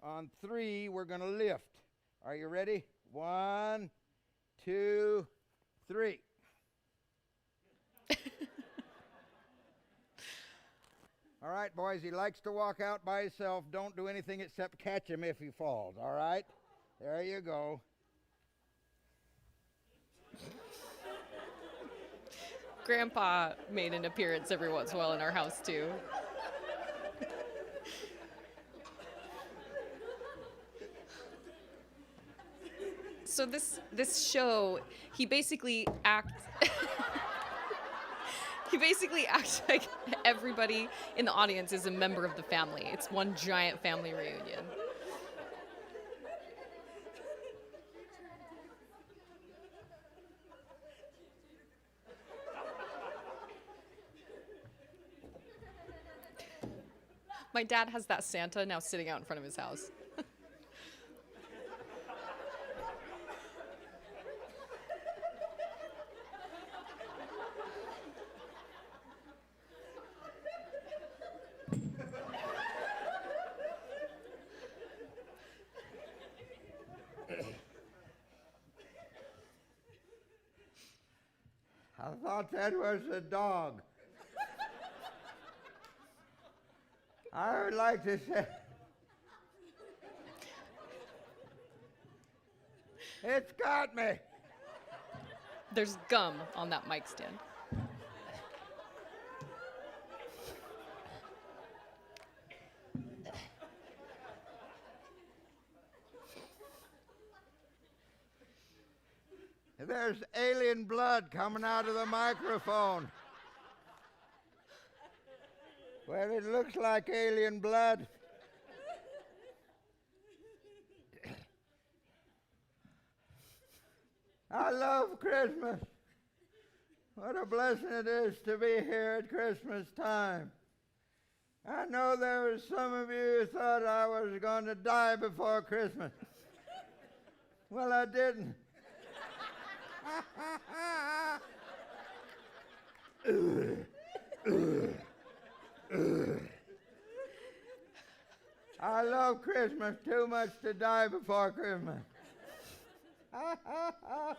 On 3, we're going to lift. Are you ready? 1, 2, 3. All right, boys, he likes to walk out by himself. Don't do anything except catch him if he falls, all right? There you go. Grandpa made an appearance every once in a while in our house, too. So this show, he basically acts like everybody in the audience is a member of the family. It's one giant family reunion. My dad has that Santa now sitting out in front of his house. I thought that was a dog. I would like to say, it's got me. There's gum on that mic stand. There's alien blood coming out of the microphone. Well, it looks like alien blood. I love Christmas. What a blessing it is to be here at Christmas time. I know there was some of you who thought I was going to die before Christmas. Well, I didn't. I love Christmas too much to die before Christmas. Oh my gosh.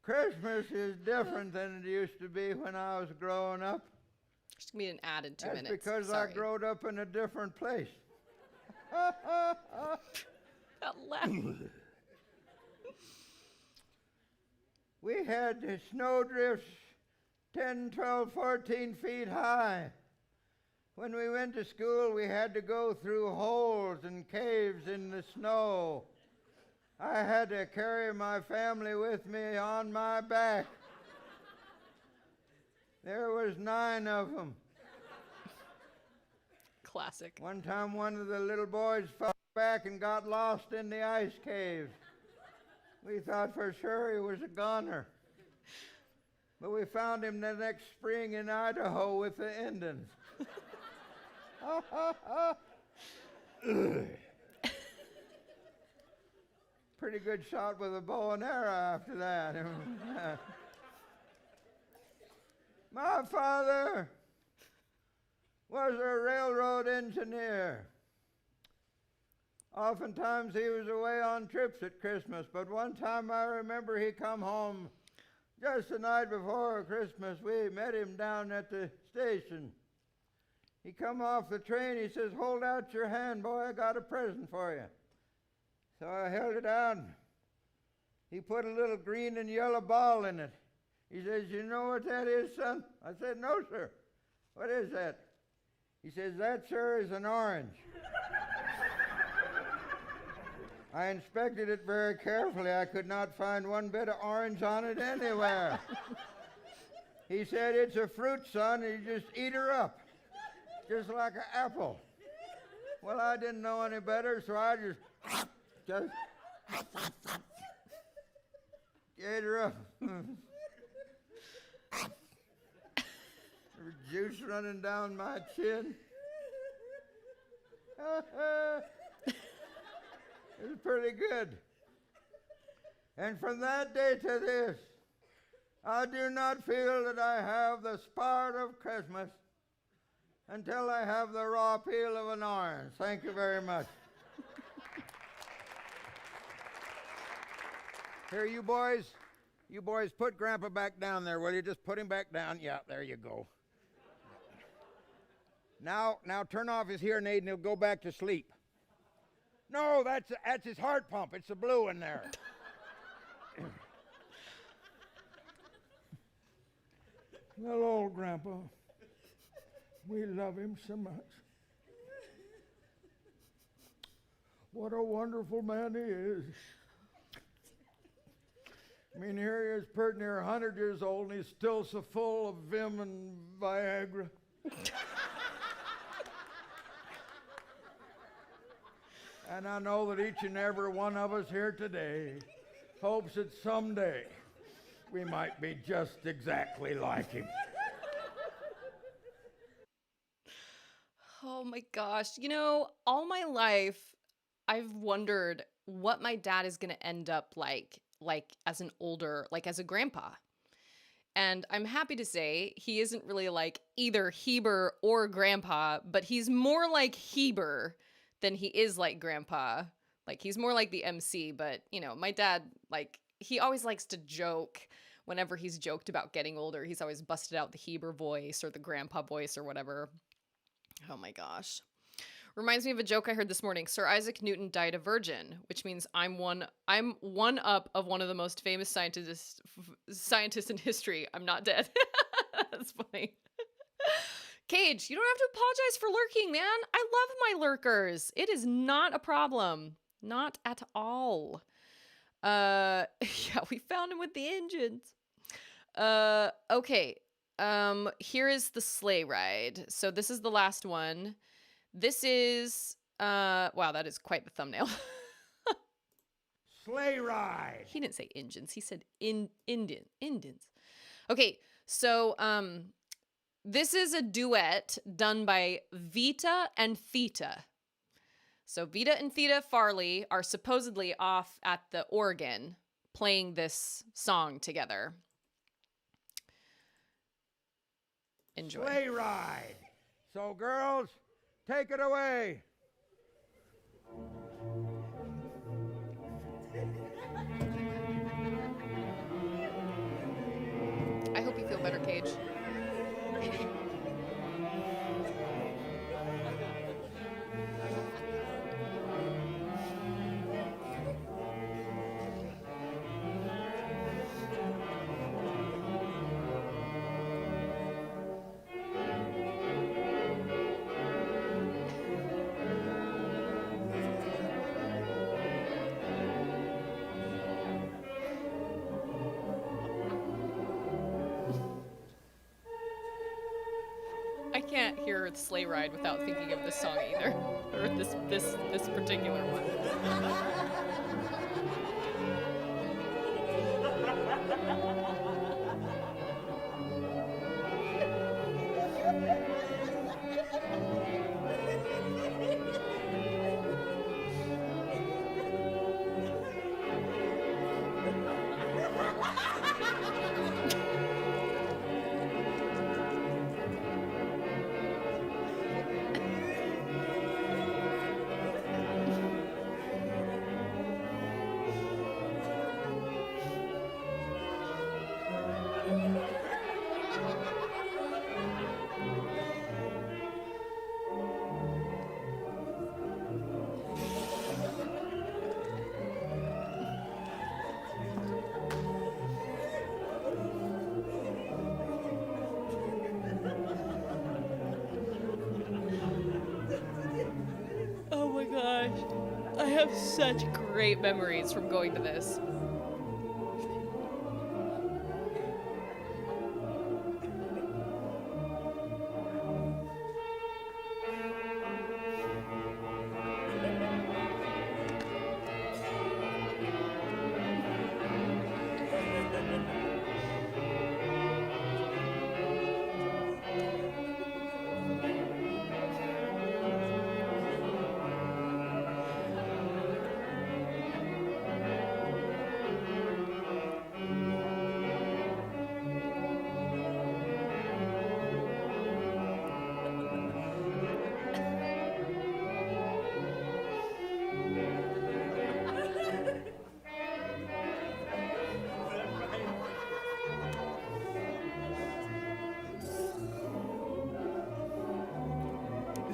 Christmas is different than it used to be when I was growing up. There's gonna be an ad in 2 That's minutes. because Sorry. I growed up in a different place. That laugh. We had the snowdrifts 10, 12, 14 feet high. When we went to school, we had to go through holes and caves in the snow. I had to carry my family with me on my back. There was 9 of them. Classic. One time, one of the little boys fell back and got lost in the ice cave. We thought for sure he was a goner. But we found him the next spring in Idaho with the Indians. Pretty good shot with a bow and arrow after that. My father was a railroad engineer. Oftentimes he was away on trips at Christmas, but one time I remember he come home just the night before Christmas. We met him down at the station. He come off the train, he says, "Hold out your hand, boy, I got a present for you." So I held it out. He put a little green and yellow ball in it. He says, "You know what that is, son?" I said, "No, sir." "What is that?" He says, "That, sir, is an orange." I inspected it very carefully. I could not find one bit of orange on it anywhere. He said, "It's a fruit, son, and you just eat her up, just like an apple." Well, I didn't know any better, so I just ate her up. There was juice running down my chin. It was pretty good. And from that day to this, I do not feel that I have the spirit of Christmas until I have the raw peel of an orange. Thank you very much. Here, you boys, put Grandpa back down there, will you? Just put him back down. Yeah, there you go. Now turn off his hearing aid and he'll go back to sleep. No, that's his heart pump. It's the blue in there. Well, old Grandpa, we love him so much. What a wonderful man he is. I mean, here he is, pretty near 100 years old, and he's still so full of vim and Viagra. And I know that each and every one of us here today hopes that someday we might be just exactly like him. Oh my gosh. You know, all my life, I've wondered what my dad is going to end up like as an older, like as a grandpa. And I'm happy to say he isn't really like either Heber or grandpa, but he's more like Heber than he is like grandpa. Like he's more like the MC, but you know, my dad, like he always likes to joke. Whenever he's joked about getting older, he's always busted out the Heber voice or the grandpa voice or whatever. Oh my gosh. Reminds me of a joke I heard this morning. Sir Isaac Newton died a virgin, which means I'm one up of one of the most famous scientists in history. I'm not dead. That's funny. Cage, you don't have to apologize for lurking, man. I love my lurkers. It is not a problem. Not at all. Yeah, we found him with the engines. Okay. Here is the sleigh ride. So this is the last one. This is wow, that is quite the thumbnail. Sleigh ride. He didn't say engines. He said Indians. Okay, so this is a duet done by Vita and Theta. So Vita and Theta Farley are supposedly off at the organ playing this song together. Enjoy. Sleigh ride. So girls, take it away. I hope you feel better, Cage. I can't hear the sleigh ride without thinking of this song either, or this particular one. have such great memories from going to this.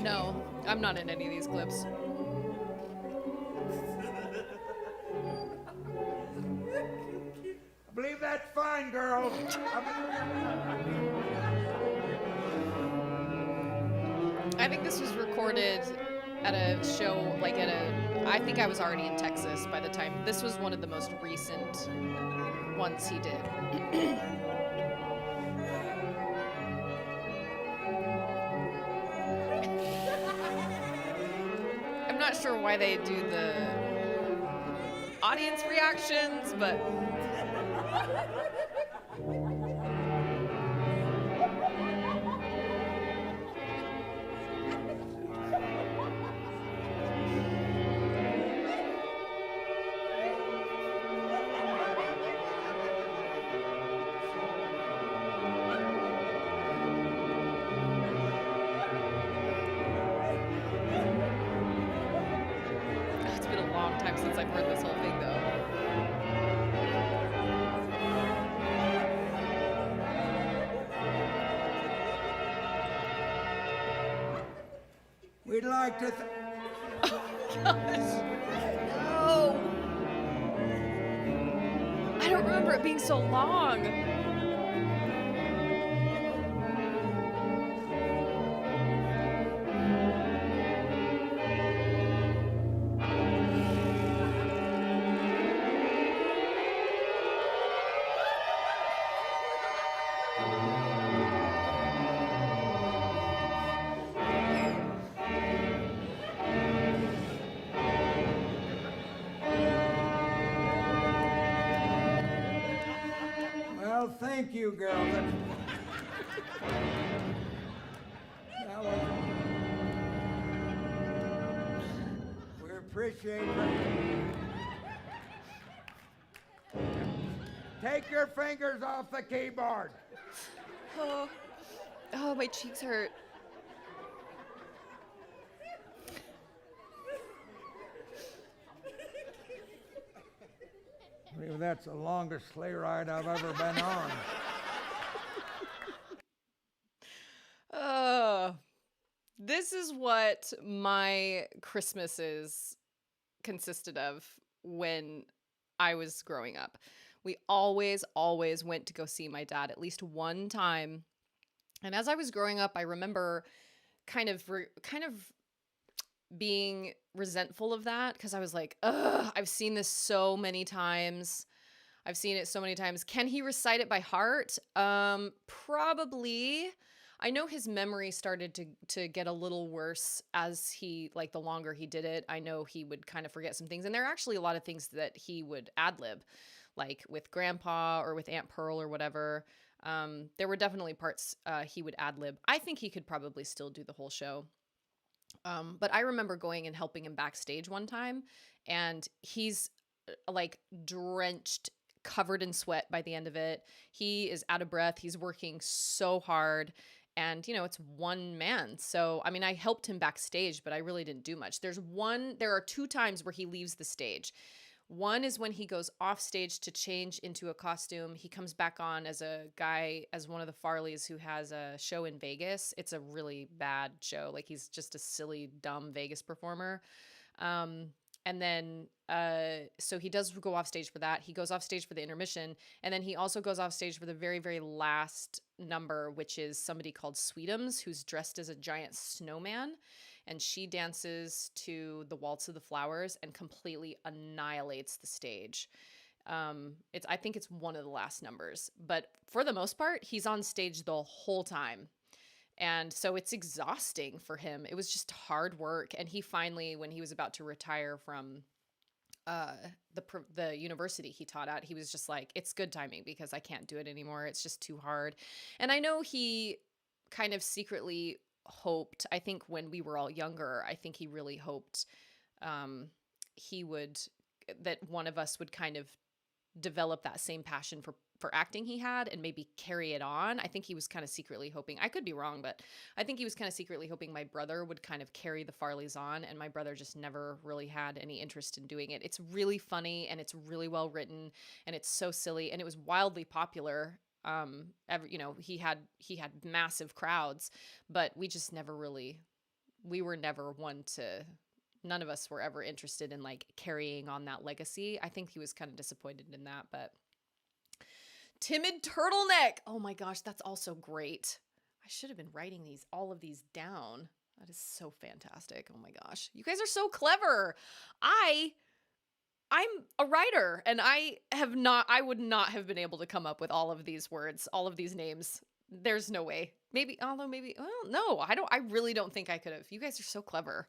No, I'm not in any of these clips. I believe that's fine, girls. I think this was recorded at a show, like at a, I think I was already in Texas by the time. This was one of the most recent ones he did. I'm not sure why they do the audience reactions, but it's been a long time since I've heard this whole thing, though. We'd like to. Gosh. No. I don't remember it being so long. Well, thank you, girls. That was- We appreciate it. Take your fingers off the keyboard. Oh, my cheeks hurt. I believe that's the longest sleigh ride I've ever been on. This is what my Christmases consisted of when I was growing up. We always went to go see my dad at least one time. And as I was growing up, I remember kind of being resentful of that because I was like, ugh, I've seen this so many times. I've seen it so many times. Can he recite it by heart? Probably. I know his memory started to get a little worse as he, like, the longer he did it. I know he would kind of forget some things. And there are actually a lot of things that he would ad-lib, like with Grandpa or with Aunt Pearl or whatever. There were definitely parts he would ad-lib. I think he could probably still do the whole show. But I remember going and helping him backstage one time, and he's like drenched, covered in sweat by the end of it. He is out of breath. He's working so hard. And, you know, it's one man. So, I mean, I helped him backstage, but I really didn't do much. There are 2 times where he leaves the stage. One is when he goes off stage to change into a costume. He comes back on as a guy, as one of the Farleys who has a show in Vegas. It's a really bad show. Like, he's just a silly, dumb Vegas performer. and then so he does go off stage for that. He goes off stage for the intermission, and then he also goes off stage for the very, very last number, which is somebody called Sweetums, who's dressed as a giant snowman, and she dances to the Waltz of the Flowers and completely annihilates the stage. It's I think it's one of the last numbers, but for the most part, he's on stage the whole time. And so it's exhausting for him. It was just hard work. And he finally, when he was about to retire from the university he taught at, he was just like, it's good timing because I can't do it anymore. It's just too hard. And I know he kind of secretly hoped, I think when we were all younger, I think he really hoped he would, that one of us would kind of develop that same passion for acting he had and maybe carry it on. I think he was kind of secretly hoping, I could be wrong, but I think he was kind of secretly hoping my brother would kind of carry the Farleys on, and my brother just never really had any interest in doing it. It's really funny and it's really well written and it's so silly and it was wildly popular. He had massive crowds, but we just never really, we were never one to, none of us were ever interested in like carrying on that legacy. I think he was kind of disappointed in that, but Timid Turtleneck. Oh my gosh, that's also great. I should have been writing all of these down. That is so fantastic. Oh my gosh. You guys are so clever. I'm a writer and I would not have been able to come up with all of these words, all of these names. There's no way. Maybe, no, I really don't think I could have. You guys are so clever.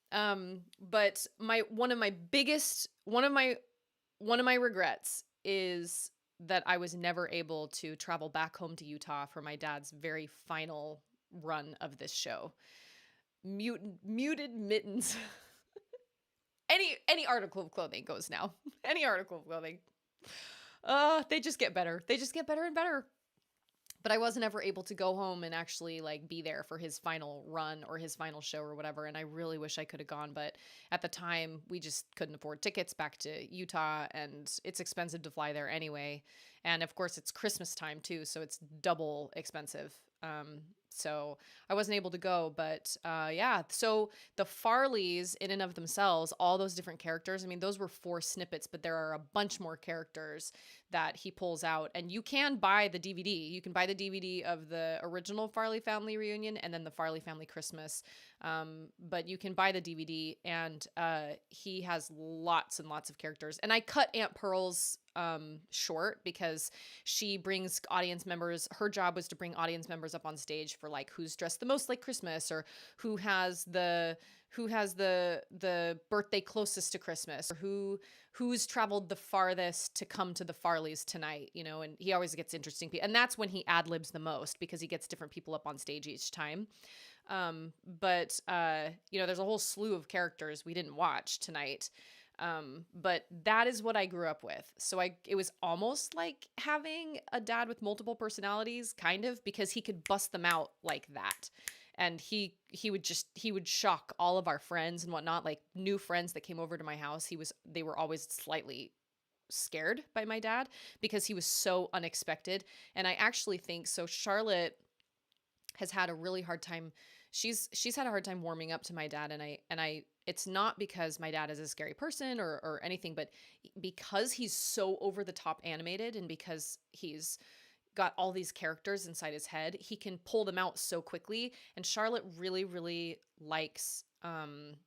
But one of my regrets is that I was never able to travel back home to Utah for my dad's very final run of this show. Muted Mittens. Any article of clothing goes now. Any article of clothing. They just get better. They just get better and better. But I wasn't ever able to go home and actually like be there for his final run or his final show or whatever. And I really wish I could have gone. But at the time, we just couldn't afford tickets back to Utah. And it's expensive to fly there anyway. And of course, it's Christmas time too. So it's double expensive. So I wasn't able to go, but yeah. So the Farleys in and of themselves, all those different characters, I mean, those were 4 snippets, but there are a bunch more characters that he pulls out. And you can buy the DVD. You can buy the DVD of the original Farley family reunion and then the Farley family Christmas. But you can buy the DVD, and he has lots and lots of characters. And I cut Aunt Pearl's short because she brings audience members. Her job was to bring audience members up on stage for like who's dressed the most like Christmas, or who has the birthday closest to Christmas, or who's traveled the farthest to come to the Farleys tonight, and he always gets interesting people. And that's when he ad-libs the most because he gets different people up on stage each time. But there's a whole slew of characters we didn't watch tonight. But that is what I grew up with. So it was almost like having a dad with multiple personalities, kind of, because he could bust them out like that. And he would shock all of our friends and whatnot, like new friends that came over to my house. They were always slightly scared by my dad because he was so unexpected. And I actually think so. Charlotte has had a really hard time. She's had a hard time warming up to my dad. And I, it's not because my dad is a scary person or anything, but because he's so over the top animated and because he's got all these characters inside his head, he can pull them out so quickly. And Charlotte really, really likes, what's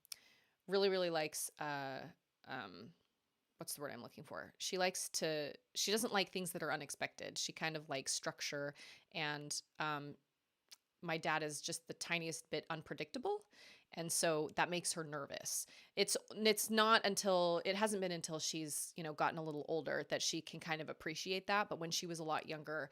the word I'm looking for? She doesn't like things that are unexpected. She kind of likes structure, and my dad is just the tiniest bit unpredictable. And so that makes her nervous. It hasn't been until she's, gotten a little older that she can kind of appreciate that. But when she was a lot younger,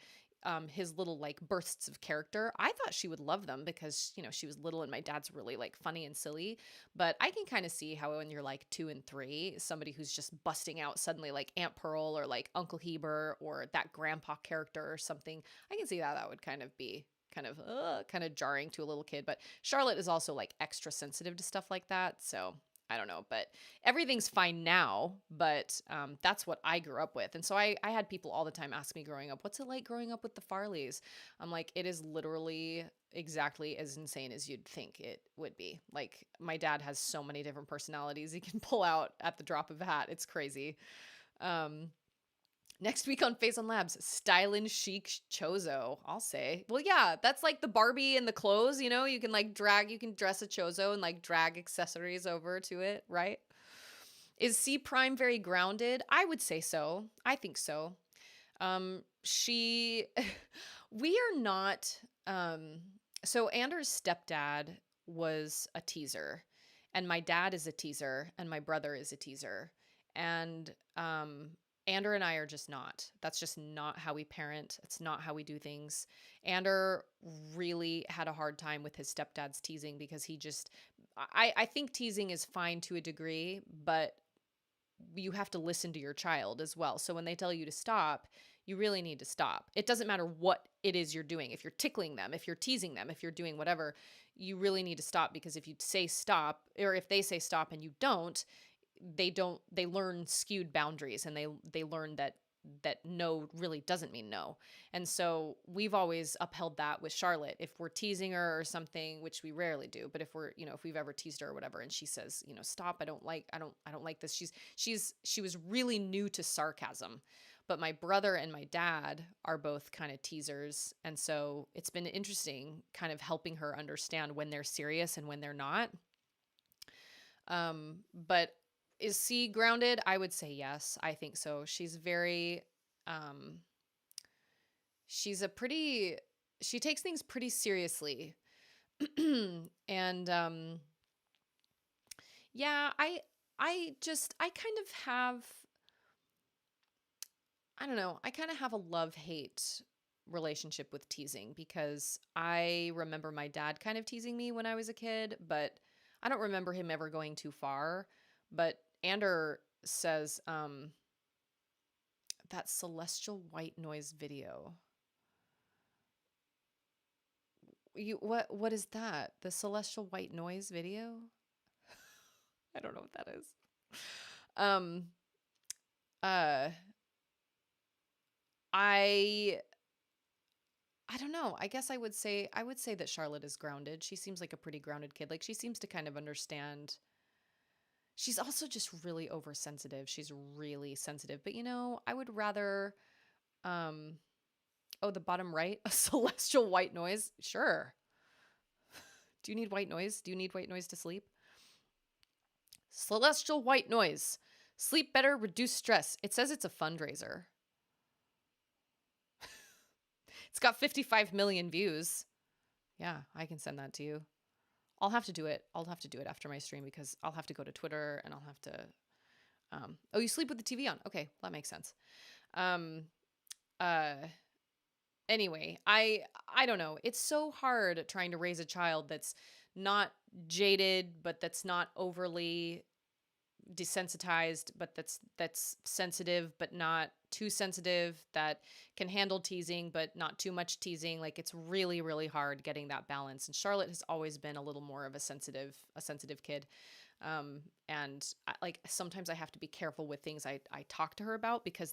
his little like bursts of character, I thought she would love them because, she was little and my dad's really like funny and silly. But I can kind of see how when you're like 2 and 3, somebody who's just busting out suddenly like Aunt Pearl or like Uncle Heber or that grandpa character or something, I can see how that would kind of be kind of jarring to a little kid. But Charlotte is also like extra sensitive to stuff like that. So I don't know, but everything's fine now. But that's what I grew up with. And so I had people all the time ask me growing up, what's it like growing up with the Farleys? I'm like, it is literally exactly as insane as you'd think it would be. Like, my dad has so many different personalities he can pull out at the drop of a hat. It's crazy. Next week on Phazon Labs, stylin' chic chozo, I'll say. Well, yeah, that's like the Barbie and the clothes, you know? You can like you can dress a chozo and like drag accessories over to it, right? Is C Prime very grounded? I would say so. I think so. We are not, so Anders' stepdad was a teaser, and my dad is a teaser, and my brother is a teaser. And, Ander and I are just not. That's just not how we parent. It's not how we do things. Ander really had a hard time with his stepdad's teasing because he just, I think teasing is fine to a degree, but you have to listen to your child as well. So when they tell you to stop, you really need to stop. It doesn't matter what it is you're doing. If you're tickling them, if you're teasing them, if you're doing whatever, you really need to stop, because if you say stop, or if they say stop and you don't, they learn skewed boundaries, and they learn that no really doesn't mean no. And so we've always upheld that with Charlotte. If we're teasing her or something, which we rarely do, but if we're, if we've ever teased her or whatever, and she says, stop, I don't like this. She was really new to sarcasm, but my brother and my dad are both kind of teasers. And so it's been interesting kind of helping her understand when they're serious and when they're not. But is C grounded? I would say yes. I think so. She's very, she takes things pretty seriously. And, yeah, I kind of have, I don't know, I kind of have a love-hate relationship with teasing, because I remember my dad kind of teasing me when I was a kid, but I don't remember him ever going too far. But Ander says, that celestial white noise video. What is that? The celestial white noise video? I don't know what that is. I don't know. I guess I would say that Charlotte is grounded. She seems like a pretty grounded kid. Like, she seems to kind of understand. She's also just really oversensitive. She's really sensitive. But, I would rather, the bottom right, a celestial white noise. Sure. Do you need white noise? Do you need white noise to sleep? Celestial white noise. Sleep better, reduce stress. It says it's a fundraiser. It's got 55 million views. Yeah, I can send that to you. I'll have to do it. I'll have to do it after my stream, because I'll have to go to Twitter and I'll have to, you sleep with the TV on. Okay. That makes sense. Anyway, I don't know. It's so hard trying to raise a child that's not jaded, but that's not overly desensitized, but that's sensitive, but not too sensitive, that can handle teasing, but not too much teasing. Like, it's really, really hard getting that balance. And Charlotte has always been a little more of a sensitive kid. And sometimes I have to be careful with things I talk to her about, because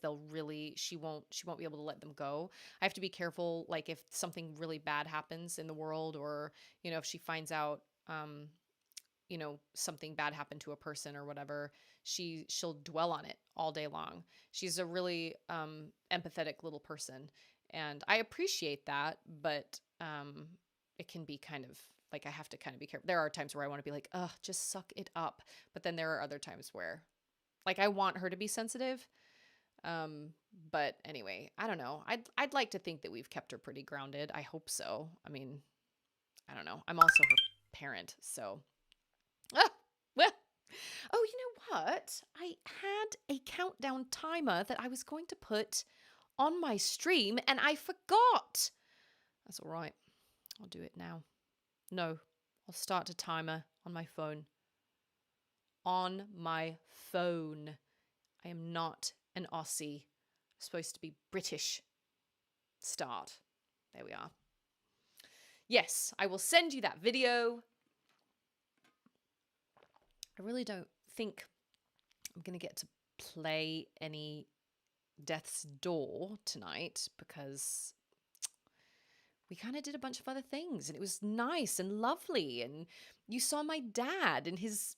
she won't be able to let them go. I have to be careful, like, if something really bad happens in the world, or, if she finds out, something bad happened to a person or whatever, she'll dwell on it all day long. She's a really empathetic little person, and I appreciate that, but it can be kind of like, I have to kind of be careful. There are times where I want to be like, ugh, just suck it up. But then there are other times where, like, I want her to be sensitive. But anyway, I don't know. I'd like to think that we've kept her pretty grounded. I hope so. I mean, I don't know. I'm also her parent, so. Well, oh, you know what? I had a countdown timer that I was going to put on my stream, and I forgot. That's all right. I'll do it now. No, I'll start a timer on my phone. On my phone. I am not an Aussie. I'm supposed to be British. Start. There we are. Yes, I will send you that video. I really don't think I'm going to get to play any Death's Door tonight because we kind of did a bunch of other things and it was nice and lovely, and you saw my dad in his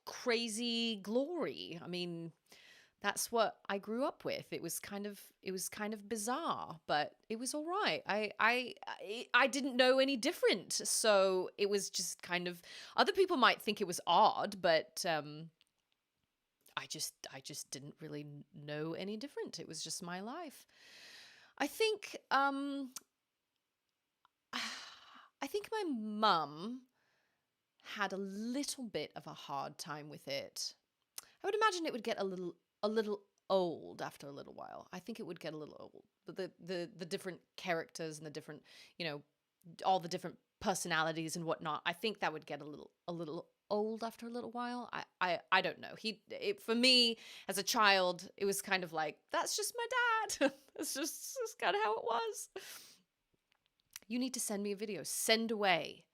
crazy glory. I mean, that's what I grew up with. It was kind of bizarre, but it was all right. I didn't know any different, so it was just kind of, other people might think it was odd, but I just didn't really know any different. It was just my life. I think my mum had a little bit of a hard time with it. I would imagine it would get a little old after a little while. I think it would get a little old. The different characters and the different, all the different personalities and whatnot. I think that would get a little old after a little while. I don't know. For me as a child, it was kind of like, that's just my dad. That's kind of how it was. You need to send me a video. Send away.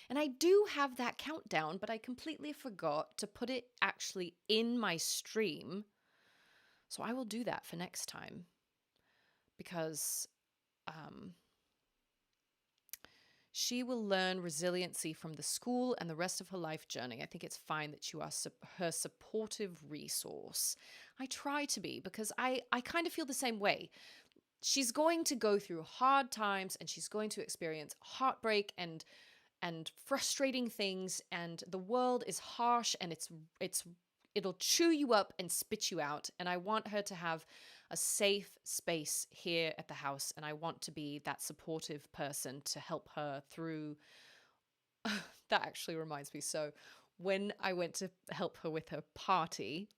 And I do have that countdown, but I completely forgot to put it actually in my stream. So I will do that for next time, because she will learn resiliency from the school and the rest of her life journey. I think it's fine that you are her supportive resource. I try to be, because I kind of feel the same way. She's going to go through hard times and she's going to experience heartbreak and frustrating things, and the world is harsh and it'll chew you up and spit you out. And I want her to have a safe space here at the house, and I want to be that supportive person to help her through. That actually reminds me. So when I went to help her with her party,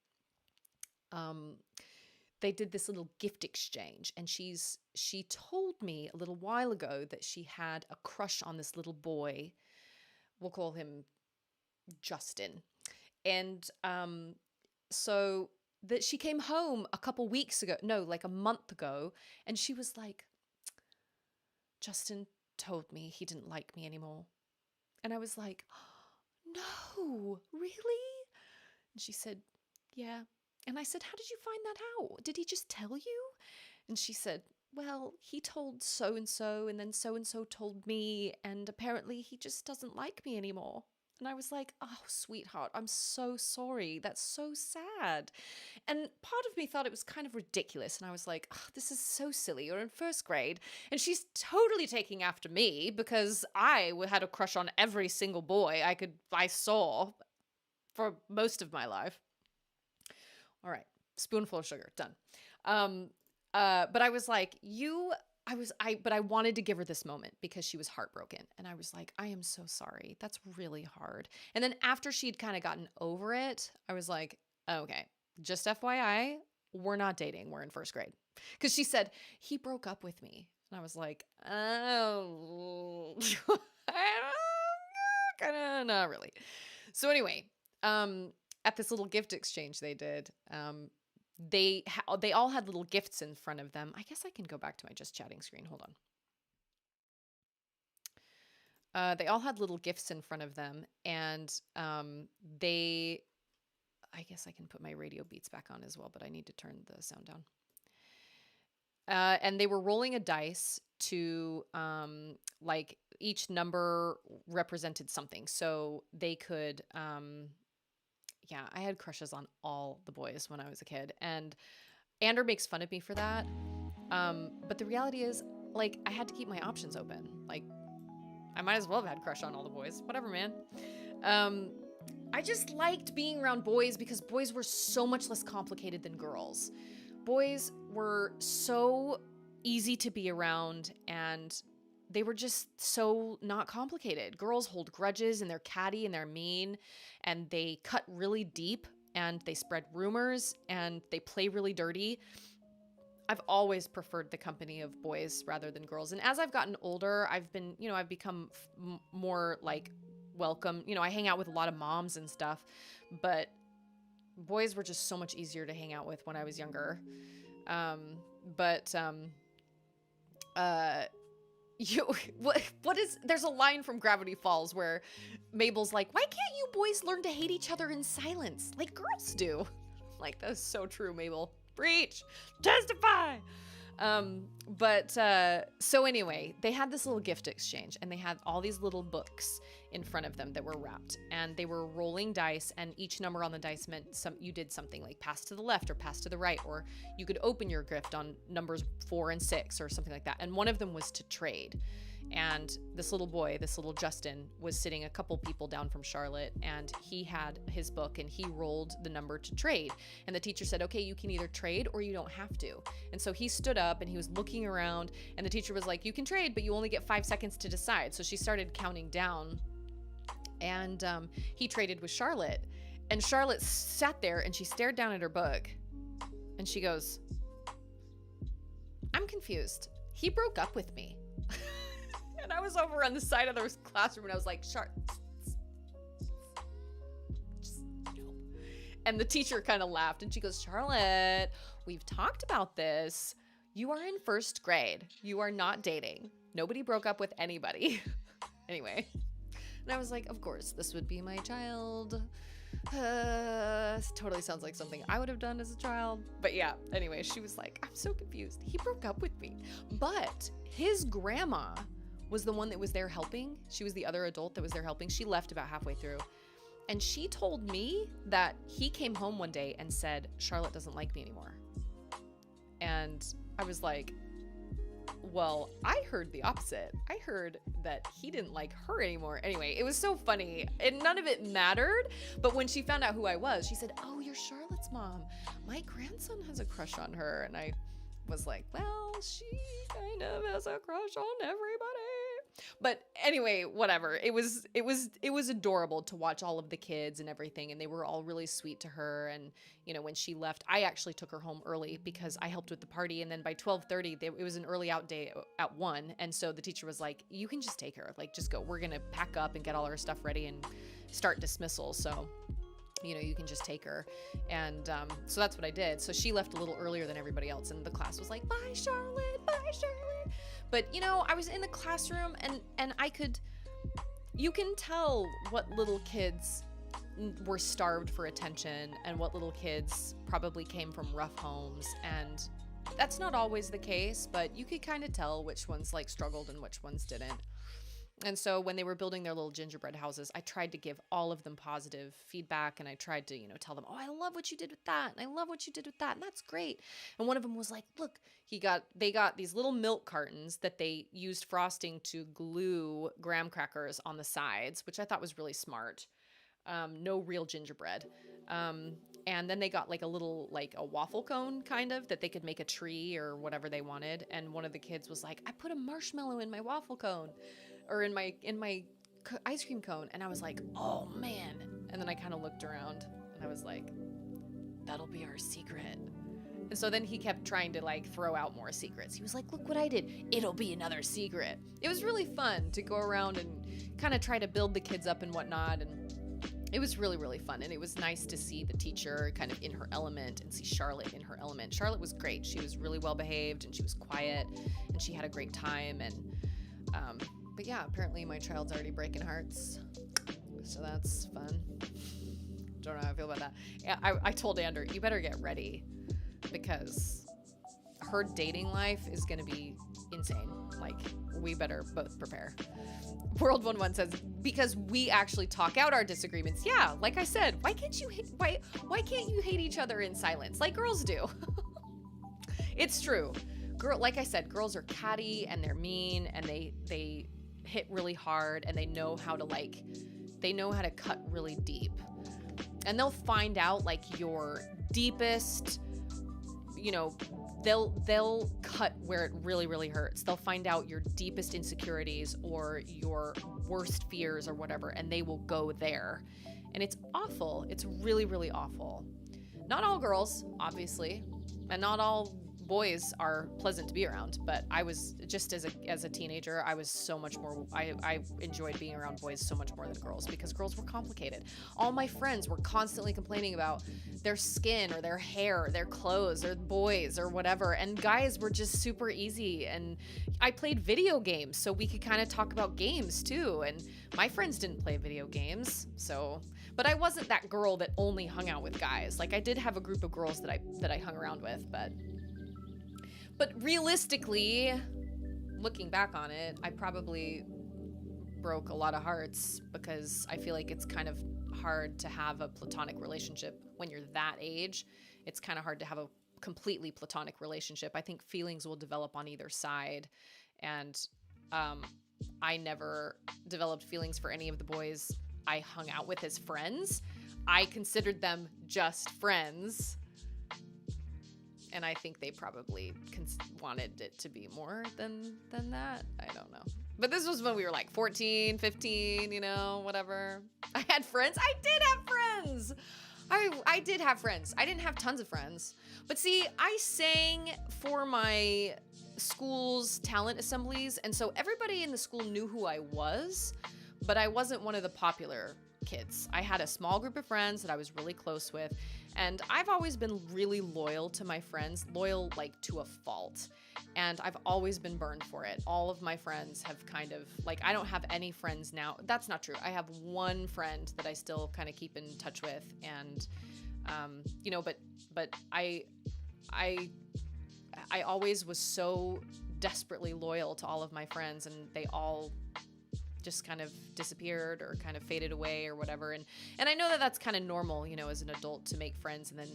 they did this little gift exchange, and she told me a little while ago that she had a crush on this little boy. We'll call him Justin. And so that she came home like a month ago, and she was like, Justin told me he didn't like me anymore. And I was like, no, really? And she said, yeah. And I said, how did you find that out? Did he just tell you? And she said, well, he told so-and-so, and then so-and-so told me, and apparently he just doesn't like me anymore. And I was like, oh, sweetheart, I'm so sorry. That's so sad. And part of me thought it was kind of ridiculous. And I was like, oh, this is so silly. You're in first grade. And she's totally taking after me, because I had a crush on every single boy I saw for most of my life. All right, spoonful of sugar, done. But I was like, but I wanted to give her this moment because she was heartbroken. And I was like, I am so sorry. That's really hard. And then after she'd kind of gotten over it, I was like, okay, just FYI, we're not dating. We're in first grade. Because she said, he broke up with me. And I was like, oh, kind of not really. So anyway, at this little gift exchange they did, they all had little gifts in front of them. I guess I can go back to my just chatting screen. Hold on. They all had little gifts in front of them, and I guess I can put my radio beats back on as well, but I need to turn the sound down. And they were rolling a dice to, like, each number represented something. So they could, yeah, I had crushes on all the boys when I was a kid. And Andrew makes fun of me for that. But the reality is, like, I had to keep my options open. Like, I might as well have had a crush on all the boys. Whatever, man. I just liked being around boys because boys were so much less complicated than girls. Boys were so easy to be around, and they were just so not complicated. Girls hold grudges, and they're catty, and they're mean, and they cut really deep, and they spread rumors, and they play really dirty. I've always preferred the company of boys rather than girls. And as I've gotten older, I've become more like welcome. I hang out with a lot of moms and stuff, but boys were just so much easier to hang out with when I was younger. there's a line from Gravity Falls where Mabel's like, why can't you boys learn to hate each other in silence like girls do? Like, that's so true, Mabel. Preach, testify. So anyway, they had this little gift exchange, and they had all these little books in front of them that were wrapped, and they were rolling dice, and each number on the dice meant you did something like pass to the left or pass to the right, or you could open your gift on numbers 4 and 6 or something like that. And one of them was to trade. And this little boy, this little Justin, was sitting a couple people down from Charlotte, and he had his book, and he rolled the number to trade. And the teacher said, okay, you can either trade or you don't have to. And so he stood up and he was looking around, and the teacher was like, you can trade, but you only get 5 seconds to decide. So she started counting down, and he traded with Charlotte. And Charlotte sat there and she stared down at her book, and she goes, I'm confused. He broke up with me. And I was over on the side of the classroom, and I was like, Charlotte, just no. And the teacher kind of laughed, and she goes, Charlotte, we've talked about this. You are in 1st grade. You are not dating. Nobody broke up with anybody. Anyway. And I was like, of course, this would be my child. Totally sounds like something I would have done as a child. But yeah, anyway, she was like, I'm so confused. He broke up with me. But his grandma was the one that was there helping. She was the other adult that was there helping. She left about halfway through. And she told me that he came home one day and said, Charlotte doesn't like me anymore. And I was like, well, I heard the opposite. I heard that he didn't like her anymore. Anyway, it was so funny, and none of it mattered. But when she found out who I was, she said, oh, you're Charlotte's mom. My grandson has a crush on her. And I was like, well, she kind of has a crush on everybody. But anyway, whatever. It was adorable to watch all of the kids and everything, and they were all really sweet to her. And you know, when she left, I actually took her home early because I helped with the party, and then by 12:30 it was an early out day at 1, and so the teacher was like, you can just take her, like, just go. We're gonna pack up and get all our stuff ready and start dismissal, so you know, you can just take her. And so that's what I did. So she left a little earlier than everybody else, and the class was like, bye Charlotte, bye Charlotte. But you know, I was in the classroom, and you can tell what little kids were starved for attention and what little kids probably came from rough homes. And that's not always the case, but you could kind of tell which ones like struggled and which ones didn't. And so when they were building their little gingerbread houses, I tried to give all of them positive feedback, and I tried to, you know, tell them, oh, I love what you did with that, and I love what you did with that, and that's great. And one of them was like, look, they got these little milk cartons that they used frosting to glue graham crackers on the sides, which I thought was really smart. No real gingerbread. And then they got like a little, like a waffle cone kind of that they could make a tree or whatever they wanted. And one of the kids was like, I put a marshmallow in my waffle cone, or in my ice cream cone. And I was like, oh man. And then I kind of looked around and I was like, that'll be our secret. And so then he kept trying to like throw out more secrets. He was like, look what I did. It'll be another secret. It was really fun to go around and kind of try to build the kids up and whatnot. And it was really, really fun. And it was nice to see the teacher kind of in her element and see Charlotte in her element. Charlotte was great. She was really well behaved, and she was quiet, and she had a great time. And, but yeah, apparently my child's already breaking hearts. So that's fun. Don't know how I feel about that. Yeah, I told Andrew, you better get ready, because her dating life is going to be insane. Like, we better both prepare. World 11 says, because we actually talk out our disagreements. Yeah, like I said, why can't you hate each other in silence like girls do? It's true. Like I said, girls are catty and they're mean, and they hit really hard, and they know how to cut really deep. And they'll find out like your deepest, you know, they'll cut where it really, really hurts. They'll find out your deepest insecurities or your worst fears or whatever, and they will go there. And it's awful. It's really, really awful. Not all girls, obviously, and not all boys are pleasant to be around, but I was just as a teenager, I was so much more, I enjoyed being around boys so much more than girls because girls were complicated. All my friends were constantly complaining about their skin or their hair, their clothes, or boys or whatever, and guys were just super easy. And I played video games, so we could kind of talk about games too, and my friends didn't play video games, so... But I wasn't that girl that only hung out with guys. Like, I did have a group of girls that I hung around with, but realistically, looking back on it, I probably broke a lot of hearts because I feel like it's kind of hard to have a platonic relationship when you're that age. It's kind of hard to have a completely platonic relationship. I think feelings will develop on either side, and I never developed feelings for any of the boys I hung out with as friends. I considered them just friends, and I think they probably wanted it to be more than that. I don't know. But this was when we were like 14, 15, you know, whatever. I had friends. I did have friends. I did have friends. I didn't have tons of friends. But see, I sang for my school's talent assemblies, and so everybody in the school knew who I was, but I wasn't one of the popular kids. I had a small group of friends that I was really close with, and I've always been really loyal to my friends, loyal like to a fault, and I've always been burned for it. All of my friends have kind of, like, I don't have any friends now. That's not true. I have one friend that I still kind of keep in touch with, and you know, but I always was so desperately loyal to all of my friends, and they all just kind of disappeared or kind of faded away or whatever. And I know that that's kind of normal, you know, as an adult to make friends and then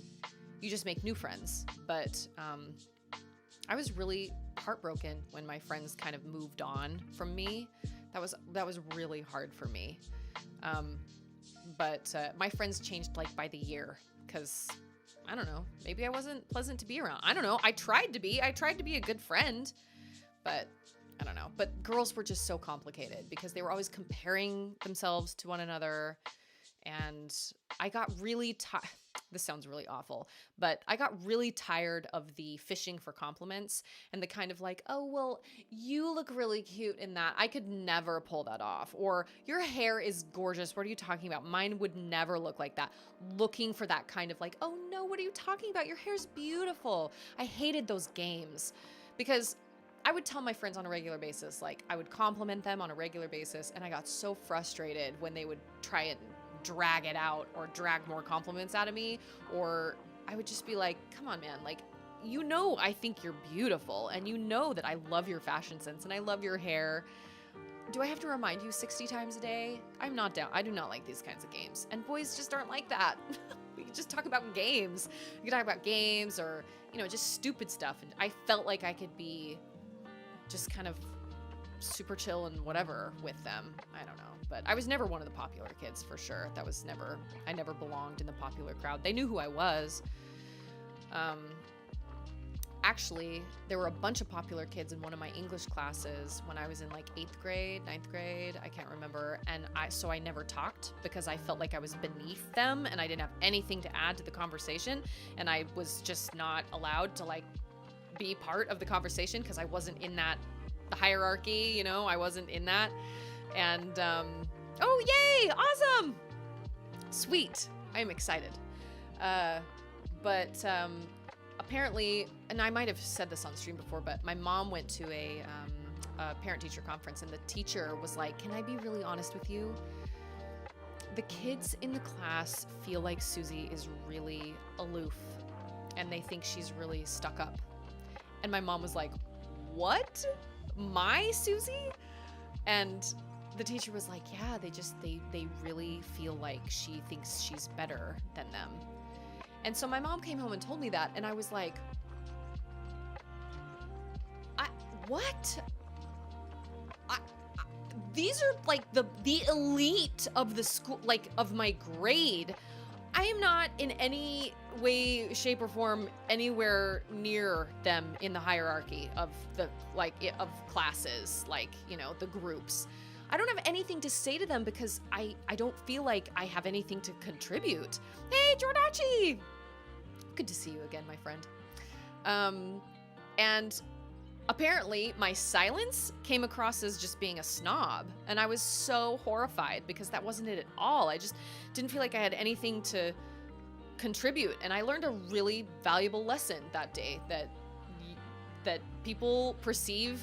you just make new friends. But I was really heartbroken when my friends kind of moved on from me. That was really hard for me. But my friends changed like by the year because I don't know, maybe I wasn't pleasant to be around. I don't know. I tried to be a good friend, but I don't know. But girls were just so complicated because they were always comparing themselves to one another. And I got really this sounds really awful, but I got really tired of the fishing for compliments and the kind of like, oh, well, you look really cute in that. I could never pull that off. Or your hair is gorgeous. What are you talking about? Mine would never look like that. Looking for that kind of like, oh no, what are you talking about? Your hair's beautiful. I hated those games because I would tell my friends on a regular basis, like I would compliment them on a regular basis, and I got so frustrated when they would try and drag it out or drag more compliments out of me, or I would just be like, come on, man, like, you know, I think you're beautiful, and you know that I love your fashion sense and I love your hair. Do I have to remind you 60 times a day? I'm not down. I do not like these kinds of games, and boys just aren't like that. We can just talk about games. We can talk about games or, you know, just stupid stuff, and I felt like I could be just kind of super chill and whatever with them. I don't know. But I was never one of the popular kids for sure. I never belonged in the popular crowd. They knew who I was. Actually, there were a bunch of popular kids in one of my English classes when I was in like 8th grade, 9th grade, I can't remember. And so I never talked because I felt like I was beneath them and I didn't have anything to add to the conversation. And I was just not allowed to like be part of the conversation because I wasn't in the hierarchy, you know, I wasn't in that. And, oh, yay, awesome, sweet, I am excited. But apparently, and I might have said this on stream before, but my mom went to a parent-teacher conference, and the teacher was like, can I be really honest with you? The kids in the class feel like Susie is really aloof, and they think she's really stuck up. And my mom was like, what? My Susie? And the teacher was like, yeah, they really feel like she thinks she's better than them. And so my mom came home and told me that, and I was like, what? These are like the elite of the school, like of my grade. I am not in any way, shape, or form anywhere near them in the hierarchy of the of classes, like, you know, the groups. I don't have anything to say to them because I don't feel like I have anything to contribute. Hey, Jordachi! Good to see you again, my friend. And apparently my silence came across as just being a snob. And I was so horrified because that wasn't it at all. I just didn't feel like I had anything to contribute. And I learned a really valuable lesson that day, that people perceive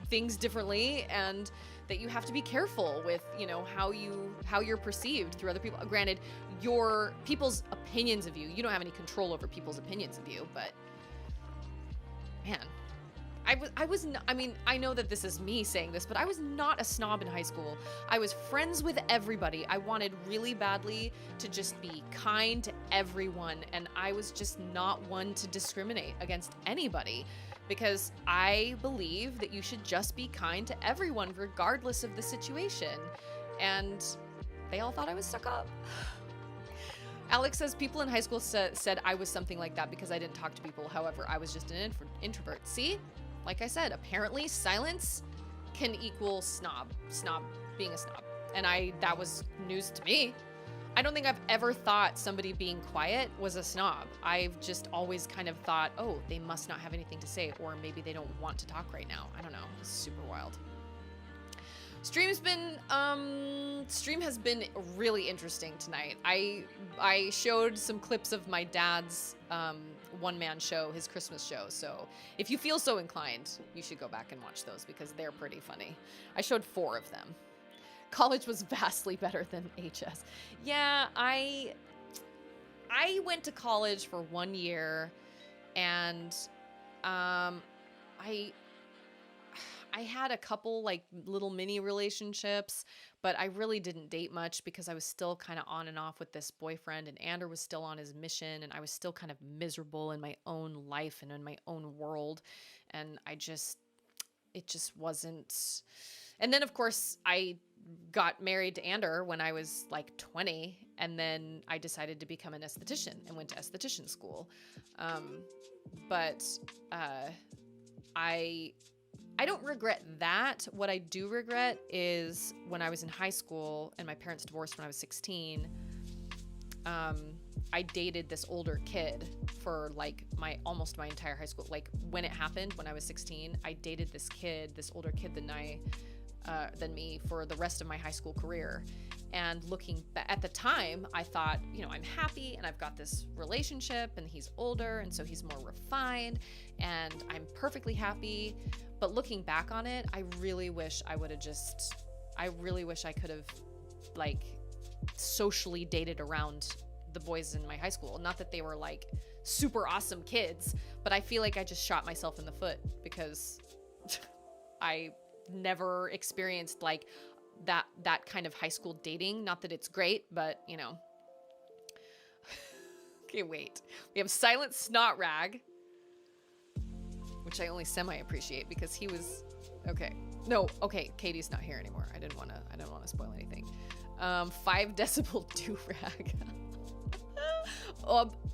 things differently, and that you have to be careful with, you know, how you're perceived through other people. Granted, your people's opinions of you don't have any control over people's opinions of you, but man, I know that this is me saying this, but I was not a snob in high school. I was friends with everybody. I wanted really badly to just be kind to everyone, and I was just not one to discriminate against anybody, because I believe that you should just be kind to everyone regardless of the situation. And they all thought I was stuck up. Alex says people in high school said I was something like that because I didn't talk to people. However, I was just an introvert. See? Like I said, apparently silence can equal being a snob. And that was news to me. I don't think I've ever thought somebody being quiet was a snob. I've just always kind of thought, oh, they must not have anything to say, or maybe they don't want to talk right now. I don't know. It's super wild. Stream has been really interesting tonight. I showed some clips of my dad's one-man show, his Christmas show. So if you feel so inclined, you should go back and watch those because they're pretty funny. I showed 4 of them. College was vastly better than HS. Yeah, I went to college for 1 year, and I had a couple like little mini relationships, but I really didn't date much because I was still kind of on and off with this boyfriend, and Ander was still on his mission, and I was still kind of miserable in my own life and in my own world, and it just wasn't. And then of course I got married to Ander when I was like 20, and then I decided to become an esthetician and went to esthetician school. But I don't regret that. What I do regret is when I was in high school and my parents divorced when I was 16, I dated this older kid for like almost my entire high school. Like when it happened, when I was 16, I dated this older kid than me for the rest of my high school career. And looking back at the time, I thought, you know, I'm happy and I've got this relationship and he's older and so he's more refined and I'm perfectly happy. But looking back on it, I really wish I could have like socially dated around the boys in my high school. Not that they were like super awesome kids, but I feel like I just shot myself in the foot because I never experienced like that kind of high school dating. Not that it's great, but you know. Okay, wait. We have Silent Snot Rag, which I only semi appreciate because he was okay. No, okay, Katie's not here anymore. I didn't want to spoil anything. 5 decibel do-rag.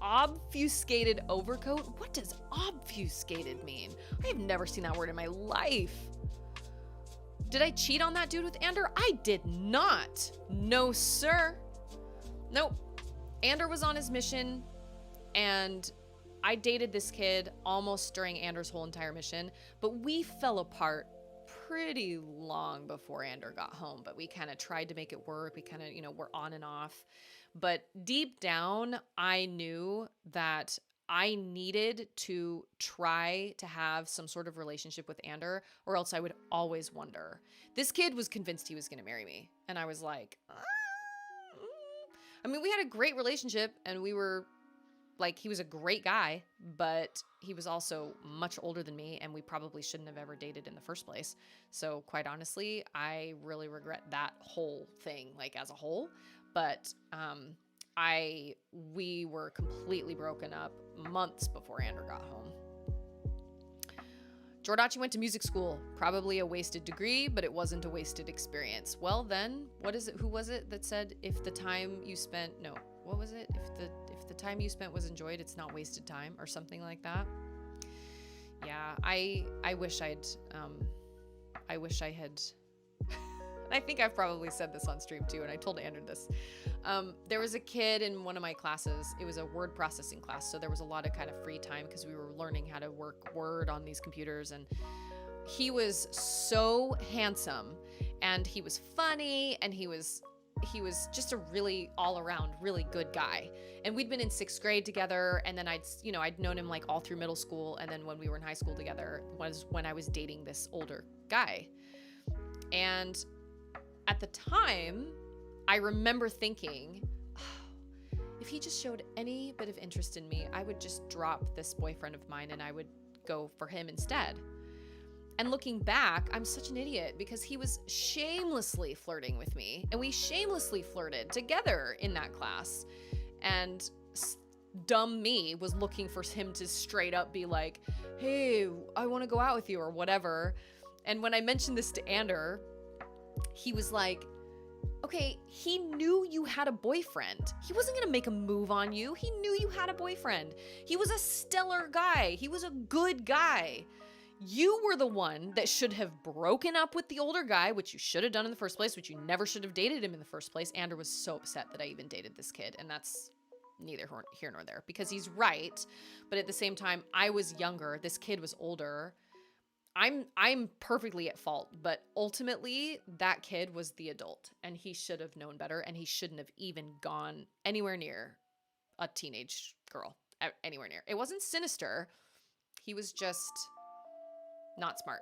Obfuscated overcoat. What does obfuscated mean? I have never seen that word in my life. Did I cheat on that dude with Ander? I did not. No, sir. Nope. Ander was on his mission, and I dated this kid almost during Ander's whole entire mission, but we fell apart pretty long before Ander got home, but we kind of tried to make it work. We kind of, you know, were on and off. But deep down, I knew that I needed to try to have some sort of relationship with Ander, or else I would always wonder. This kid was convinced he was going to marry me, and I was like, I mean, we had a great relationship, and we were like, he was a great guy, but he was also much older than me, and we probably shouldn't have ever dated in the first place. So quite honestly, I really regret that whole thing, like as a whole. But we were completely broken up months before Ander got home. Jordachi went to music school. Probably a wasted degree, but it wasn't a wasted experience. Well then, what is it? Who was it that said if the time you spent, no, what was it? If the time you spent was enjoyed, it's not wasted time, or something like that. Yeah, I wish I had I think I've probably said this on stream too, and I told Andrew this. There was a kid in one of my classes. It was a word processing class, so there was a lot of kind of free time because we were learning how to work Word on these computers, and he was so handsome, and he was funny, and he was just a really all around really good guy. And we'd been in 6th grade together, and then I'd known him like all through middle school, and then when we were in high school together was when I was dating this older guy. And at the time, I remember thinking, oh, if he just showed any bit of interest in me, I would just drop this boyfriend of mine and I would go for him instead. And looking back, I'm such an idiot because he was shamelessly flirting with me, and we shamelessly flirted together in that class. And dumb me was looking for him to straight up be like, hey, I want to go out with you or whatever. And when I mentioned this to Ander, he was like, okay, he knew you had a boyfriend. He wasn't going to make a move on you. He knew you had a boyfriend. He was a stellar guy. He was a good guy. You were the one that should have broken up with the older guy, which you should have done in the first place, which you never should have dated him in the first place. Ander was so upset that I even dated this kid, and that's neither here nor there because he's right. But at the same time, I was younger. This kid was older. I'm perfectly at fault, but ultimately that kid was the adult and he should have known better, and he shouldn't have even gone anywhere near a teenage girl, anywhere near. It wasn't sinister. He was just not smart.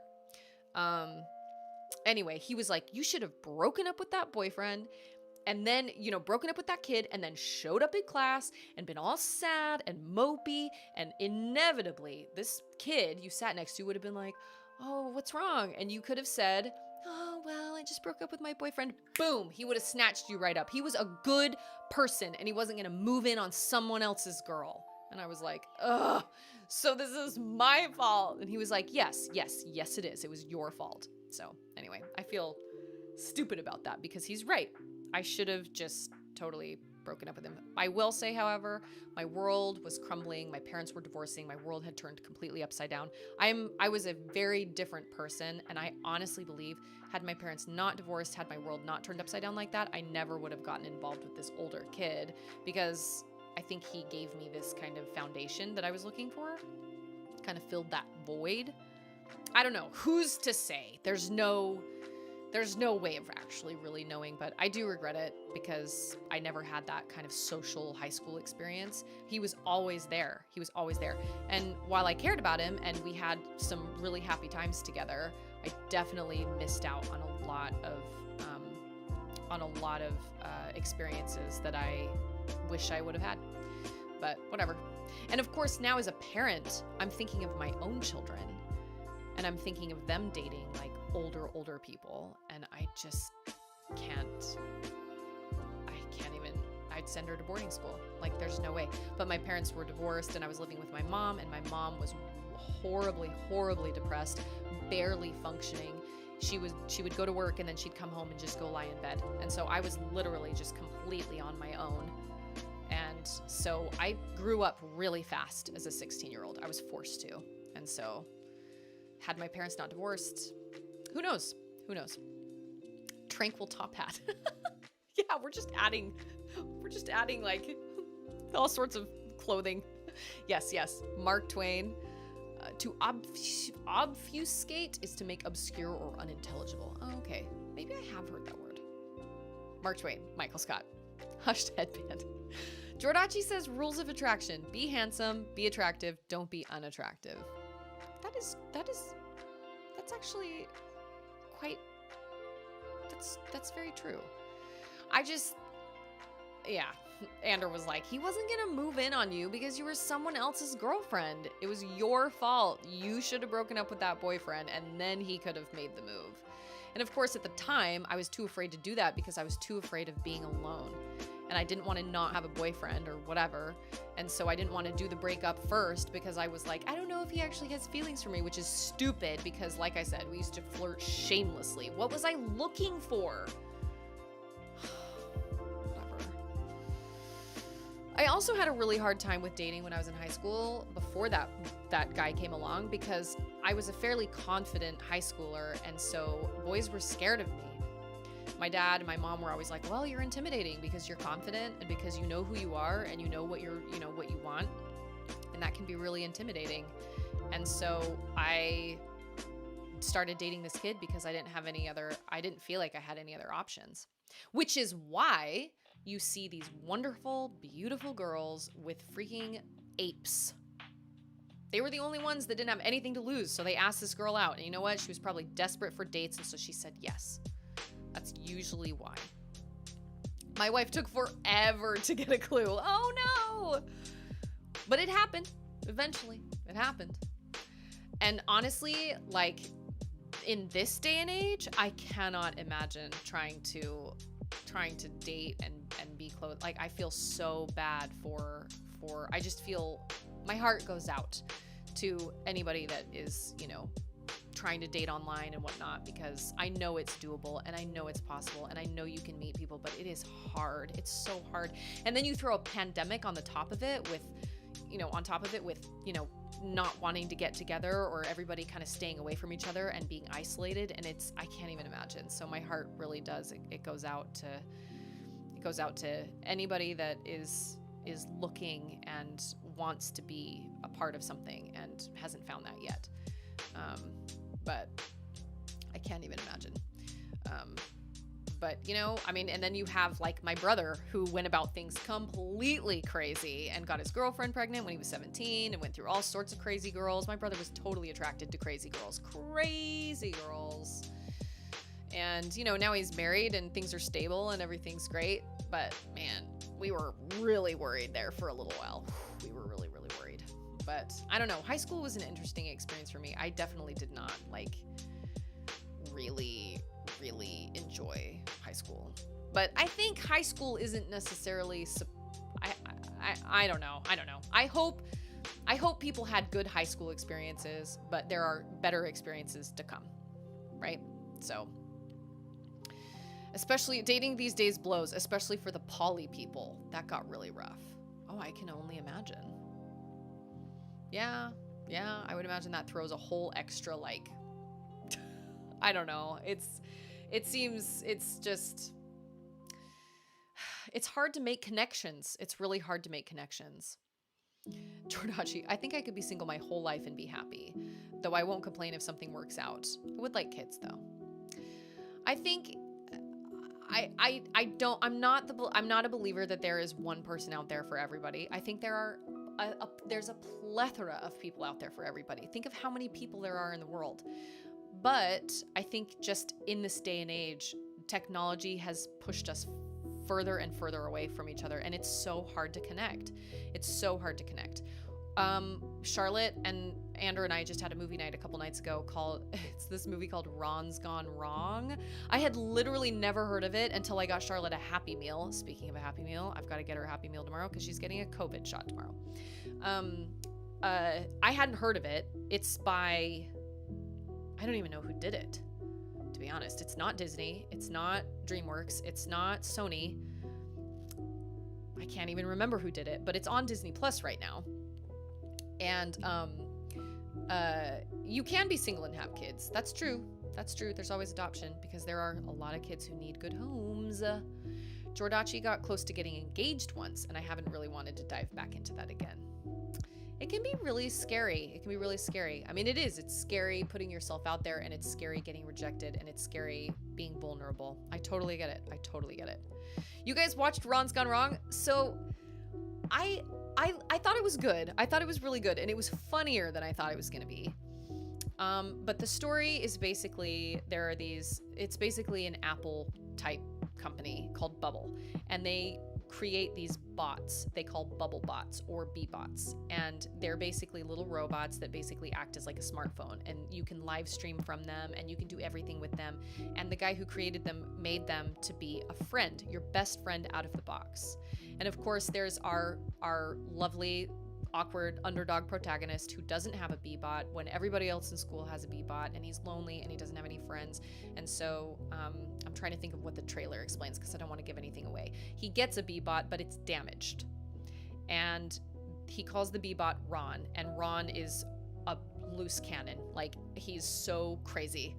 Anyway, he was like, you should have broken up with that boyfriend and then, broken up with that kid and then showed up in class and been all sad and mopey, and inevitably this kid you sat next to would have been like, oh, what's wrong? And you could have said, oh, well, I just broke up with my boyfriend. Boom. He would have snatched you right up. He was a good person and he wasn't going to move in on someone else's girl. And I was like, ugh, so this is my fault. And he was like, yes, it is. It was your fault. So anyway, I feel stupid about that because he's right. I should have just totally broken up with him. I will say, however, my world was crumbling. My parents were divorcing. My world had turned completely upside down. I was a very different person, and I honestly believe had my parents not divorced, had my world not turned upside down like that, I never would have gotten involved with this older kid because I think he gave me this kind of foundation that I was looking for, kind of filled that void. I don't know. Who's to say? There's no way of actually really knowing, but I do regret it because I never had that kind of social high school experience. He was always there. And while I cared about him and we had some really happy times together, I definitely missed out on a lot of experiences that I wish I would have had, but whatever. And of course, now as a parent, I'm thinking of my own children and I'm thinking of them dating like older people, and I just can't even, I'd send her to boarding school. Like, there's no way. But my parents were divorced and I was living with my mom, and my mom was horribly depressed, barely functioning. She would go to work and then she'd come home and just go lie in bed. And so I was literally just completely on my own. And so I grew up really fast as a 16-year-old. I was forced to. And so had my parents not divorced, who knows? Tranquil top hat. Yeah, we're just adding like all sorts of clothing. Yes. Mark Twain. To obfuscate is to make obscure or unintelligible. Oh, okay. Maybe I have heard that word. Mark Twain, Michael Scott. Hushed headband. Jordachi says rules of attraction. Be handsome, be attractive, don't be unattractive. That's actually quite, that's very true. Ander was like, he wasn't gonna move in on you because you were someone else's girlfriend. It was your fault. You should have broken up with that boyfriend and then he could have made the move. And of course, at the time, I was too afraid to do that because I was too afraid of being alone. And I didn't want to not have a boyfriend or whatever. And so I didn't want to do the breakup first because I was like, I don't know if he actually has feelings for me, which is stupid because, like I said, we used to flirt shamelessly. What was I looking for? Whatever. I also had a really hard time with dating when I was in high school before that guy came along because I was a fairly confident high schooler, and so boys were scared of me. my dad and my mom were always like, well, you're intimidating because you're confident and because you know who you are and you know what what you want. And that can be really intimidating. And so I started dating this kid because I didn't feel like I had any other options, which is why you see these wonderful, beautiful girls with freaking apes. They were the only ones that didn't have anything to lose. So they asked this girl out, and you know what? She was probably desperate for dates. And so she said yes. That's usually why. My wife took forever to get a clue. Oh no! But it happened. Eventually, it happened. And honestly, like in this day and age, I cannot imagine trying to date and be close. Like I feel so bad for I just feel my heart goes out to anybody that is, trying to date online and whatnot, because I know it's doable and I know it's possible and I know you can meet people, but it is hard. It's so hard. And then you throw a pandemic on the top of it with, not wanting to get together or everybody kind of staying away from each other and being isolated. And I can't even imagine. So my heart really does. It goes out to anybody that is looking and wants to be a part of something and hasn't found that yet. But I can't even imagine. But and then you have like my brother who went about things completely crazy and got his girlfriend pregnant when he was 17 and went through all sorts of crazy girls. My brother was totally attracted to crazy girls. And, now he's married and things are stable and everything's great. But man, we were really worried there for a little while. We were really, really worried. But I don't know. High school was an interesting experience for me. I definitely did not really enjoy high school. But I think high school isn't necessarily I don't know. I hope people had good high school experiences, but there are better experiences to come, right? So especially dating these days blows, especially for the poly people. That got really rough. Oh, I can only imagine. Yeah, I would imagine that throws a whole extra I don't know. It's hard to make connections. It's really hard to make connections. Jordachi, I think I could be single my whole life and be happy, though I won't complain if something works out. I would like kids though. I think I'm not a believer that there is one person out there for everybody. I think there's a plethora of people out there for everybody. Think of how many people there are in the world. But I think just in this day and age, technology has pushed us further and further away from each other, and it's so hard to connect. Charlotte and Andrew and I just had a movie night a couple nights ago it's this movie called Ron's Gone Wrong. I had literally never heard of it until I got Charlotte a Happy Meal. Speaking of a Happy Meal, I've got to get her a Happy Meal tomorrow because she's getting a COVID shot tomorrow. I hadn't heard of it. It's by, I don't even know who did it, to be honest. It's not Disney. It's not DreamWorks. It's not Sony. I can't even remember who did it, but it's on Disney Plus right now. And you can be single and have kids. That's true. There's always adoption because there are a lot of kids who need good homes. Jordachi got close to getting engaged once, and I haven't really wanted to dive back into that again. It can be really scary. I mean, it is. It's scary putting yourself out there, and it's scary getting rejected, and it's scary being vulnerable. I totally get it. You guys watched Ron's Gone Wrong? So I thought it was good. I thought it was really good, and it was funnier than I thought it was going to be. But the story is basically, it's basically an Apple type company called Bubble, and they create these bots they call bubble bots or B-bots, and they're basically little robots that basically act as like a smartphone, and you can live stream from them and you can do everything with them. And the guy who created them made them to be a friend, your best friend out of the box. And of course there's our lovely awkward underdog protagonist who doesn't have a B-bot when everybody else in school has a B-bot, and he's lonely and he doesn't have any friends. And so I'm trying to think of what the trailer explains because I don't want to give anything away. He gets a B-bot, but it's damaged, and he calls the B-bot Ron, and Ron is a loose cannon. Like, he's so crazy.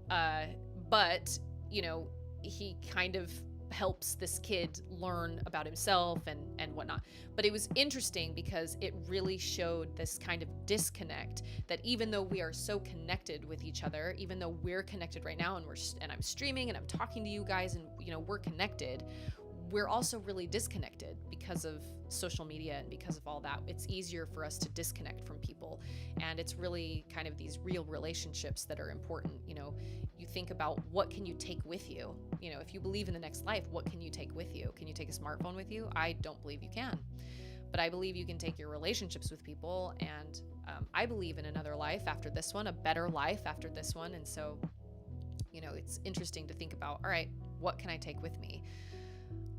But, you know, he kind of helps this kid learn about himself and whatnot. But it was interesting because it really showed this kind of disconnect that even though we are so connected with each other, even though we're connected right now and I'm streaming and I'm talking to you guys and, you know, we're connected, we're also really disconnected because of social media and because of all that. It's easier for us to disconnect from people. And it's really kind of these real relationships that are important. You know, you think about what can you take with you? You know, if you believe in the next life, what can you take with you? Can you take a smartphone with you? I don't believe you can. But I believe you can take your relationships with people. And I believe in another life after this one, a better life after this one. And so, you know, it's interesting to think about, all right, what can I take with me?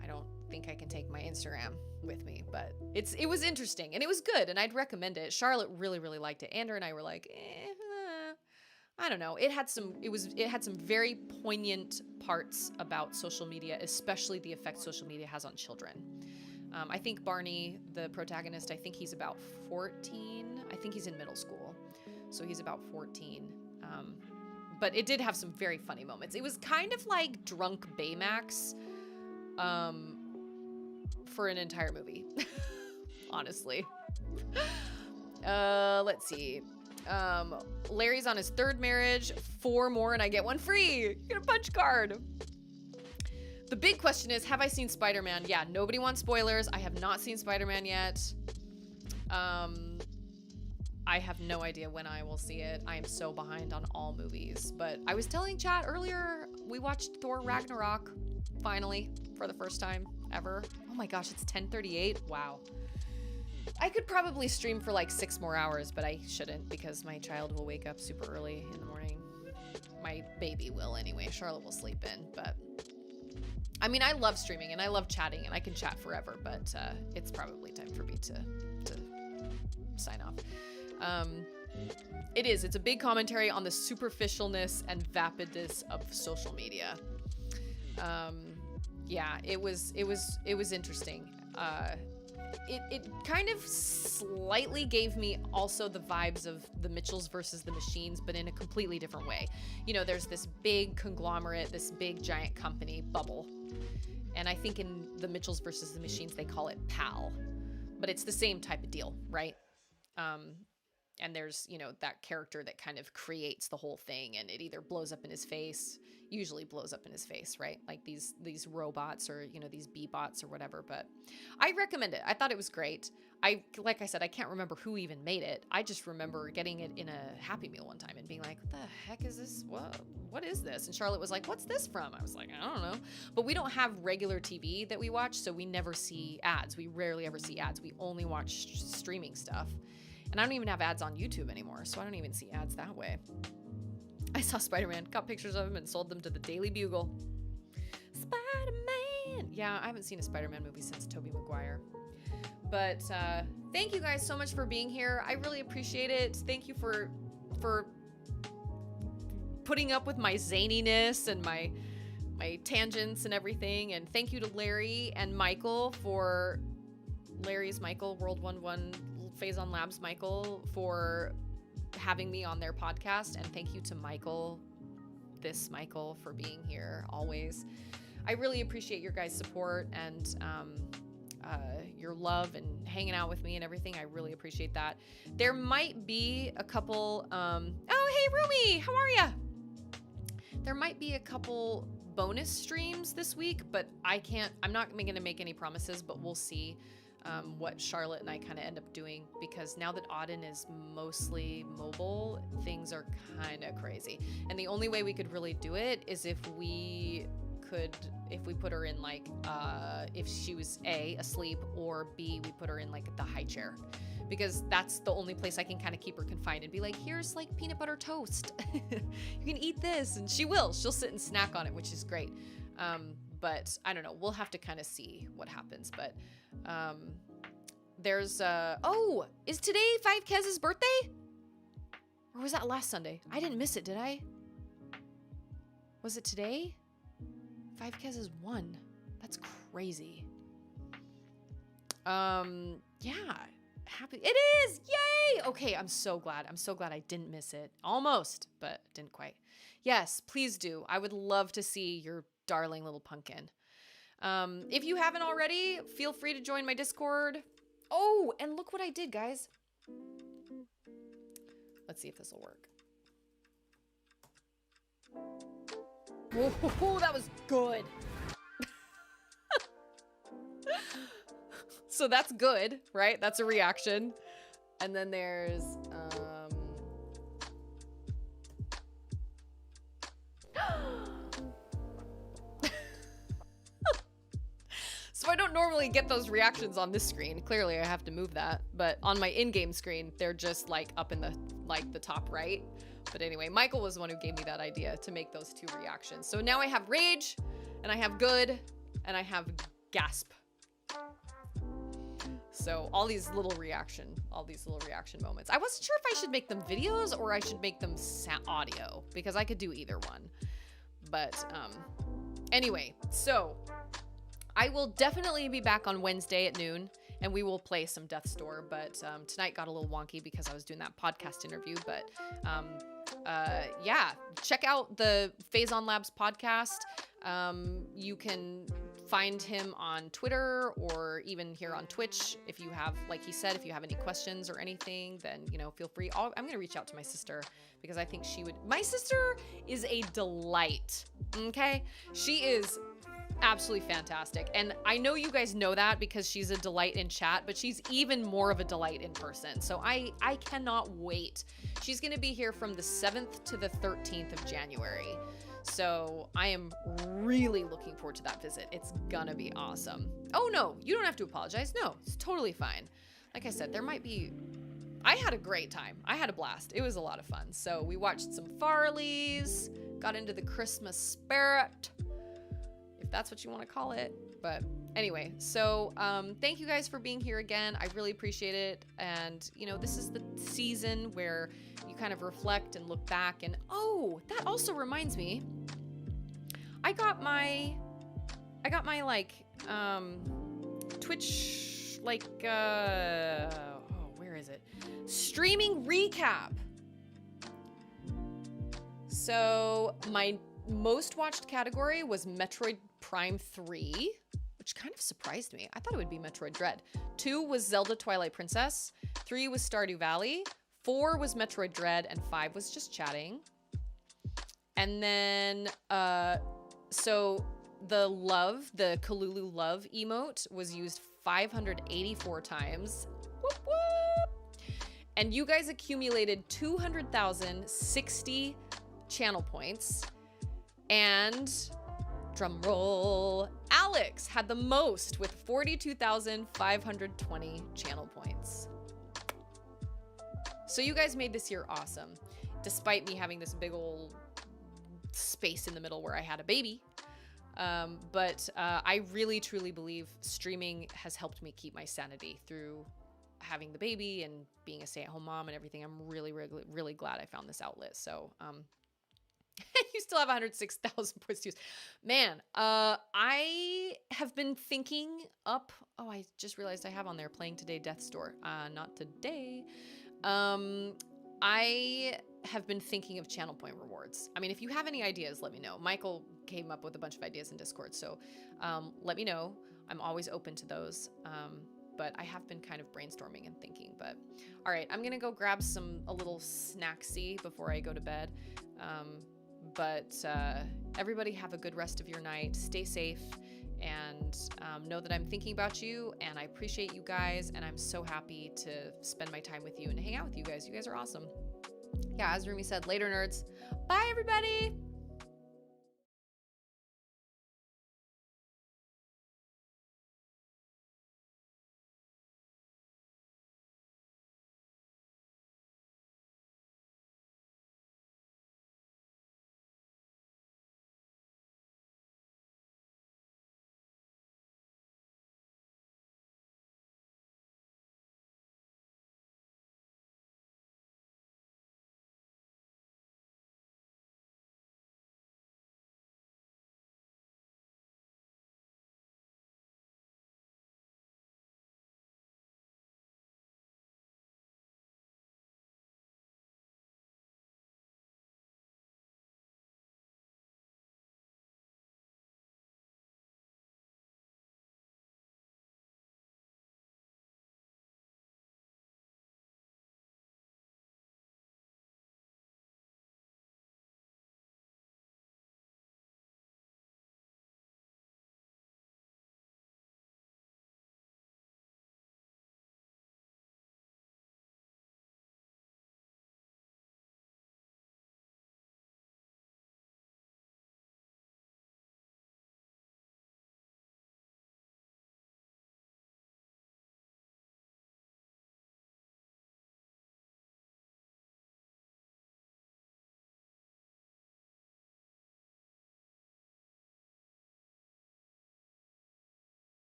I don't think I can take my Instagram with me, but it was interesting and it was good and I'd recommend it. Charlotte really, really liked it. Andrew and I were like, I don't know. It had some very poignant parts about social media, especially the effect social media has on children. I think Barney, the protagonist, I think he's about 14. I think he's in middle school. So he's about 14. But it did have some very funny moments. It was kind of like drunk Baymax, for an entire movie, honestly. Let's see. Larry's on his third marriage, 4 more and I get one free. Get a punch card. The big question is, have I seen Spider-Man? Yeah, nobody wants spoilers. I have not seen Spider-Man yet. I have no idea when I will see it. I am so behind on all movies. But I was telling chat earlier, we watched Thor Ragnarok, finally, for the first time ever. Oh my gosh, it's 10:38. Wow. I could probably stream for like 6 more hours, but I shouldn't because my child will wake up super early in the morning. My baby will anyway. Charlotte will sleep in, but I mean, I love streaming and I love chatting and I can chat forever, but it's probably time for me to sign off. It's a big commentary on the superficialness and vapidness of social media. Yeah, it was interesting. It kind of slightly gave me also the vibes of the Mitchells versus the Machines, but in a completely different way. You know, there's this big conglomerate, this big giant company, Bubble. And I think in the Mitchells versus the Machines, they call it PAL. But it's the same type of deal, right? And there's, you know, that character that kind of creates the whole thing and it either blows up in his face, usually blows up in his face, right? Like these robots or, you know, these B-bots or whatever, but I recommend it. I thought it was great. Like I said, I can't remember who even made it. I just remember getting it in a Happy Meal one time and being like, what the heck is this? What is this? And Charlotte was like, what's this from? I was like, I don't know. But we don't have regular TV that we watch, so we never see ads. We rarely ever see ads. We only watch streaming stuff. And I don't even have ads on YouTube anymore, so I don't even see ads that way. I saw Spider-Man, got pictures of him, and sold them to the Daily Bugle. Spider-Man! Yeah, I haven't seen a Spider-Man movie since Tobey Maguire. But thank you guys so much for being here. I really appreciate it. Thank you for putting up with my zaniness and my tangents and everything. And thank you to Larry and Michael for... Larry's Michael, World 1-1... Phazon Labs Michael for having me on their podcast, and thank you to Michael for being here always. I really appreciate your guys' support and your love and hanging out with me and everything. I really appreciate that. There might be a couple oh hey Rumi, how are ya? There might be a couple bonus streams this week, but I'm not gonna make any promises, but we'll see what Charlotte and I kind of end up doing, because now that Auden is mostly mobile, things are kind of crazy. And the only way we could really do it is if we put her in like, if she was A, asleep, or B, we put her in like the high chair, because that's the only place I can kind of keep her confined and be like, here's like peanut butter toast. You can eat this. And she'll sit and snack on it, which is great. But I don't know, we'll have to kind of see what happens. But there's is today 5Kez's birthday? Or was that last Sunday? I didn't miss it, did I? Was it today? 5Kez is 1. That's crazy. Yeah. happy. It is! Yay! Okay, I'm so glad. I'm so glad I didn't miss it. Almost, but didn't quite. Yes, please do. I would love to see your darling little pumpkin. If you haven't already, feel free to join my Discord. Oh, and look what I did, guys. Let's see if this will work. Whoa, that was good. So that's good, right? That's a reaction. And then there's, so I don't normally get those reactions on this screen. Clearly I have to move that, but on my in-game screen, they're just like up in the top right. But anyway, Michael was the one who gave me that idea to make those 2 reactions. So now I have rage, and I have good, and I have gasp. So all these little reaction moments. I wasn't sure if I should make them videos or I should make them audio, because I could do either one. But anyway, so I will definitely be back on Wednesday at noon, and we will play some Death's Door. But tonight got a little wonky because I was doing that podcast interview. But yeah, check out the Phazon Labs podcast. You can find him on Twitter or even here on Twitch. If you have, like he said, if you have any questions or anything, then, you know, feel free. I'm going to reach out to my sister because I think she would. My sister is a delight. Okay. She is absolutely fantastic. And I know you guys know that because she's a delight in chat, but she's even more of a delight in person. So I cannot wait. She's going to be here from the 7th to the 13th of January. So I am really looking forward to that visit. It's gonna be awesome. Oh no, you don't have to apologize. No, it's totally fine. Like I said, I had a great time. I had a blast. It was a lot of fun. So we watched some Farleys, got into the Christmas spirit, if that's what you want to call it. But anyway, so thank you guys for being here again. I really appreciate it. And, you know, this is the season where you kind of reflect and look back. And oh, that also reminds me, I got my like Twitch, like where is it? Streaming recap. So my most watched category was Metroid Prime 3, which kind of surprised me. I thought it would be Metroid Dread. 2 was Zelda Twilight Princess. 3 was Stardew Valley. 4 was Metroid Dread, and 5 was just chatting. And then, so the Kalulu love emote was used 584 times. Whoop, whoop. And you guys accumulated 200,060 channel points. And drum roll, Alex had the most with 42,520 channel points. So you guys made this year awesome, despite me having this big old space in the middle where I had a baby. But I really, truly believe streaming has helped me keep my sanity through having the baby and being a stay-at-home mom and everything. I'm really, really, really glad I found this outlet. So, you still have 106,000 points to use. Man, I have been thinking up. Oh, I just realized I have on there playing today Death's Door. Not today. I have been thinking of channel point rewards. I mean, if you have any ideas, let me know. Michael came up with a bunch of ideas in Discord, so let me know. I'm always open to those. But I have been kind of brainstorming and thinking. But all right, I'm gonna go grab a little snacksy before I go to bed. But everybody have a good rest of your night. Stay safe and know that I'm thinking about you and I appreciate you guys. And I'm so happy to spend my time with you and hang out with you guys. You guys are awesome. Yeah, as Rumi said, later nerds. Bye, everybody.